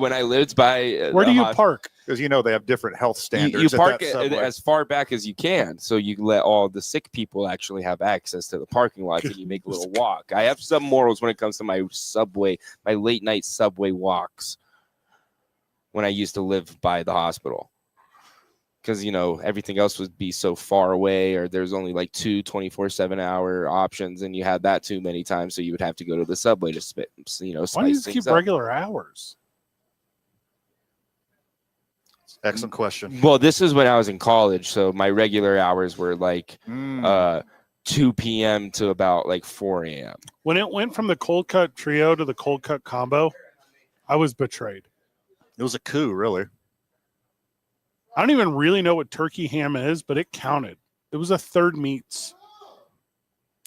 When I lived by. Where do you park? Because they have different health standards. You park as far back as you can, so you let all the sick people actually have access to the parking lots, and you make a little walk. I have some morals when it comes to my Subway, my late night Subway walks. When I used to live by the hospital. Because, everything else would be so far away, or there's only like 2 24/7 hour options, and you had that too many times, so you would have to go to the Subway to spice Why do you keep up. regular hours? Excellent question. Well, this is when I was in college, so my regular hours were like 2 p.m. to about like 4 a.m. When it went from the cold cut trio to the cold cut combo, I was betrayed. It was a coup, really. I don't even really know what turkey ham is, but it counted. It was a third meats.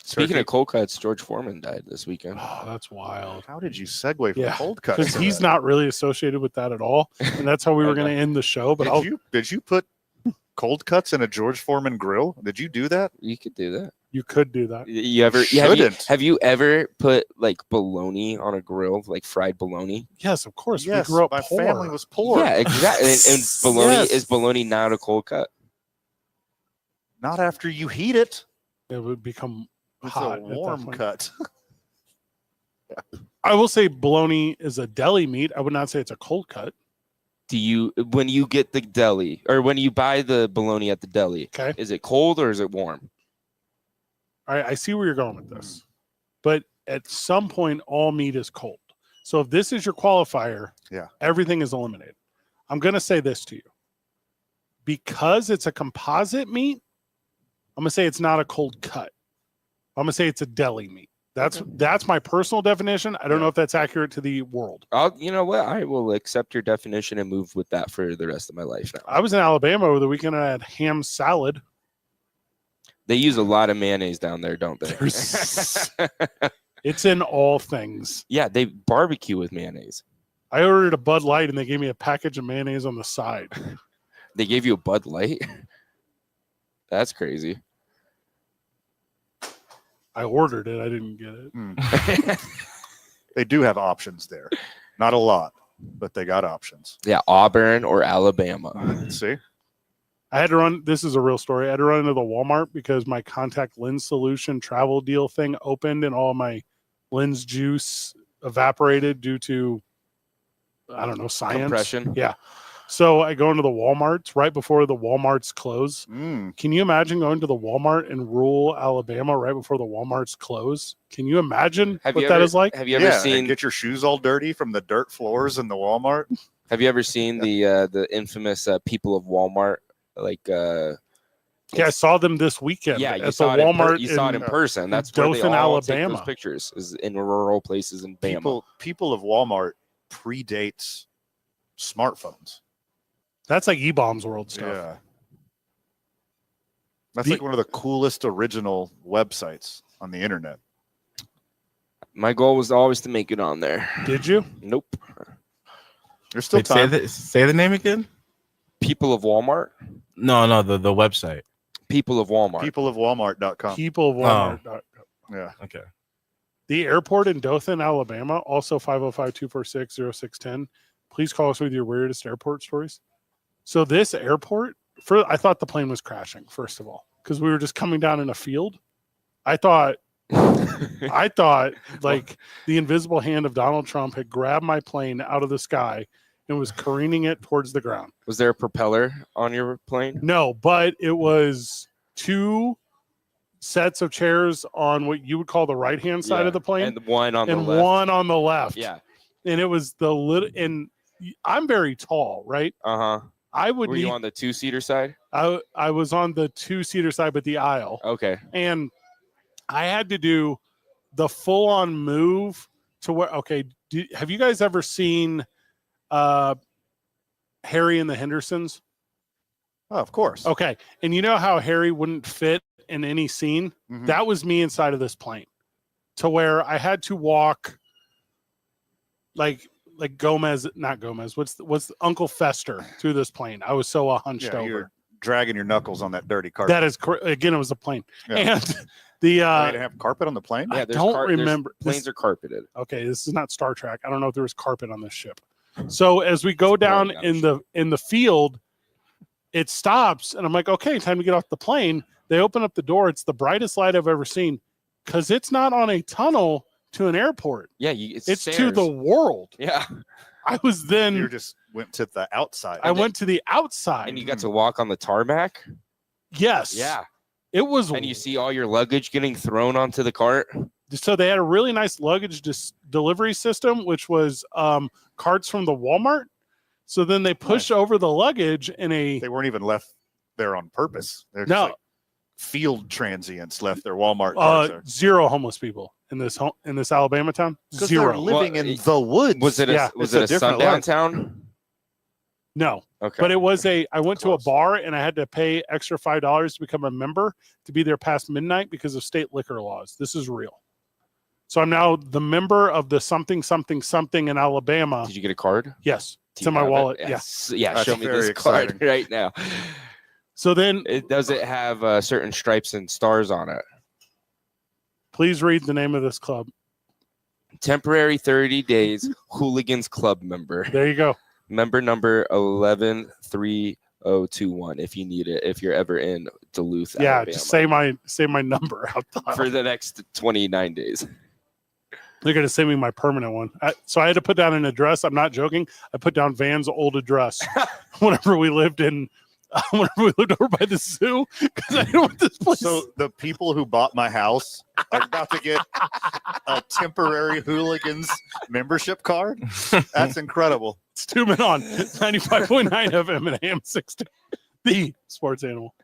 Speaking of cold cuts, George Foreman died this weekend. Oh, that's wild. How did you segue from cold cuts? Because he's not really associated with that at all. And that's how we were going to end the show. But did you put cold cuts in a George Foreman grill? Did you do that? You could do that. You could do that. Have you ever put like bologna on a grill, like fried bologna? Yes, of course. Yes, we grew up my poor. family was poor. Yeah, exactly. And bologna is bologna not a cold cut? Not after you heat it. It would become It's hot a warm cut. I will say bologna is a deli meat. I would not say it's a cold cut. When you get the deli, or when you buy the bologna at the deli, is it cold or is it warm? All right, I see where you're going with this. But at some point, all meat is cold. So if this is your qualifier, everything is eliminated. I'm going to say this to you. Because it's a composite meat, I'm going to say it's not a cold cut. I'm going to say it's a deli meat. That's my personal definition. I don't know if that's accurate to the world. You know what? I will accept your definition and move with that for the rest of my life now. I was in Alabama over the weekend and I had ham salad. They use a lot of mayonnaise down there, don't they? It's in all things. Yeah, they barbecue with mayonnaise. I ordered a Bud Light and they gave me a package of mayonnaise on the side. They gave you a Bud Light? That's crazy. I ordered it. I didn't get it. They do have options there. Not a lot, but they got options. Yeah, Auburn or Alabama. Let's see. I had to run. This is a real story. I had to run into the Walmart because my contact lens solution travel deal thing opened and all my lens juice evaporated due to, I don't know, science. Compression. Yeah. So I go into the Walmarts right before the Walmarts close. Can you imagine going to the Walmart in rural Alabama right before the Walmarts close? Can you imagine that is like? Have you ever seen get your shoes all dirty from the dirt floors in the Walmart? Have you ever seen the infamous people of Walmart Yeah, I saw them this weekend. Yeah, you at saw the it Walmart. you saw it in person. That's Dothan, where they all take Alabama. those pictures, is in rural places in Bama. People of Walmart predates smartphones. That's like E-Bombs World stuff. Yeah. That's like one of the coolest original websites on the internet. My goal was always to make it on there. Did you? Nope. There's still time. Say the name again. People of Walmart. No, the website. People of Walmart. Peopleofwalmart.com. People of Walmart. Yeah. Okay. The airport in Dothan, Alabama, also 505-246-0610. Please call us with your weirdest airport stories. So this airport, I thought the plane was crashing, first of all, because we were just coming down in a field. I thought like the invisible hand of Donald Trump had grabbed my plane out of the sky and was careening it towards the ground. Was there a propeller on your plane? No, but it was 2 sets of chairs on what you would call the right-hand side of the plane. And one on the left. And one on the left. Yeah. And it was the little, and I'm very tall, right? Uh-huh. Were you on the 2-seater side? I was on the 2-seater side, but the aisle. Okay. And I had to do the full-on move to where, okay, have you guys ever seen Harry and the Hendersons? Oh, of course. Okay. And you know how Harry wouldn't fit in any scene? Mhm. That was me inside of this plane, to where I had to walk like Gomez, not Gomez. What's Uncle Fester through this plane? I was so hunched over. You're dragging your knuckles on that dirty carpet. That is again, it was a plane. Yeah. And they didn't have carpet on the plane? Yeah, I don't remember. Planes are carpeted. Okay, this is not Star Trek. I don't know if there was carpet on this ship. So as we go down in the field, it stops, and I'm like, okay, time to get off the plane. They open up the door. It's the brightest light I've ever seen, because it's not on a tunnel to an airport. Yeah, it's stairs. to the world. Yeah. I was then. You just went to the outside. I went to the outside. And you got to walk on the tarmac? Yes. Yeah. It was. And you see all your luggage getting thrown onto the cart? So they had a really nice luggage delivery system, which was carts from the Walmart. So then they pushed over the luggage in a. They weren't even left there on purpose. They're just No. like field transients left their Walmart carts there. 0 homeless people in this Alabama town. 'Cause 0. they're living in the woods. Was it a different sundown life. town? No. Okay. But it was I went to a bar and I had to pay extra $5 to become a member to be there past midnight because of state liquor laws. This is real. So I'm now the member of the something in Alabama. Did you get a card? Yes. Do It's you in my have it? wallet. Yes. Yeah. Yeah, That's show me very this card exciting. right now. So then Does it have certain stripes and stars on it? please read the name of this club. Temporary 30 days Hooligans Club member. There you go. Member number 113021 if you need it, if you're ever in Duluth, Yeah, Alabama. just say my number out loud. For the next 29 days. They're going to send me my permanent one. So I had to put down an address. I'm not joking. I put down Van's old address whenever we lived over by the zoo, because I didn't want this place. So the people who bought my house are about to get a temporary Hooligans membership card. That's incredible. It's 2 Men On 95.9 FM and AM 60, the sports animal.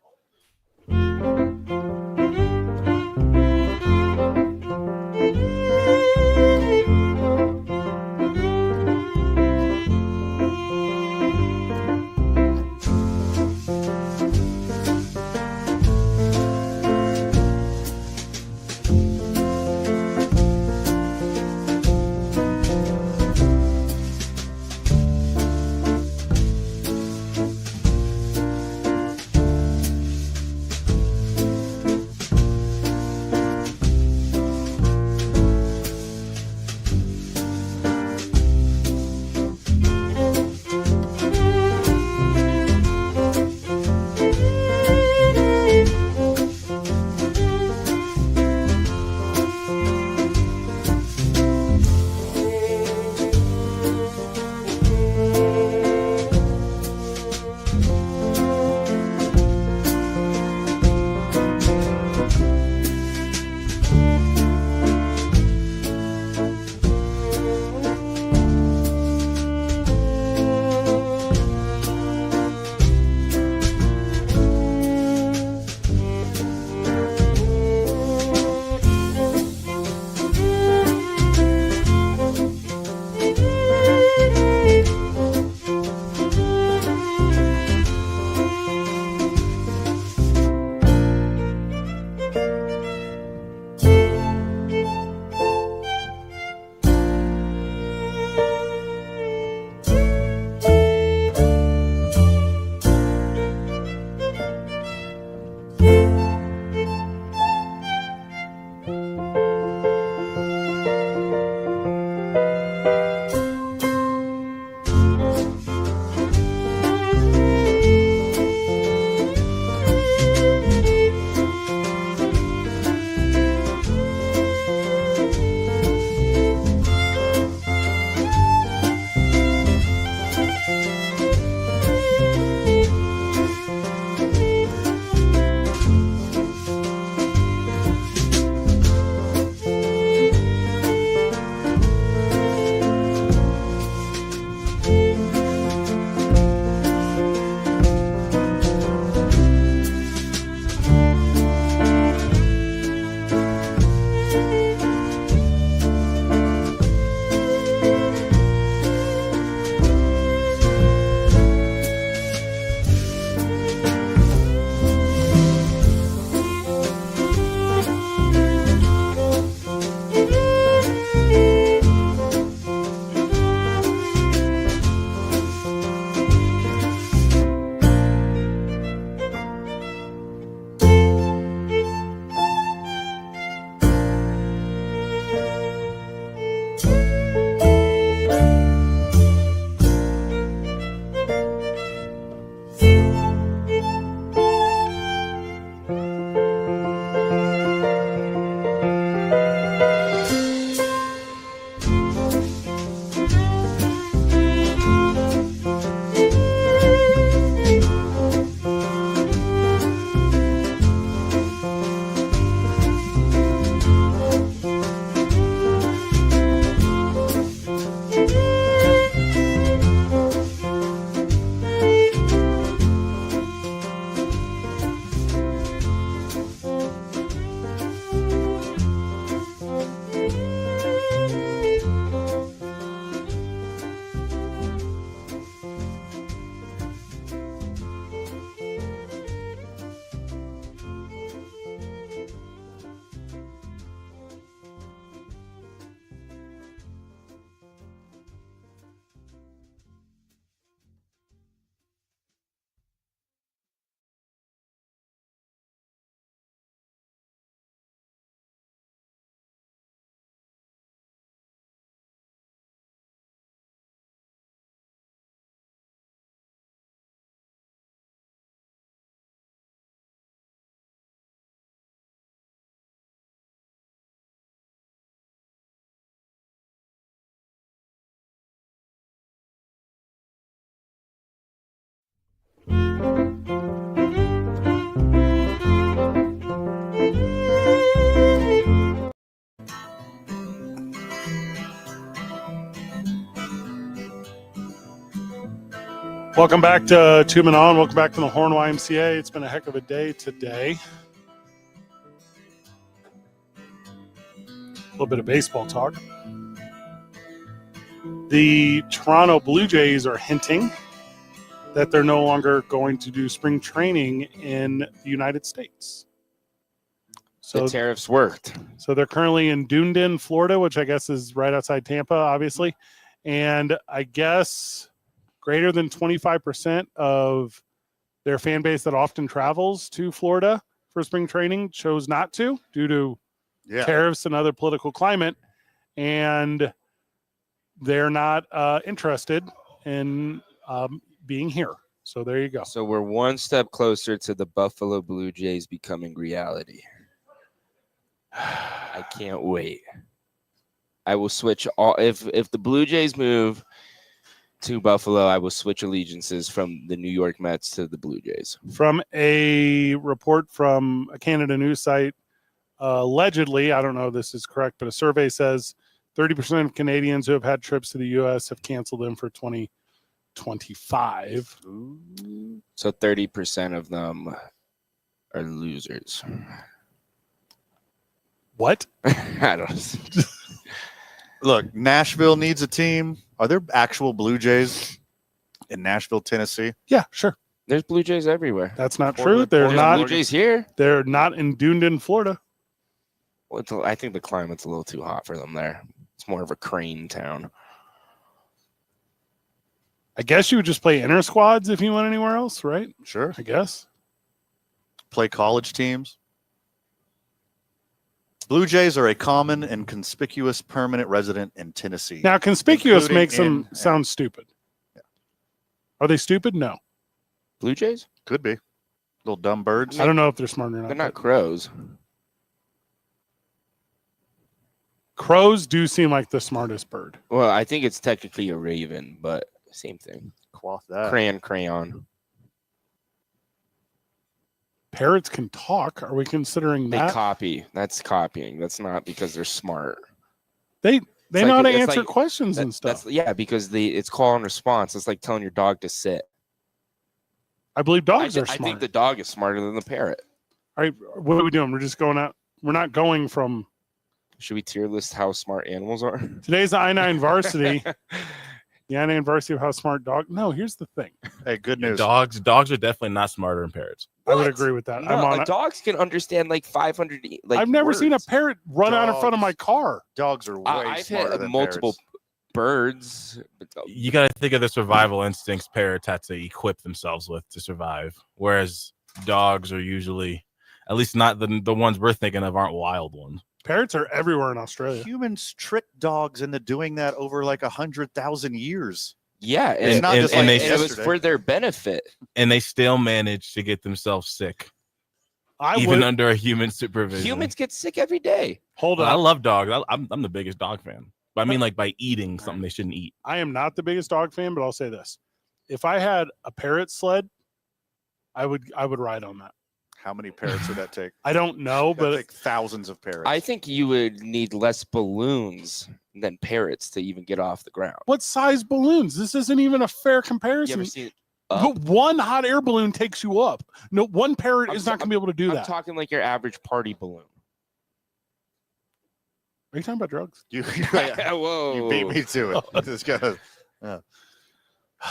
Welcome back to Two Men On. Welcome back to the Horn YMCA. It's been a heck of a day today. A little bit of baseball talk. The Toronto Blue Jays are hinting that they're no longer going to do spring training in the United States. The tariffs worked. So they're currently in Dunedin, Florida, which I guess is right outside Tampa, obviously. And I guess greater than 25% of their fan base that often travels to Florida for spring training chose not to due to tariffs and other political climate. And they're not interested in being here. So there you go. So we're one step closer to the Buffalo Blue Jays becoming reality. I can't wait. I will switch all if the Blue Jays move to Buffalo, I will switch allegiances from the New York Mets to the Blue Jays. From a report from a Canada news site, allegedly, I don't know if this is correct, but a survey says 30% of Canadians who have had trips to the U.S. have canceled them for 2025. So 30% of them are losers. What? I don't know. Look, Nashville needs a team. Are there actual Blue Jays in Nashville, Tennessee? Yeah, sure. There's Blue Jays everywhere. That's not true. They're not Blue Jays here. They're not in Dunedin, Florida. Well, I think the climate's a little too hot for them there. It's more of a crane town. I guess you would just play inter squads if you went anywhere else, right? Sure. I guess. Play college teams. Blue Jays are a common and conspicuous permanent resident in Tennessee. Now, conspicuous including makes them sound stupid. Yeah. Are they stupid? No. Blue Jays? Could be. Little dumb birds. I don't know if they're smart or not. They're not crows. Crows do seem like the smartest bird. Well, I think it's technically a raven, but same thing. Quaff that. Crayon. Parrots can talk. Are we considering They that? copy. That's copying. That's not because they're smart. They It's know how to it's answer questions and stuff. That's because it's call and response. It's like telling your dog to sit. I believe dogs are I smart. think the dog is smarter than the parrot. All right, what are we doing? We're just going out. We're not going from. Should we tier list how smart animals are? Today's the I-9 varsity. The I-9 varsity of how smart dog. No, here's the thing. Hey, good news. Dogs are definitely not smarter than parrots. I would agree with that. No, I'm on it. dogs can understand like 500. I've never seen a parrot run out in front of my car. Dogs are way I've smarter had than multiple parrots. birds. You got to think of the survival instincts parrots had to equip themselves with to survive, whereas dogs are usually, at least not the ones we're thinking of, aren't wild ones. Parrots are everywhere in Australia. Humans trick dogs into doing that over like 100,000 years. Yeah, It's and, not just and like it was yesterday. for their benefit. And they still manage to get themselves sick, I even would under a human supervision. Humans get sick every day. hold I on. love dogs. I'm the biggest dog fan. But I mean, like by eating something they shouldn't eat. I am not the biggest dog fan, but I'll say this: if I had a parrot sled, I would ride on that. How many parrots would that take? I don't know, That'd but take thousands of parrots. I think you would need less balloons than parrots to even get off the ground. what size balloons? This isn't even a fair You comparison. ever seen? But one hot air balloon takes you up. No, one parrot I'm is not so- going to be able to do I'm that. talking like your average party balloon. Are you talking about drugs? you Whoa! beat me to it. This guy-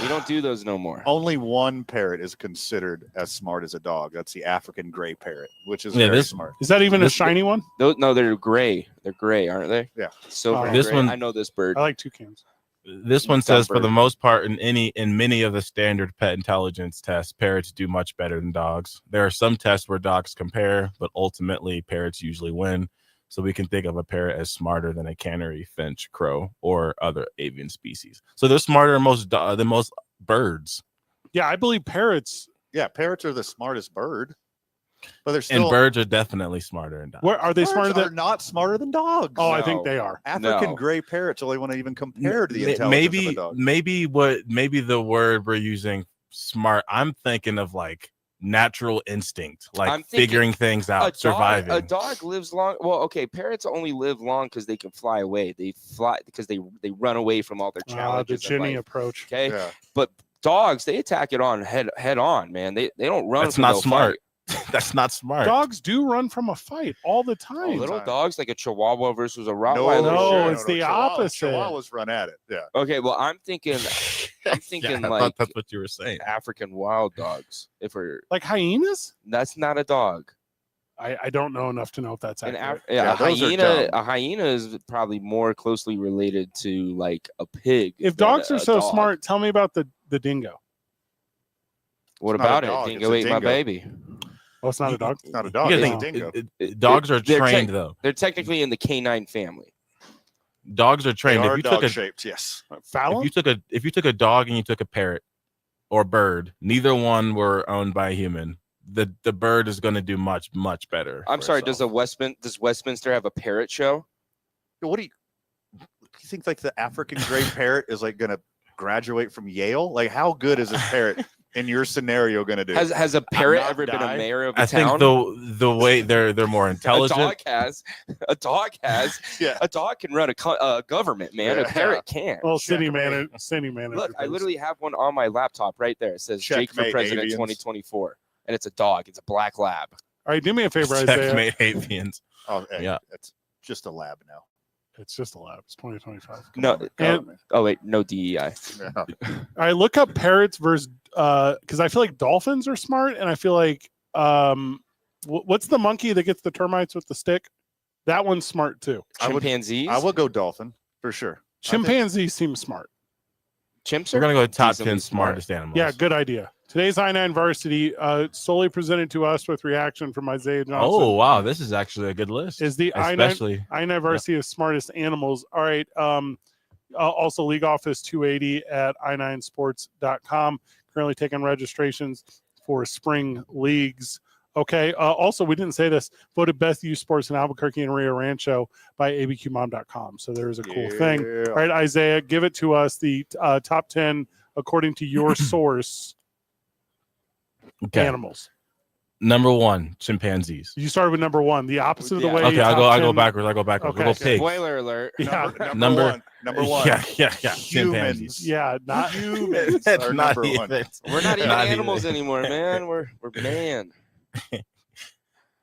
We don't do those no more. Only one parrot is considered as smart as a dog. That's the African gray parrot, which is Yeah, very this- smart. Is that even a This- shiny one? No, they're gray. They're gray, aren't they? Yeah. Silver. and This gray. one- I know this bird. I like toucans. This one Dumb says for the bird. most part in many of the standard pet intelligence tests, parrots do much better than dogs. There are some tests where dogs compare, but ultimately parrots usually win. So we can think of a parrot as smarter than a canary, finch, crow, or other avian species. So they're smarter than most birds. Yeah, I believe parrots. Yeah, parrots are the smartest bird, but they're still And birds are definitely smarter than dogs. Where are they birds smarter are than? not smarter than dogs. Oh, I No. think they are. African No. gray parrots only want to even compare to the intelligence of a dog. Maybe the word we're using smart, I'm thinking of like natural instinct, like I'm thinking figuring things out, surviving. A dog lives long. Well, okay, parrots only live long because they can fly away. They fly because they run away from all their challenges. The Ginny in life, approach. okay, Yeah. but dogs, they attack it on head on, man. They don't run. That's from not no smart. fight. That's not smart. Dogs do run from a fight all the time. Little dogs like a Chihuahua versus a No, Rottweiler. it's the opposite. Chihuahuas run at it. Yeah. Okay, well, I'm thinking Yeah, I like thought that's what you were saying. African wild dogs. If we're Like hyenas? that's not a dog. I don't know enough to know if that's An accurate. a those are hyena. dumb. A hyena is probably more closely related to like a pig. If than dogs a are so dog. smart, tell me about the dingo. What It's not a about dog, it? it's Dingo a ate my dingo. baby. Oh, it's not a dog. It's not a You dog. gotta It's a think, dingo. dogs are They're trained though. They're technically in the canine family. Dogs are They trained. are If you took dog a shaped. Yes. Fallon? if you took a dog and you took a parrot or bird, neither one were owned by a human. The bird is going to do much better. I'm for sorry. itself. Does Westminster have a parrot show? What do you think? Like the African gray parrot is like going to graduate from Yale? Like how good is this parrot in your scenario going to do? Has a parrot Not ever been die? a mayor of a I town? think the way they're more intelligent. A dog has. Yeah. A dog can run a government, man. A Yeah. parrot can't. Well, Checkmate. city manager. Look, I does. literally have one on my laptop right there. It says Jake for Checkmate, President avians. 2024. And it's a dog. It's a black lab. All right, do me a favor, Isaiah. Checkmate avians. Oh, hey, Yeah. It's just a lab now. It's just a lab. It's 2025. No. And- Oh wait, no DEI. Yeah. All right, look up parrots versus because I feel like dolphins are smart, and I feel like what's the monkey that gets the termites with the stick? That one's smart too. Chimpanzees. I would go dolphin for sure. Chimpanzees seem smart. Chimps. We're gonna go top decently 10 smartest animals. Yeah, good idea. Today's I-9 Varsity, solely presented to us with reaction from Isaiah Johnson. Oh wow, this is actually a good list. Is the especially I-9 Varsity of smartest animals. All right. Also, League Office 280 at i9sports.com. Currently taking registrations for spring leagues. Okay. Also, we didn't say this. Voted best youth sports in Albuquerque and Rio Rancho by abqmom.com. So there's a cool thing. All right, Isaiah, give it to us. The top 10 according to your source. Okay. Animals. Number 1, chimpanzees. You started with number 1. The opposite of the way. Okay, top I 10 go backwards. We'll go pigs. Spoiler alert. Yeah. Number one. Yeah. Humans. Chimpanzees. Yeah, not Humans That's are not number even. one. We're not even Not animals even. anymore, man. We're man.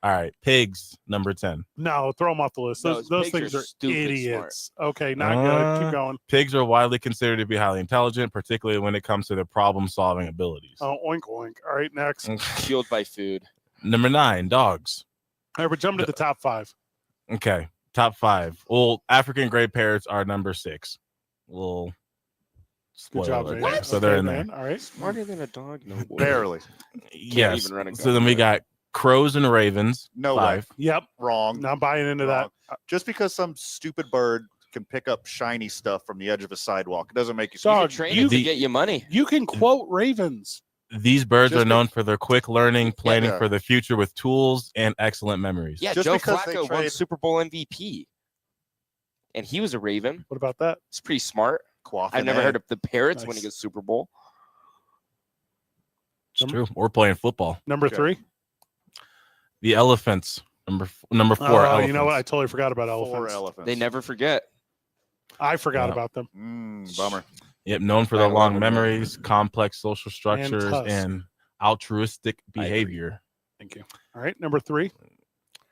All right, pigs. Number 10. No, throw them off the list. Those pigs things are are stupid idiots. Okay, not good. Keep going. Pigs are widely considered to be highly intelligent, particularly when it comes to their problem-solving abilities. Oh, oink oink. All right, next. Fueled by food. Number 9, dogs. All right, we're jumping to the top 5. Okay, top 5. Well, African gray parrots are number 6. Well, Good spoiler job, alert man. there. So Okay, they're in there. man. All right. Smarter than a dog. No way. Barely. Yes. even run a So then we gun. got crows and ravens. No 5. way. Yep. Wrong. Not buying into Wrong. that. Just because some stupid bird can pick up shiny stuff from the edge of a sidewalk, it doesn't make you. Dog, Train you- it to get you money. You can quote ravens. These birds Just are known for their quick learning, planning Yeah. for the future with tools and excellent memories. Yeah, Just Joe because they Flacco won trade- Super Bowl MVP. And he was a Raven. What about that? It's pretty smart. Quaffing I've never egg. heard of the Parrots Nice. winning a Super Bowl. It's true. We're playing football. Number Okay. 3. The elephants. Number 4. Oh, elephants. you know what? I totally forgot about 4 elephants. elephants. They never forget. I forgot Yeah. about them. Bummer. Yep, known for their long memories, complex social structures, tusk. and altruistic behavior. Thank you. All right, number 3.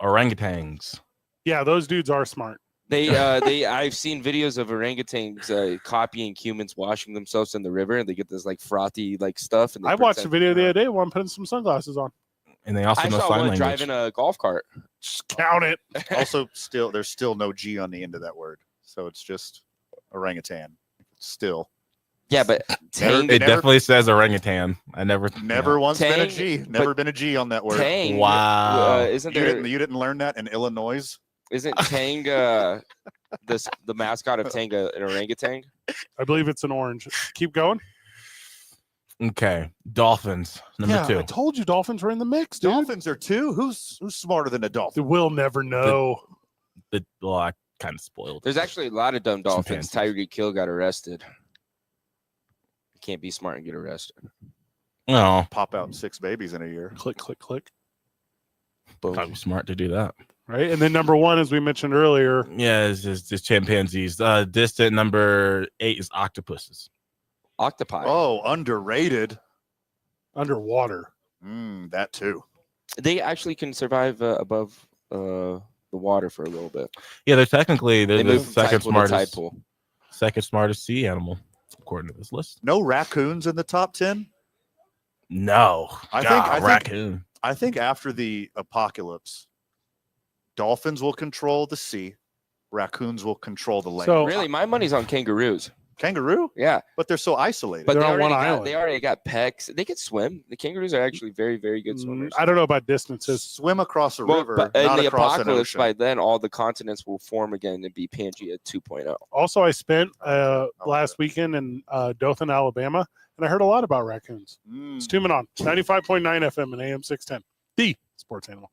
Orangutans. Yeah, those dudes are smart. I've seen videos of orangutans copying humans washing themselves in the river, and they get this like frothy like stuff. And they I watched a pretend- video the other day. One putting some sunglasses on. And they also I know saw sign one language. driving a golf cart. Just count it. Also, there's still no G on the end of that word, so it's just orangutan. Still, Yeah, but Tang, It never- definitely says orangutan. I never. never once been a Tang, G. Never been a G on that word. Tang. Wow. Isn't You there? didn't learn that in Illinois? Isn't Tang the mascot of Tang an orangutan? I believe it's an orange. Keep going. Okay. Dolphins. Number Yeah, 2. I told you dolphins were in the mix, dude. Dolphins are 2. Who's smarter than a dolphin? We'll never know. Well, I kind of spoiled. There's actually a lot of dumb dolphins. Chimpanzees. Tyreek Hill got arrested. You can't be smart and get arrested. No, pop out 6 babies in a year. Click, click, click. Probably smart to do that. Right. And then number 1, as we mentioned earlier. Yeah, it's just chimpanzees. Distant number 8 is octopuses. Octopi. Oh, underrated. Underwater. That too. They actually can survive above the water for a little bit. Yeah, they're the move from second tide pool to tide smartest, pool. second smartest sea animal, according to this list. No raccoons in the top 10? No. I think after the apocalypse, dolphins will control the sea, raccoons will control the land. So really, my money's on kangaroos. Kangaroo? Yeah. But they're so isolated. But They're they on one already, island. they already got pecks. They can swim. The kangaroos are actually very, very good swimmers. I don't know about distances. Swim across a river, but in not the across an apocalypse, ocean. by then, all the continents will form again and be Pangea 2.0. Also, I spent last weekend in Dothan, Alabama, and I heard a lot about raccoons. It's Two Men On, 95.9 FM and AM 610. The sports animal.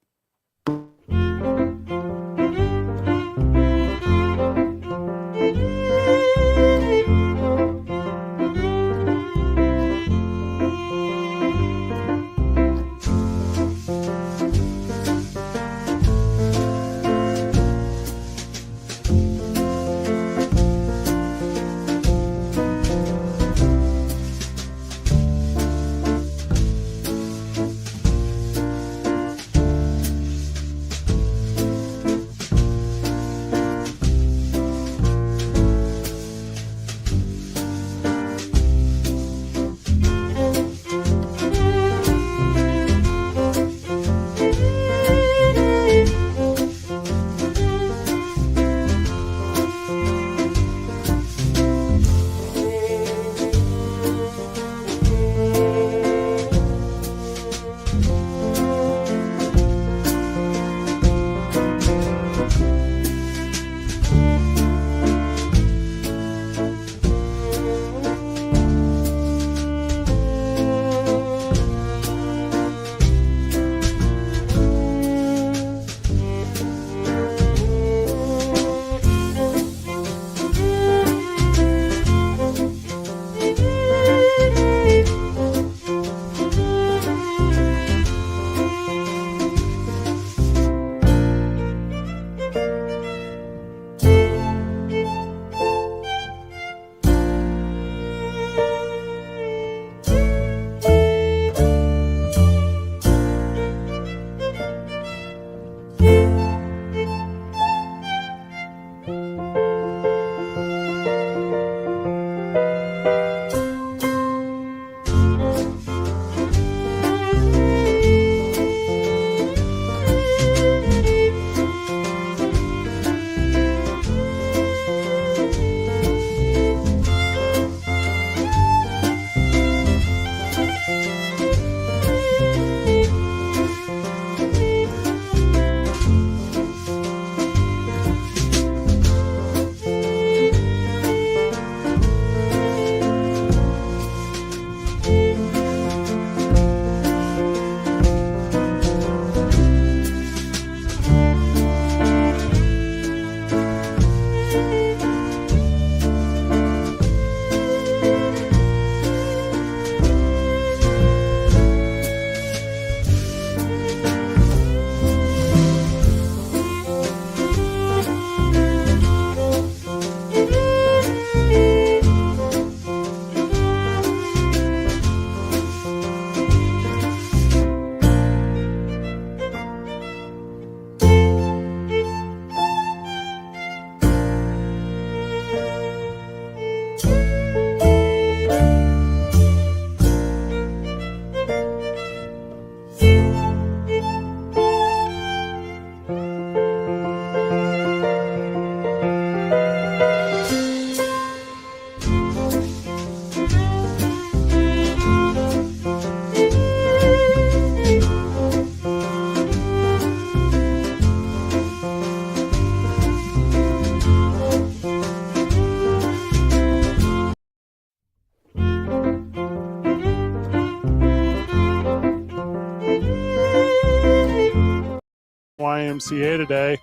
YMCA today.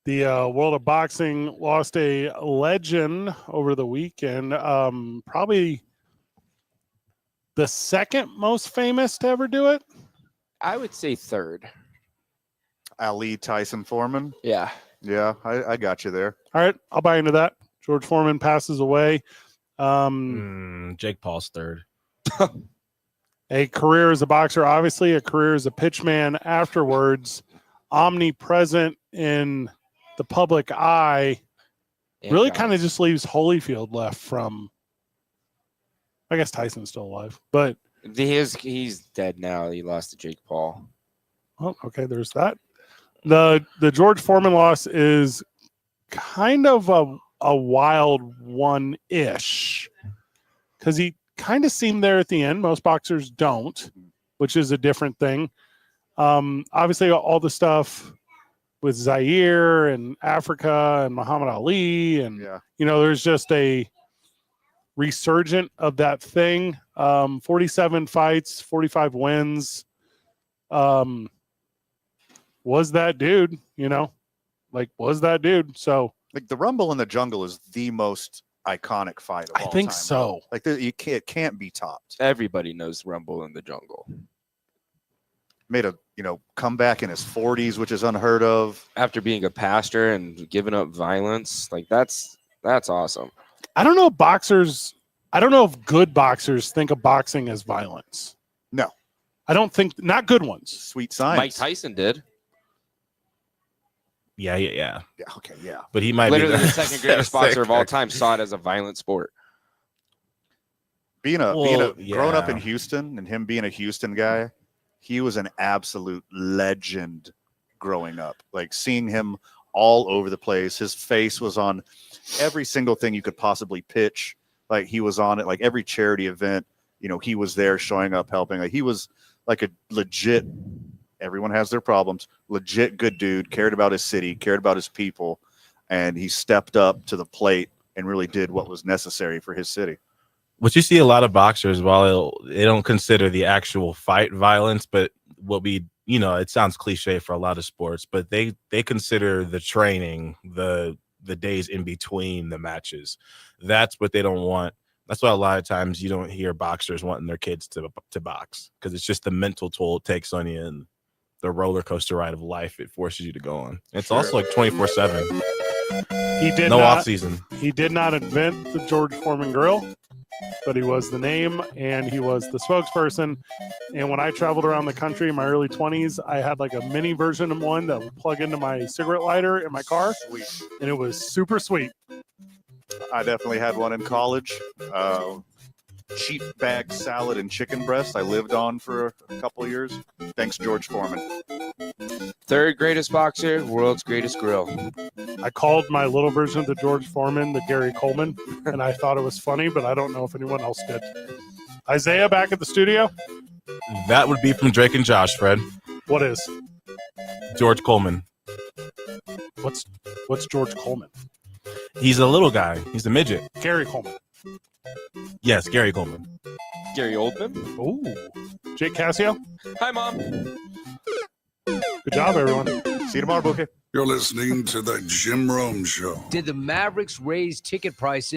The world of boxing lost a legend over the weekend. Probably the second most famous to ever do it. I would say third. Ali Tyson Foreman. Yeah. Yeah, I got you there. All right, I'll buy into that. George Foreman passes away. Jake Paul's third. A career as a boxer, obviously, a career as a pitchman afterwards, omnipresent in the public eye. Really kind of just leaves Holyfield left from, I guess Tyson's still alive, but he's dead now. He lost to Jake Paul. Oh, okay, there's that. The George Foreman loss is kind of a wild one-ish because he kind of seemed there at the end. Most boxers don't, which is a different thing. Obviously, all the stuff with Zaire and Africa and Muhammad Ali, and there's just a resurgent of that thing. 47 fights, 45 wins. Was that dude, was that dude. So like the Rumble in the Jungle is the most iconic fight of all time. I think so. Like it can't be topped. Everybody knows Rumble in the Jungle. Made a comeback in his 40s, which is unheard of. After being a pastor and giving up violence, like that's awesome. I don't know if good boxers think of boxing as violence. No. I don't think, not good ones. Sweet science. Mike Tyson did. Yeah. Yeah. Okay. Yeah. But he might literally be the second greatest boxer of all time. Saw it as a violent sport. Growing up in Houston and him being a Houston guy, he was an absolute legend growing up. Like seeing him all over the place. His face was on every single thing you could possibly pitch. Like he was on it. Like every charity event, he was there showing up, helping. Like he was like a legit. Everyone has their problems. Legit good dude, cared about his city, cared about his people, and he stepped up to the plate and really did what was necessary for his city. What you see a lot of boxers, while they don't consider the actual fight violence, but it sounds cliche for a lot of sports, but they consider the training, the days in between the matches. That's what they don't want. That's why a lot of times you don't hear boxers wanting their kids to box, because it's just the mental toll it takes on you and the roller coaster ride of life it forces you to go on. It's also like 24/7. Off season. He did not invent the George Foreman grill, but he was the name and he was the spokesperson. And when I traveled around the country in my early 20s, I had like a mini version of one that would plug into my cigarette lighter in my car. Sweet. And it was super sweet. I definitely had one in college. Cheap bag salad and chicken breast I lived on for a couple of years. Thanks, George Foreman. Third greatest boxer, world's greatest grill. I called my little version of the George Foreman the Gary Coleman, and I thought it was funny, but I don't know if anyone else did. Isaiah back at the studio? That would be from Drake and Josh, Fred. What is? George Coleman. What's George Coleman? He's a little guy. He's a midget. Gary Coleman. Yes, Gary Coleman. Gary Oldman. Ooh. Jake Cassio. Hi, Mom. Good job, everyone. See you tomorrow, Bookie. You're listening to the Jim Rome Show. Did the Mavericks raise ticket prices?